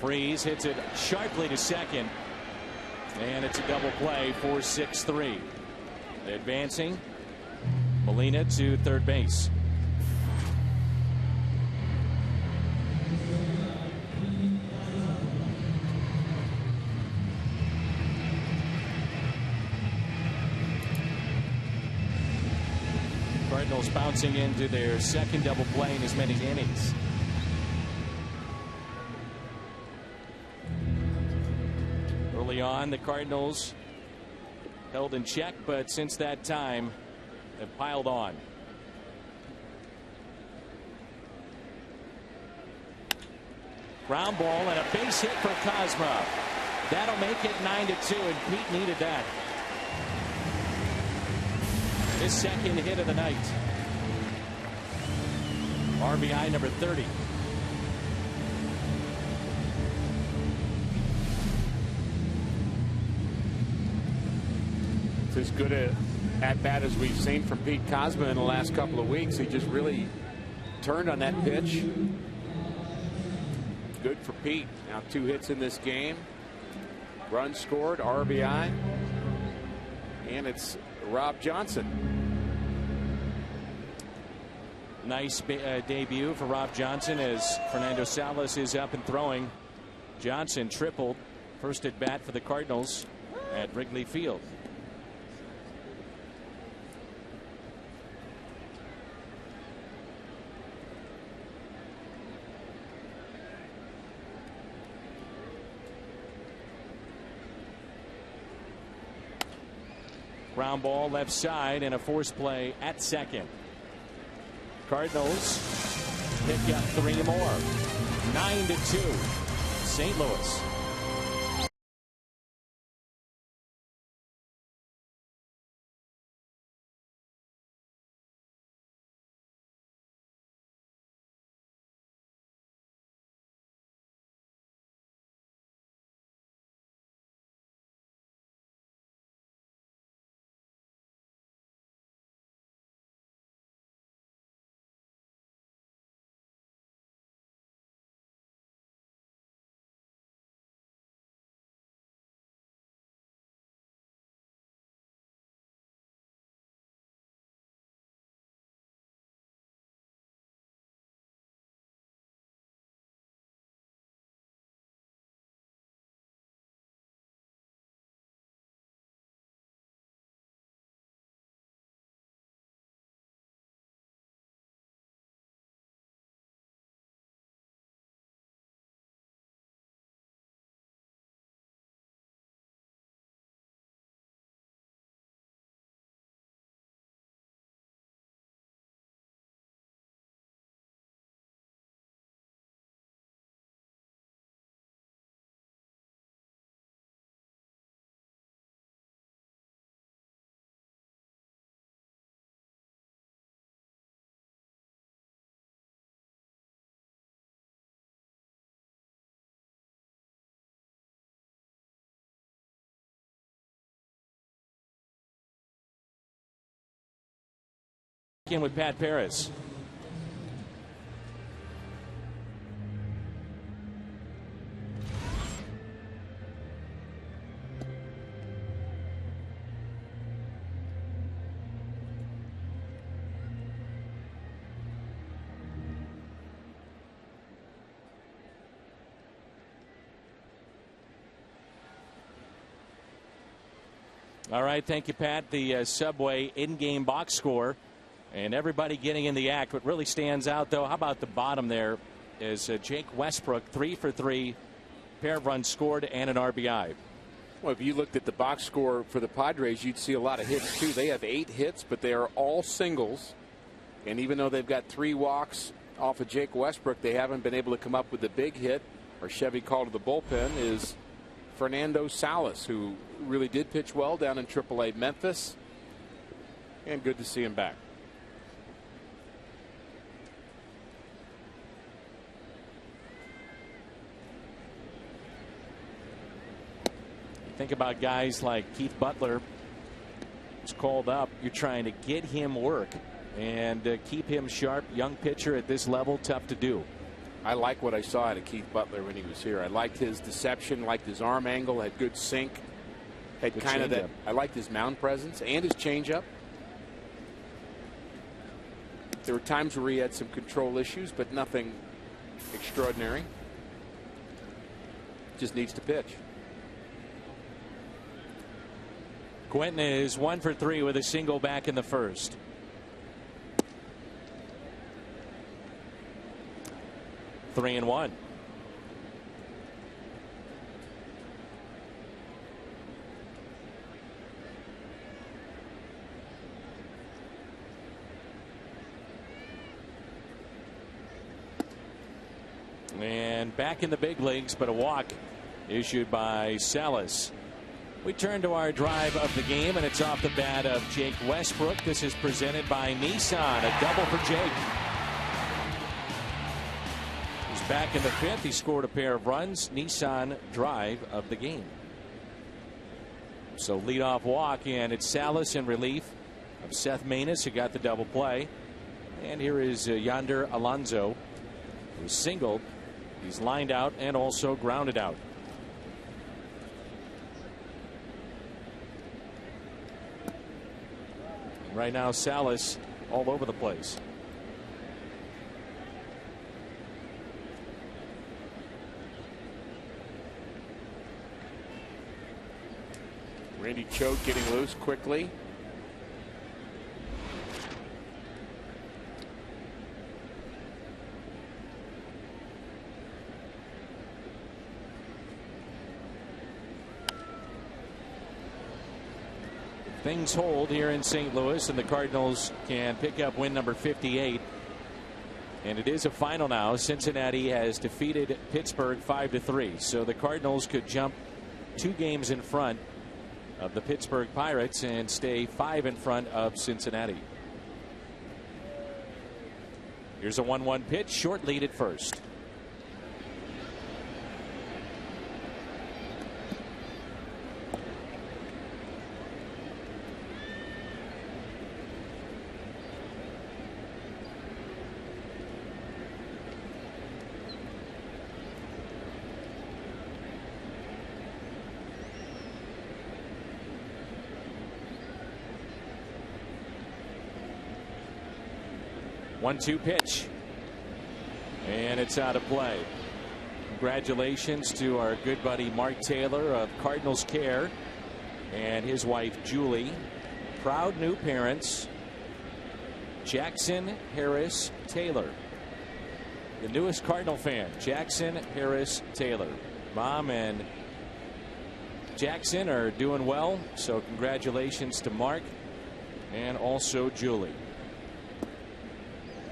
Freese hits it sharply to second, and it's a double play for 6-3. Advancing, Molina to third base. Cardinals bouncing into their second double play in as many innings. Early on, the Cardinals held in check, but since that time have piled on. Ground ball and a base hit for Kozma. That'll make it 9-2, and Pete needed that. His second hit of the night. RBI number 30. It's as good a at-bat as we've seen from Pete Kozma in the last couple of weeks. He just really turned on that pitch. Good for Pete. Now 2 hits in this game. Runs scored, RBI. And it's Rob Johnson. Nice debut for Rob Johnson as Fernando Salas is up and throwing. Johnson tripled first at bat for the Cardinals at Wrigley Field. Ground ball left side and a force play at second. Cardinals pick up 3 more. 9-2. St. Louis. In with Pat Paris. All right, thank you, Pat. The Subway in-game box score. And everybody getting in the act. What really stands out, though, how about the bottom there, is Jake Westbrook, 3 for 3, pair of runs scored and an RBI. Well, if you looked at the box score for the Padres, you'd see a lot of hits, too. They have 8 hits, but they are all singles. And even though they've got 3 walks off of Jake Westbrook, they haven't been able to come up with the big hit. Our Chevy call to the bullpen is Fernando Salas, who really did pitch well down in AAA Memphis. And good to see him back. Think about guys like Keith Butler. He's called up. You're trying to get him work and keep him sharp. Young pitcher at this level, tough to do. I like what I saw out of Keith Butler when he was here. I liked his deception, liked his arm angle, had good sink, had good kind of that. I liked his mound presence and his changeup. There were times where he had some control issues, but nothing extraordinary. Just needs to pitch. Quentin is 1 for 3 with a single back in the first. Three and one. And back in the big leagues, but a walk issued by Salas. We turn to our drive of the game, and it's off the bat of Jake Westbrook. This is presented by Nissan. A double for Jake. He's back in the fifth. He scored a pair of runs. Nissan drive of the game. So leadoff walk, and it's Salas in relief of Seth Maness, who got the double play. And here is Yonder Alonso, who singled. He's lined out and also grounded out. Right now, Salas all over the place. Randy Choate getting loose quickly. Things hold here in St. Louis, and the Cardinals can pick up win number 58. And it is a final now. Cincinnati has defeated Pittsburgh 5-3. So the Cardinals could jump 2 games in front of the Pittsburgh Pirates and stay 5 in front of Cincinnati. Here's a 1-1 pitch. Short lead at first. One-two pitch, and it's out of play. Congratulations to our good buddy Mark Taylor of Cardinals Care and his wife Julie. Proud new parents, Jackson Harris Taylor, the newest Cardinal fan. Jackson Harris Taylor. Mom and Jackson are doing well, so congratulations to Mark and also Julie.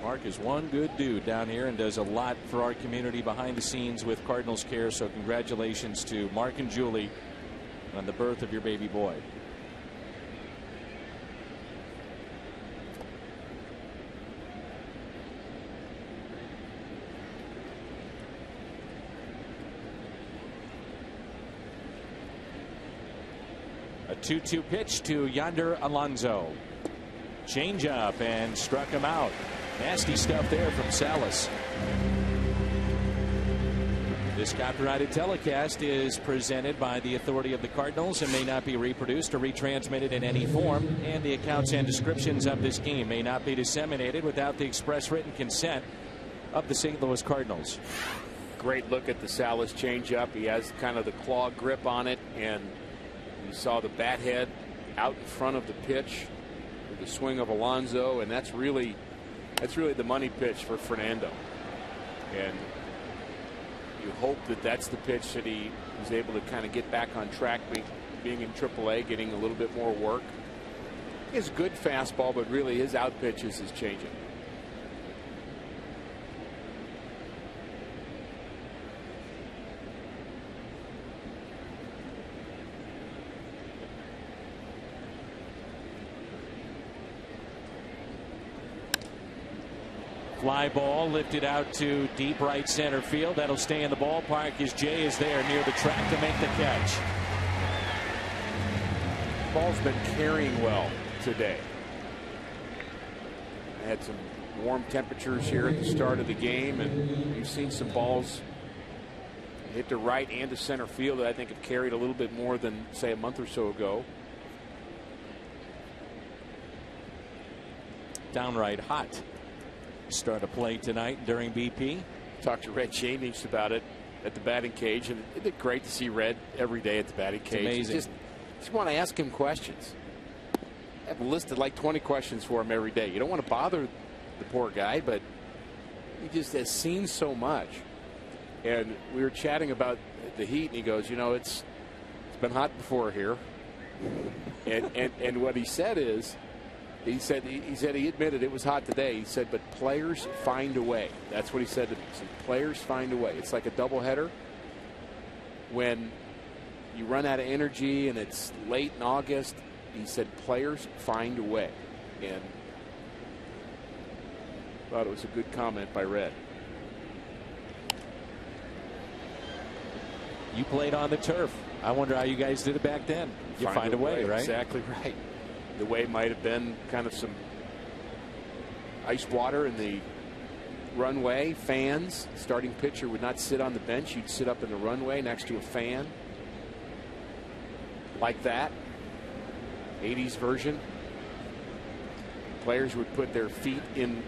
Mark is one good dude down here and does a lot for our community behind the scenes with Cardinals Care. So congratulations to Mark and Julie on the birth of your baby boy. A 2-2 pitch to Yonder Alonso. Changeup and struck him out. Nasty stuff there from Salas. This copyrighted telecast is presented by the authority of the Cardinals and may not be reproduced or retransmitted in any form, and the accounts and descriptions of this game may not be disseminated without the express written consent of the St. Louis Cardinals. Great look at the Salas changeup. He has kind of the claw grip on it, and you saw the bat head out in front of the pitch with the swing of Alonso, and that's really the money pitch for Fernando. And you hope that that's the pitch that he was able to kind of get back on track, being in AAA, getting a little bit more work. He has good fastball, but really his out pitch is his changeup. Fly ball lifted out to deep right center field. That'll stay in the ballpark as Jay is there near the track to make the catch. Ball's been carrying well today. I had some warm temperatures here at the start of the game, and you've seen some balls hit to right and to center field that I think have carried a little bit more than, say, a month or so ago. Downright hot start of play tonight during BP. Talked to Red Jennings about it at the batting cage, and it's great to see Red every day at the batting cage. It's amazing. Just want to ask him questions. I have listed like 20 questions for him every day. You don't want to bother the poor guy, but he just has seen so much. And we were chatting about the heat, and he goes, you know, it's been hot before here. And what he said is, He said he admitted it was hot today. He said, but players find a way. That's what he said to me. He said, players find a way. It's like a doubleheader. When you run out of energy and it's late in August, he said players find a way. And thought it was a good comment by Red. You played on the turf. I wonder how you guys did it back then. You find a way, right? Exactly right. The way might have been kind of some ice water in the runway, fans. Starting pitcher would not sit on the bench. You'd sit up in the runway next to a fan. Like that. 80s version. Players would put their feet in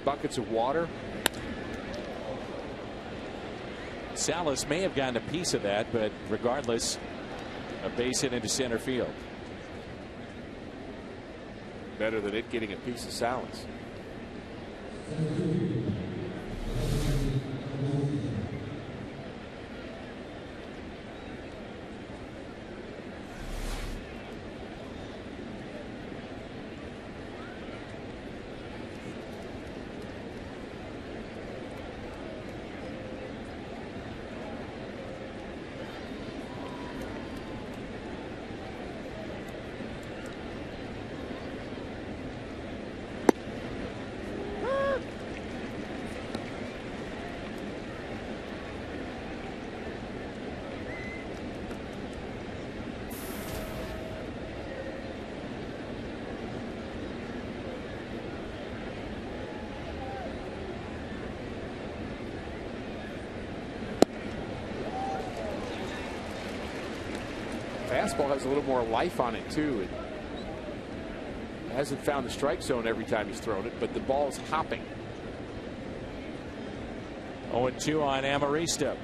buckets of water. Salas may have gotten a piece of that, but regardless, a base hit into center field. Better than it getting a piece of Salas. Fastball has a little more life on it too. It hasn't found the strike zone every time he's thrown it, but the ball's hopping. 0-2 on Amarista.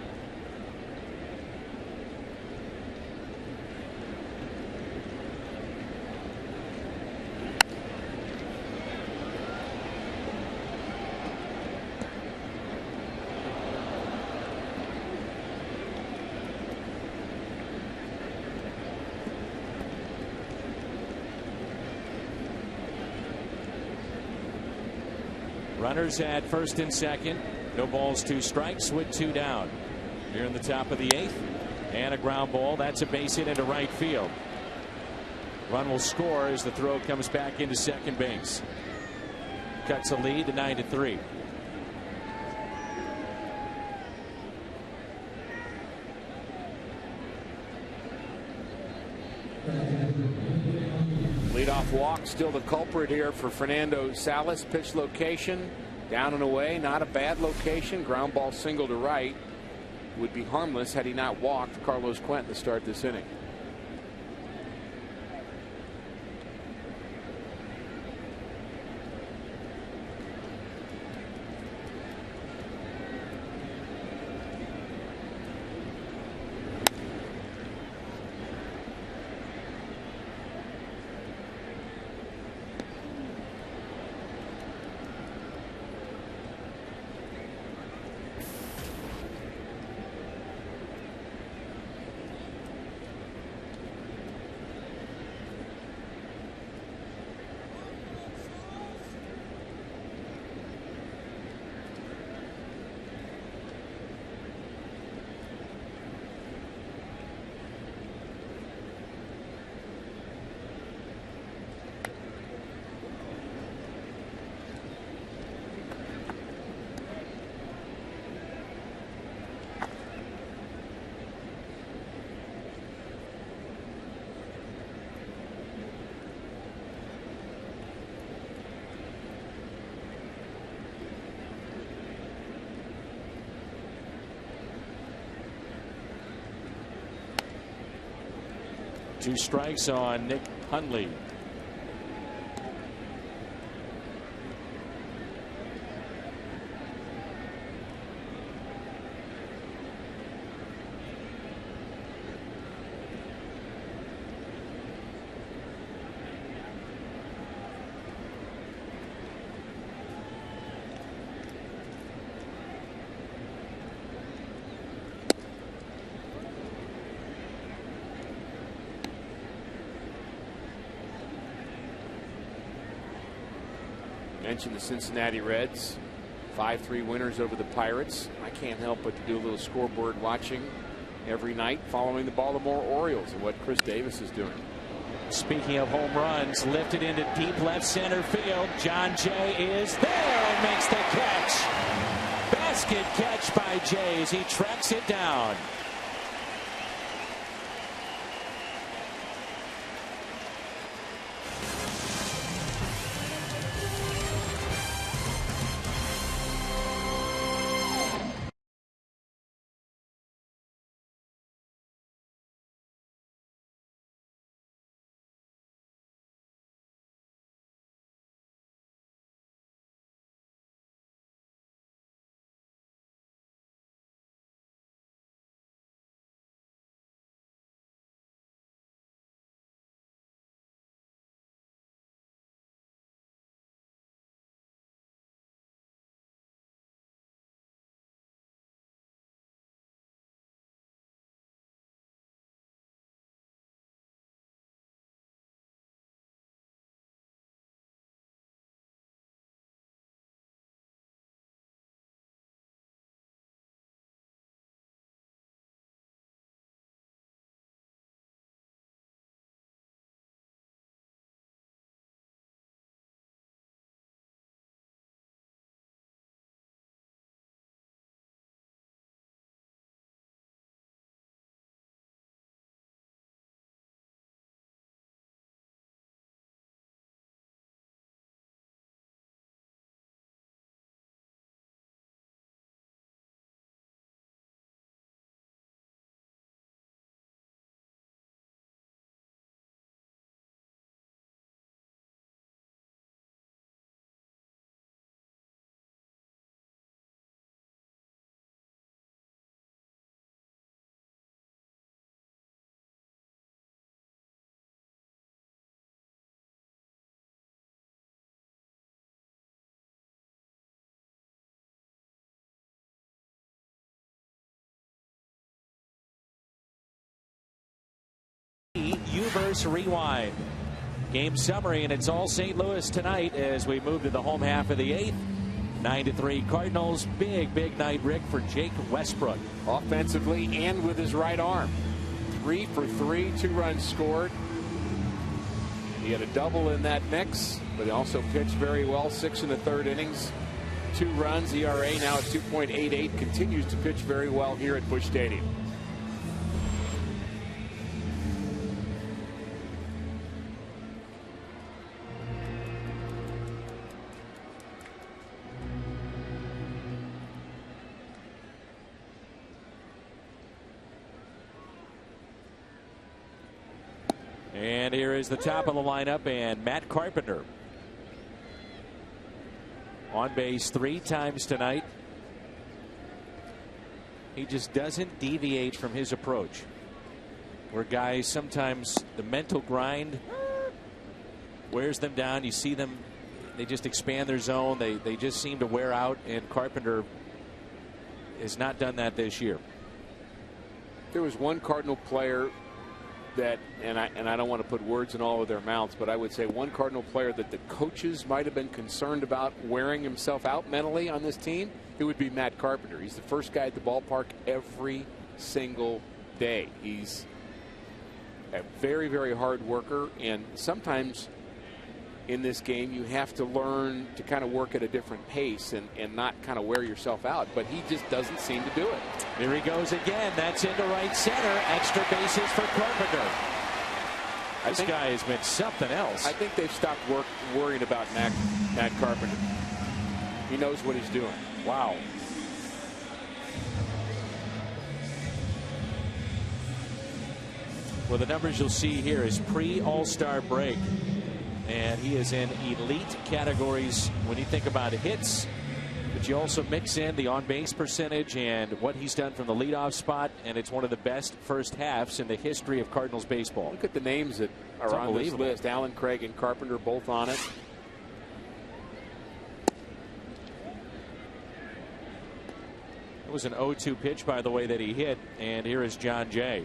Runners at first and second. No balls, 2 strikes with 2 down. Here in the top of the 8th. And a ground ball. That's a base hit into right field. Run will score as the throw comes back into second base. Cuts a lead to 9-3. Leadoff walk, still the culprit here for Fernando Salas. Pitch location, down and away, not a bad location. Ground ball single to right. Would be harmless had he not walked Carlos Quentin to start this inning. Two strikes on Nick Hundley. Mentioned the Cincinnati Reds, 5-3 winners over the Pirates. I can't help but to do a little scoreboard watching every night following the Baltimore Orioles and what Chris Davis is doing. Speaking of home runs, lifted into deep left center field. John Jay is there and makes the catch. Basket catch by Jay as he tracks it down. Uverse Rewind. Game summary, and it's all St. Louis tonight as we move to the home half of the 8th. 9-3 Cardinals. Big night, Rick, for Jake Westbrook. Offensively and with his right arm. 3 for 3, 2 runs scored. He had a double in that mix, but he also pitched very well. 6 1/3 innings, 2 runs. ERA now at 2.88. Continues to pitch very well here at Busch Stadium. And here is the top of the lineup, and Matt Carpenter on base 3 times tonight. He just doesn't deviate from his approach, where guys sometimes the mental grind wears them down. You see them, they just expand their zone. They just seem to wear out, and Carpenter has not done that this year. There was one Cardinal player that, and I don't want to put words in all of their mouths, but I would say one Cardinal player that the coaches might have been concerned about wearing himself out mentally on this team, it would be Matt Carpenter. He's the first guy at the ballpark every single day. He's a very hard worker, and sometimes in this game you have to learn to kind of work at a different pace and not kind of wear yourself out, but he just doesn't seem to do it. Here he goes again. That's into right center. Extra bases for Carpenter. This guy has been something else. I think they've stopped worrying about Matt Carpenter. He knows what he's doing. Wow. Well, the numbers you'll see here is pre-All-Star break. And he is in elite categories when you think about hits, but you also mix in the on-base percentage and what he's done from the leadoff spot, and it's one of the best first halves in the history of Cardinals baseball. Look at the names that are on this list. Allen, Craig, and Carpenter both on it. It was an 0-2 pitch, by the way, that he hit, and here is John Jay.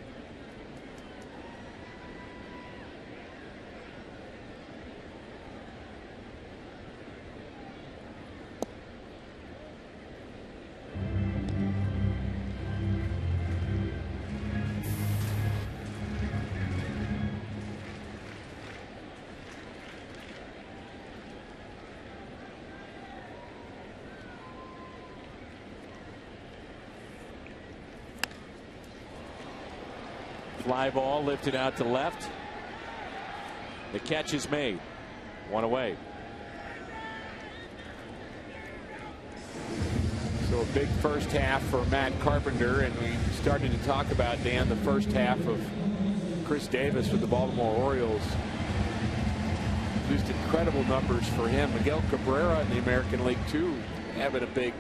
Fly ball lifted out to left. The catch is made. One away. So a big first half for Matt Carpenter, and we started to talk about, Dan, the first half of Chris Davis with the Baltimore Orioles. Just incredible numbers for him. Miguel Cabrera in the American League too, having a big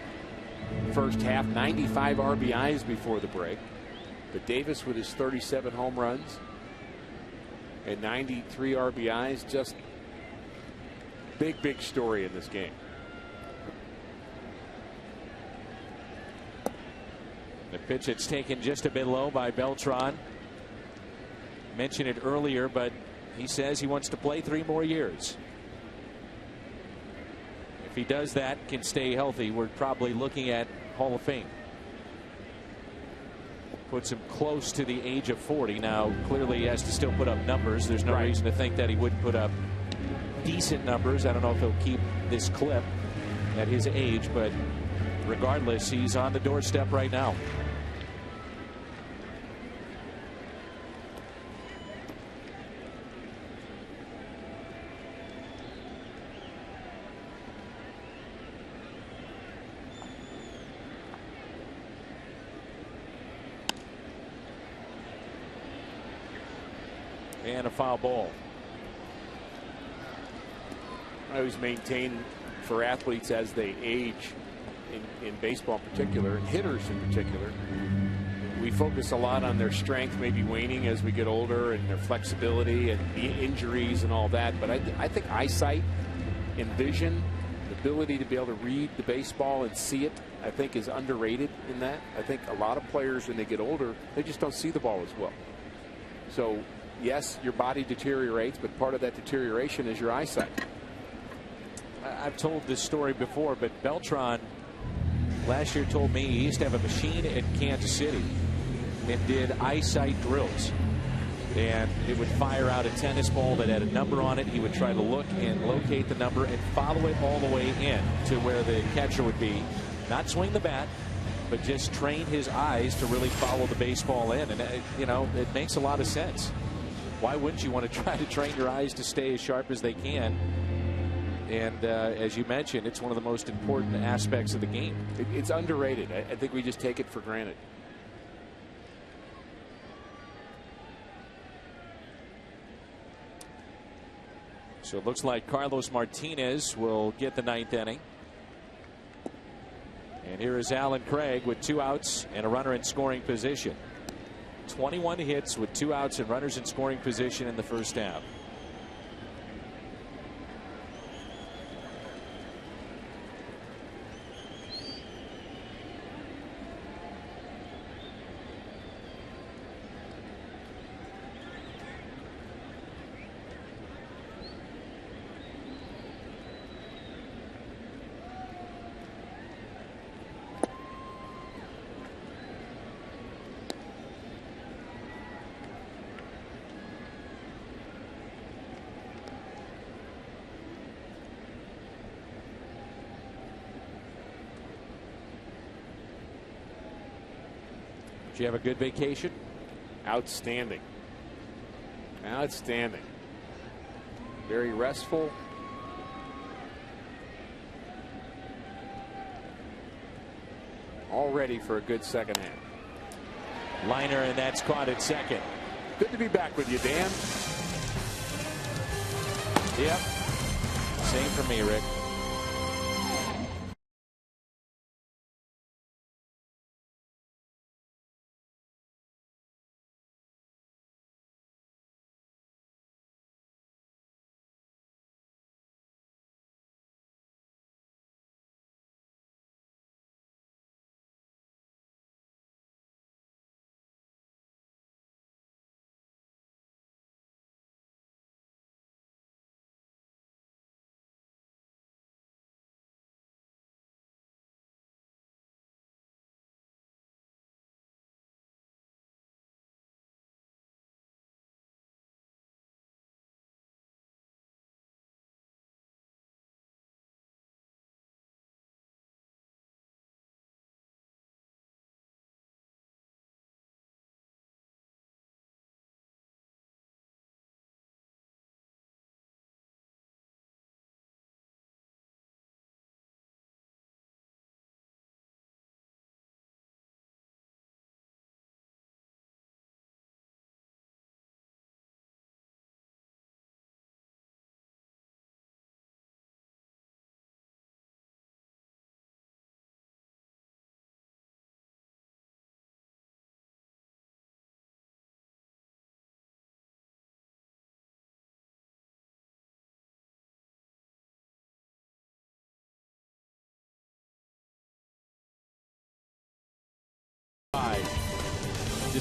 first half, 95 RBIs before the break. But Davis with his 37 home runs and 93 RBIs, just big story in this game. The pitch it's taken just a bit low by Beltran. Mentioned it earlier, but he says he wants to play 3 more years. If he does that, can stay healthy, we're probably looking at Hall of Fame. Puts him close to the age of 40. Now, clearly he has to still put up numbers. There's no reason to think that he wouldn't put up decent numbers. I don't know if he'll keep this clip at his age, but regardless, he's on the doorstep right now. And a foul ball. I always maintain for athletes as they age, in baseball in particular, and hitters in particular, we focus a lot on their strength maybe waning as we get older, and their flexibility and injuries and all that. But I think eyesight and vision, the ability to be able to read the baseball and see it, I think is underrated in that. I think a lot of players, when they get older, they just don't see the ball as well. So yes, your body deteriorates, but part of that deterioration is your eyesight. I've told this story before, but Beltran last year told me he used to have a machine in Kansas City and did eyesight drills. And it would fire out a tennis ball that had a number on it. He would try to look and locate the number and follow it all the way in to where the catcher would be. Not swing the bat, but just train his eyes to really follow the baseball in. And, you know, it makes a lot of sense. Why wouldn't you want to try to train your eyes to stay as sharp as they can? And as you mentioned, it's one of the most important aspects of the game. It's underrated. I think we just take it for granted. So it looks like Carlos Martinez will get the 9th inning. And here is Alan Craig with 2 outs and a runner in scoring position. 21 hits with 2 outs and runners in scoring position in the first half. Did you have a good vacation? Outstanding. Outstanding. Very restful. All ready for a good second half. Liner, and that's caught at second. Good to be back with you, Dan. Yep. Same for me, Rick.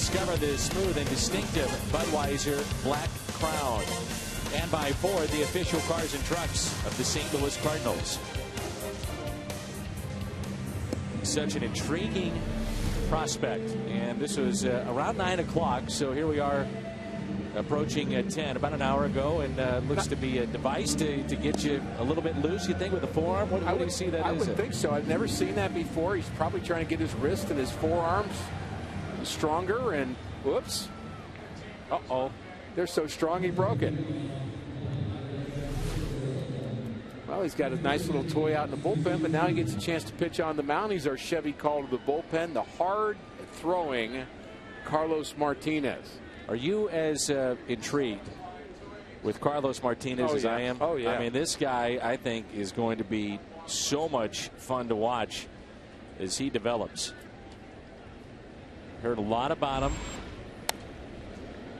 discover the smooth and distinctive Budweiser Black Crown. And by Ford, the official cars and trucks of the St. Louis Cardinals. Such an intriguing prospect. And this was around 9 o'clock, so here we are approaching 10, about an hour ago, and looks to be a device to get you a little bit loose, you think, with the forearm? What do you see that I is? would think so. I've never seen that before. He's probably trying to get his wrist and his forearms stronger, and whoops. Uh-oh. They're so strong he broke it. Well, he's got a nice little toy out in the bullpen, but now he gets a chance to pitch on the mound. He's our Chevy call to the bullpen, the hard-throwing Carlos Martinez. Are you as intrigued with Carlos Martinez as I am? Oh, yeah. I mean, this guy, I think, is going to be so much fun to watch as he develops. Heard a lot about him.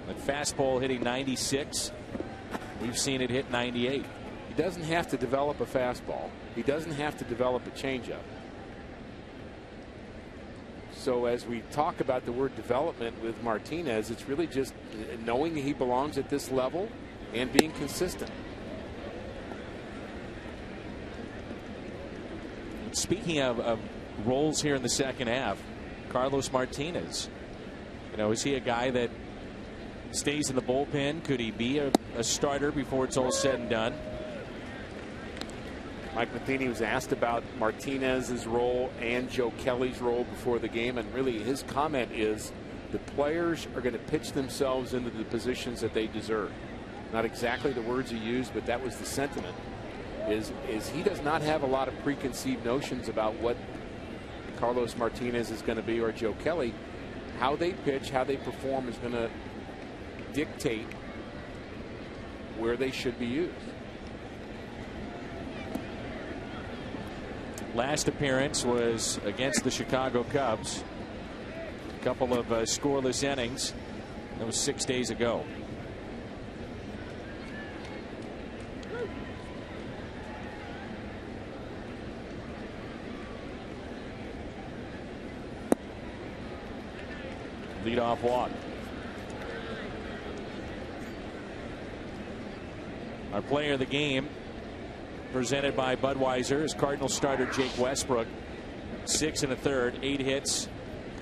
That fastball hitting 96. We've seen it hit 98. He doesn't have to develop a fastball. He doesn't have to develop a changeup. So as we talk about the word development with Martinez, it's really just knowing he belongs at this level and being consistent. Speaking of roles here in the second half, Carlos Martinez, you know, is he a guy that stays in the bullpen? Could he be a starter before it's all said and done? Mike Matheny was asked about Martinez's role and Joe Kelly's role before the game, and really his comment is the players are going to pitch themselves into the positions that they deserve. Not exactly the words he used, but that was the sentiment. Is he does not have a lot of preconceived notions about what Carlos Martinez is going to be or Joe Kelly. How they pitch, how they perform is going to dictate where they should be used. Last appearance was against the Chicago Cubs. A couple of scoreless innings. That was 6 days ago. Leadoff walk. Our player of the game, presented by Budweiser, is Cardinals starter Jake Westbrook. 6 1/3, 8 hits,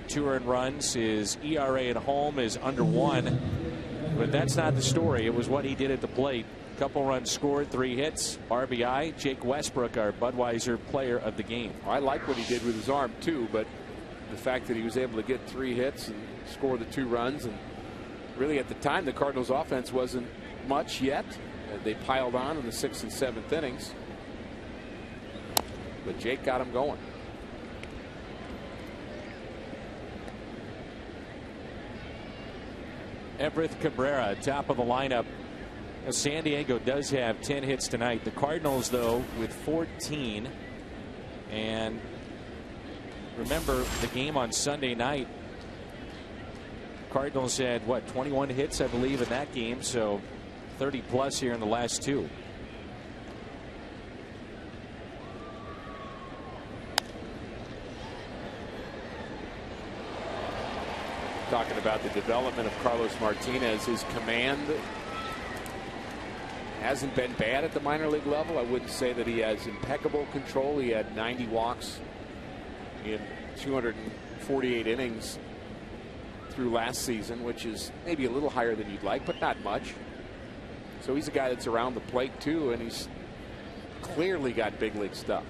2 earned runs. His ERA at home is under 1. But that's not the story. It was what he did at the plate. Couple runs scored, 3 hits, RBI. Jake Westbrook, our Budweiser player of the game. I like what he did with his arm too, but the fact that he was able to get 3 hits and score the 2 runs, and really at the time the Cardinals offense wasn't much yet. They piled on in the 6th and 7th innings. But Jake got him going. Everett Cabrera, top of the lineup. San Diego does have 10 hits tonight. The Cardinals, though, with 14. And remember the game on Sunday night. Cardinals had, what, 21 hits, I believe, in that game. So 30 plus here in the last 2. Talking about the development of Carlos Martinez, his command hasn't been bad at the minor league level. I wouldn't say that he has impeccable control. He had 90 walks in 248 innings through last season, which is maybe a little higher than you'd like, but not much. So he's a guy that's around the plate too, and he's clearly got big league stuff.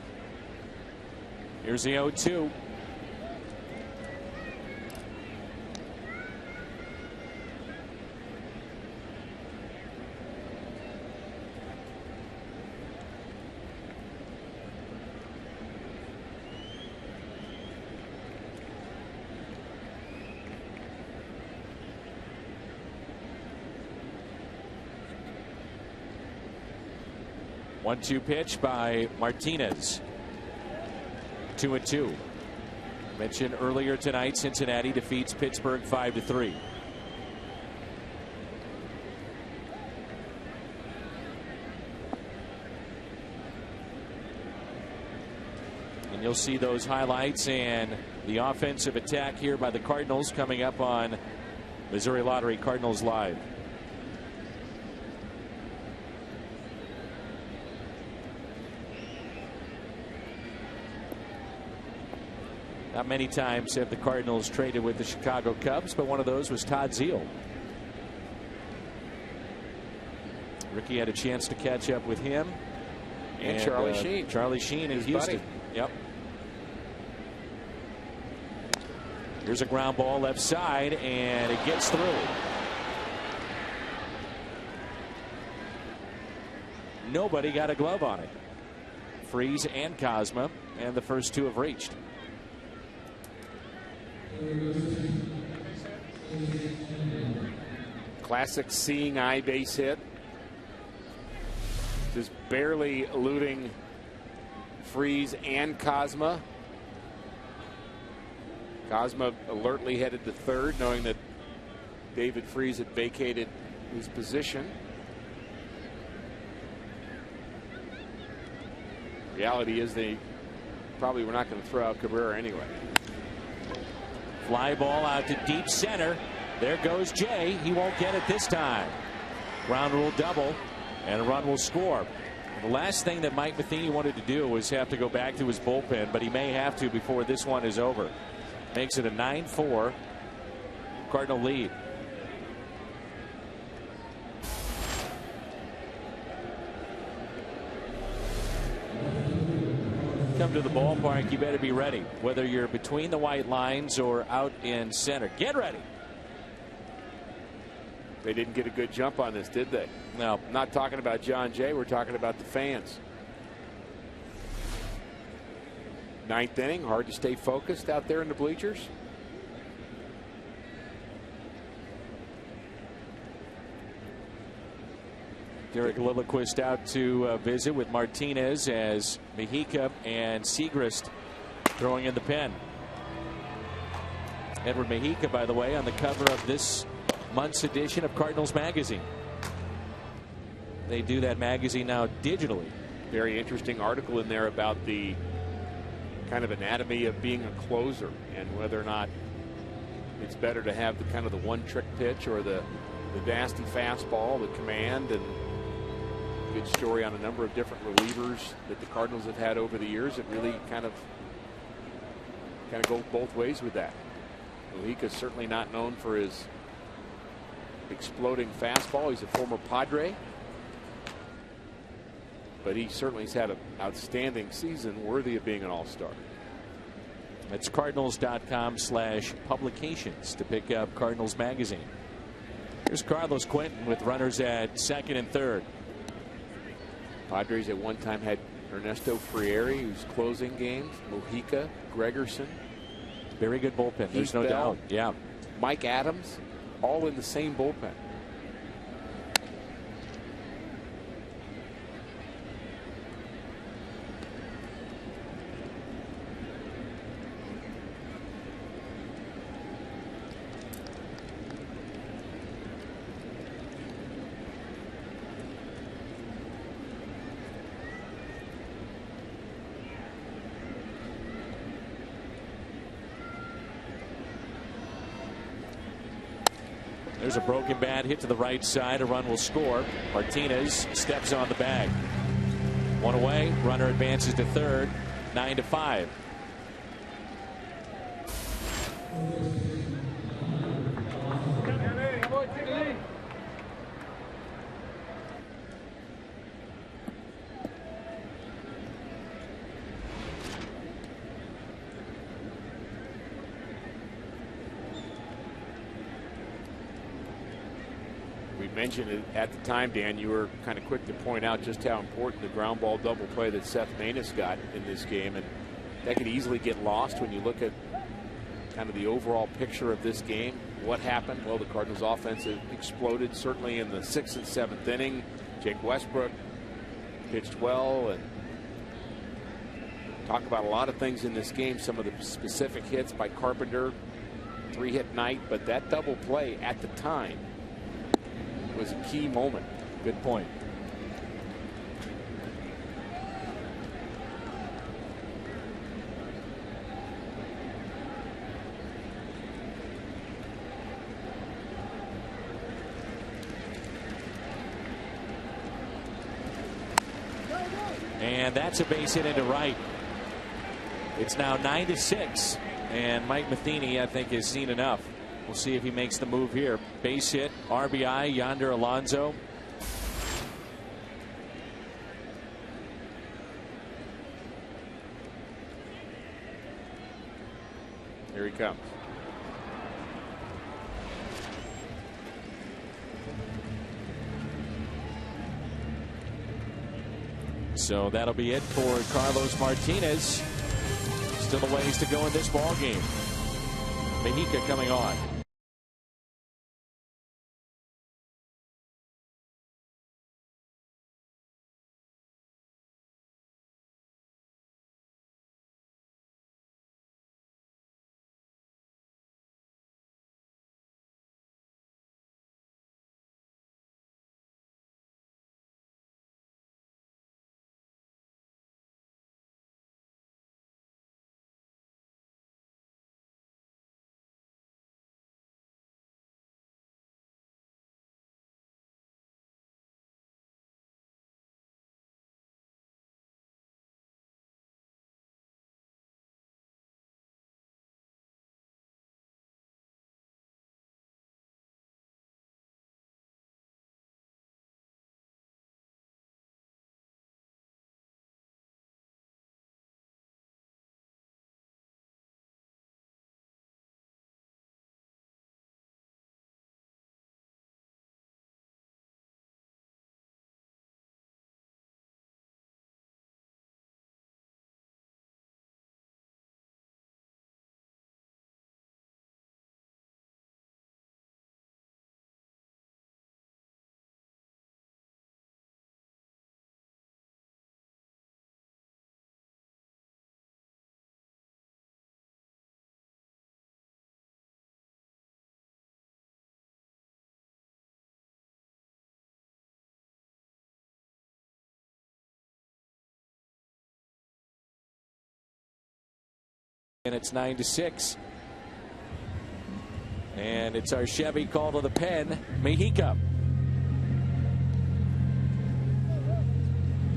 Here's the 0-2. One-two pitch by Martinez. 2-2. Mentioned earlier tonight, Cincinnati defeats Pittsburgh 5-3. And you'll see those highlights and the offensive attack here by the Cardinals coming up on Missouri Lottery Cardinals Live. Not many times have the Cardinals traded with the Chicago Cubs, but one of those was Todd Zeile. Ricky had a chance to catch up with him. And Charlie Sheen. Charlie Sheen in Houston. Buddy. Yep. Here's a ground ball left side, and it gets through. Nobody got a glove on it. Freese and Cosma, and the first two have reached. Classic seeing eye base hit. Just barely eluding Freese and Cosma. Cosma alertly headed to third, knowing that David Freese had vacated his position. Reality is they probably were not going to throw out Cabrera anyway. Fly ball out to deep center. There goes Jay. He won't get it this time. Ground rule double, and a run will score. The last thing that Mike Matheny wanted to do was have to go back to his bullpen, but he may have to before this one is over. Makes it a 9-4 Cardinal lead. Come to the ballpark, you better be ready, whether you're between the white lines or out in center. Get ready. They didn't get a good jump on this, did they? No. I'm not talking about John Jay. We're talking about the fans. Ninth inning, hard to stay focused out there in the bleachers. Derek Lilliquist out to visit with Martinez as Mejica and Segrist throwing in the pen. Edward Mejica, by the way, on the cover of this month's edition of Cardinals Magazine. They do that magazine now digitally. Very interesting article in there about the kind of anatomy of being a closer and whether or not it's better to have the kind of the one trick pitch or the nasty fastball, the command, and good story on a number of different relievers that the Cardinals have had over the years. It really kind of goes both ways with that. Mejica's certainly not known for his exploding fastball. He's a former Padre, but he certainly has had an outstanding season worthy of being an all-star. It's cardinals.com/publications to pick up Cardinals Magazine. Here's Carlos Quentin with runners at second and third. Padres at one time had Ernesto Frieri, who's closing games, Mojica, Gregerson. Very good bullpen. There's no doubt. Yeah. Mike Adams, all in the same bullpen. There's a broken bat hit to the right side. A run will score. Martinez steps on the bag. One away. Runner advances to third. 9-5. Mentioned it at the time, Dan. You were kind of quick to point out just how important the ground ball double play that Seth Maness got in this game, and that could easily get lost when you look at kind of the overall picture of this game. What happened? Well, the Cardinals offense exploded certainly in the 6th and 7th inning. Jake Westbrook pitched well, and talk about a lot of things in this game. Some of the specific hits by Carpenter, 3-hit night, but that double play at the time was a key moment. Good point. And that's a base hit into right. It's now 9-6. And Mike Matheny, I think, has seen enough. We'll see if he makes the move here. Base hit, RBI, Yonder Alonso. Here he comes. So that'll be it for Carlos Martinez. Still a ways to go in this ball game. Mejica coming on. And it's 9-6. And it's our Chevy call to the pen, Mejica.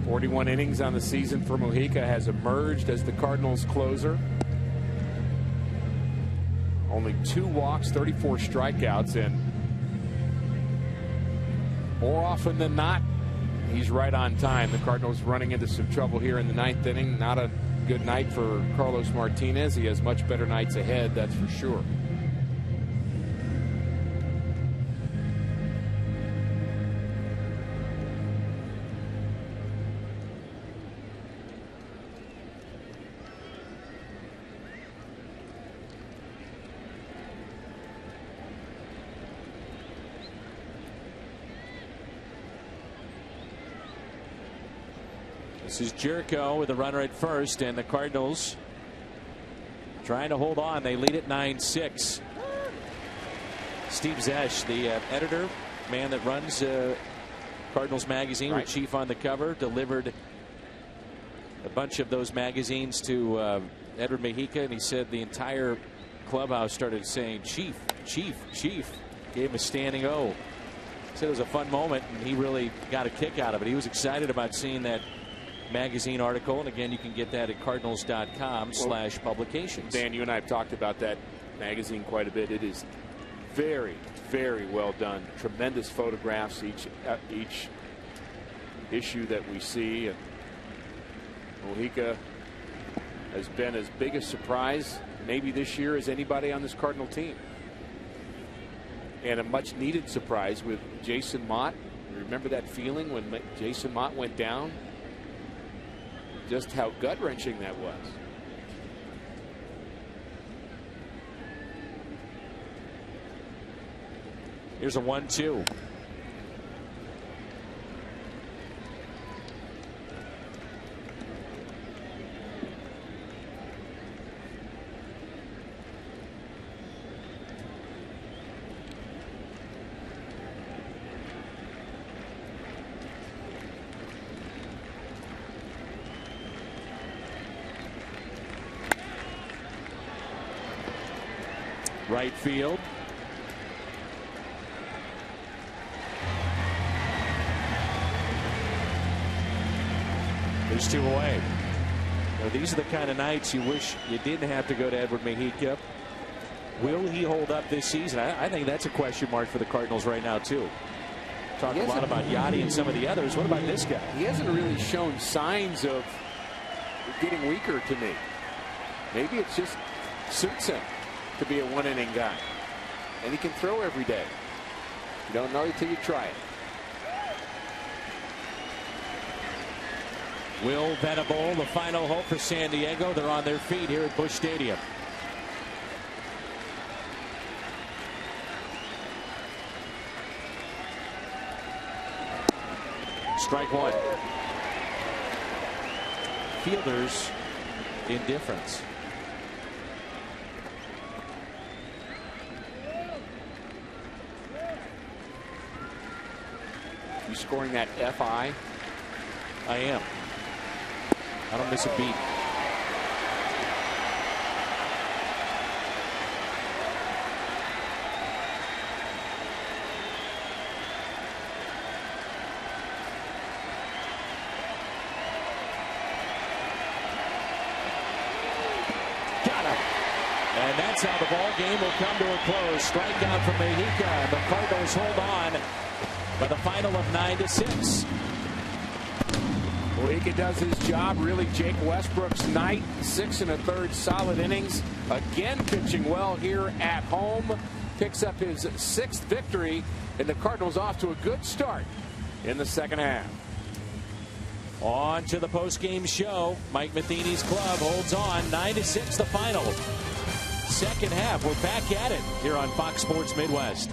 41 innings on the season for Mejica, has emerged as the Cardinals closer. Only 2 walks, 34 strikeouts, and more often than not, he's right on time. The Cardinals running into some trouble here in the 9th inning. Not a good night for Carlos Martinez. He has much better nights ahead, that's for sure. This is Jerko with a runner at first, and the Cardinals trying to hold on. They lead at 9-6. Steve Zesh, the editor, man that runs Cardinals magazine, right, with Chief on the cover, delivered a bunch of those magazines to Edward Mejica, and he said the entire clubhouse started saying, "Chief, Chief, Chief." Gave him a standing O. Said it was a fun moment, and he really got a kick out of it. He was excited about seeing that magazine article, and again, you can get that at cardinals.com/publications. Dan, you and I have talked about that magazine quite a bit. It is very, very well done. Tremendous photographs each issue that we see, and Mejica has been as big a surprise maybe this year as anybody on this Cardinal team, and a much needed surprise with Jason Mott. Remember that feeling when Jason Mott went down? Just how gut-wrenching that was. Here's a 1-2. Right field. There's 2 away. Now, these are the kind of nights you wish you didn't have to go to Edward Mejica. Will he hold up this season? I think that's a question mark for the Cardinals right now, too. Talk a lot about Yachty and some of the others. What about this guy? He hasn't really shown signs of getting weaker to me. Maybe it just suits him to be a 1-inning guy. And he can throw every day. You don't know until you try it. Will Venable, the final hope for San Diego. They're on their feet here at Busch Stadium. Strike 1. Fielders indifference. You scoring that FI? I am. I don't miss a beat. And that's how the ball game will come to a close. Strikeout from Mejica, and the Cardinals hold on by the final of 9-6. Mejica does his job. Really, Jake Westbrook's night. 6 1/3 solid innings. Again, pitching well here at home. Picks up his 6th victory, and the Cardinals off to a good start in the second half. On to the post-game show. Mike Matheny's club holds on. 9-6 the final. Second half, we're back at it here on Fox Sports Midwest.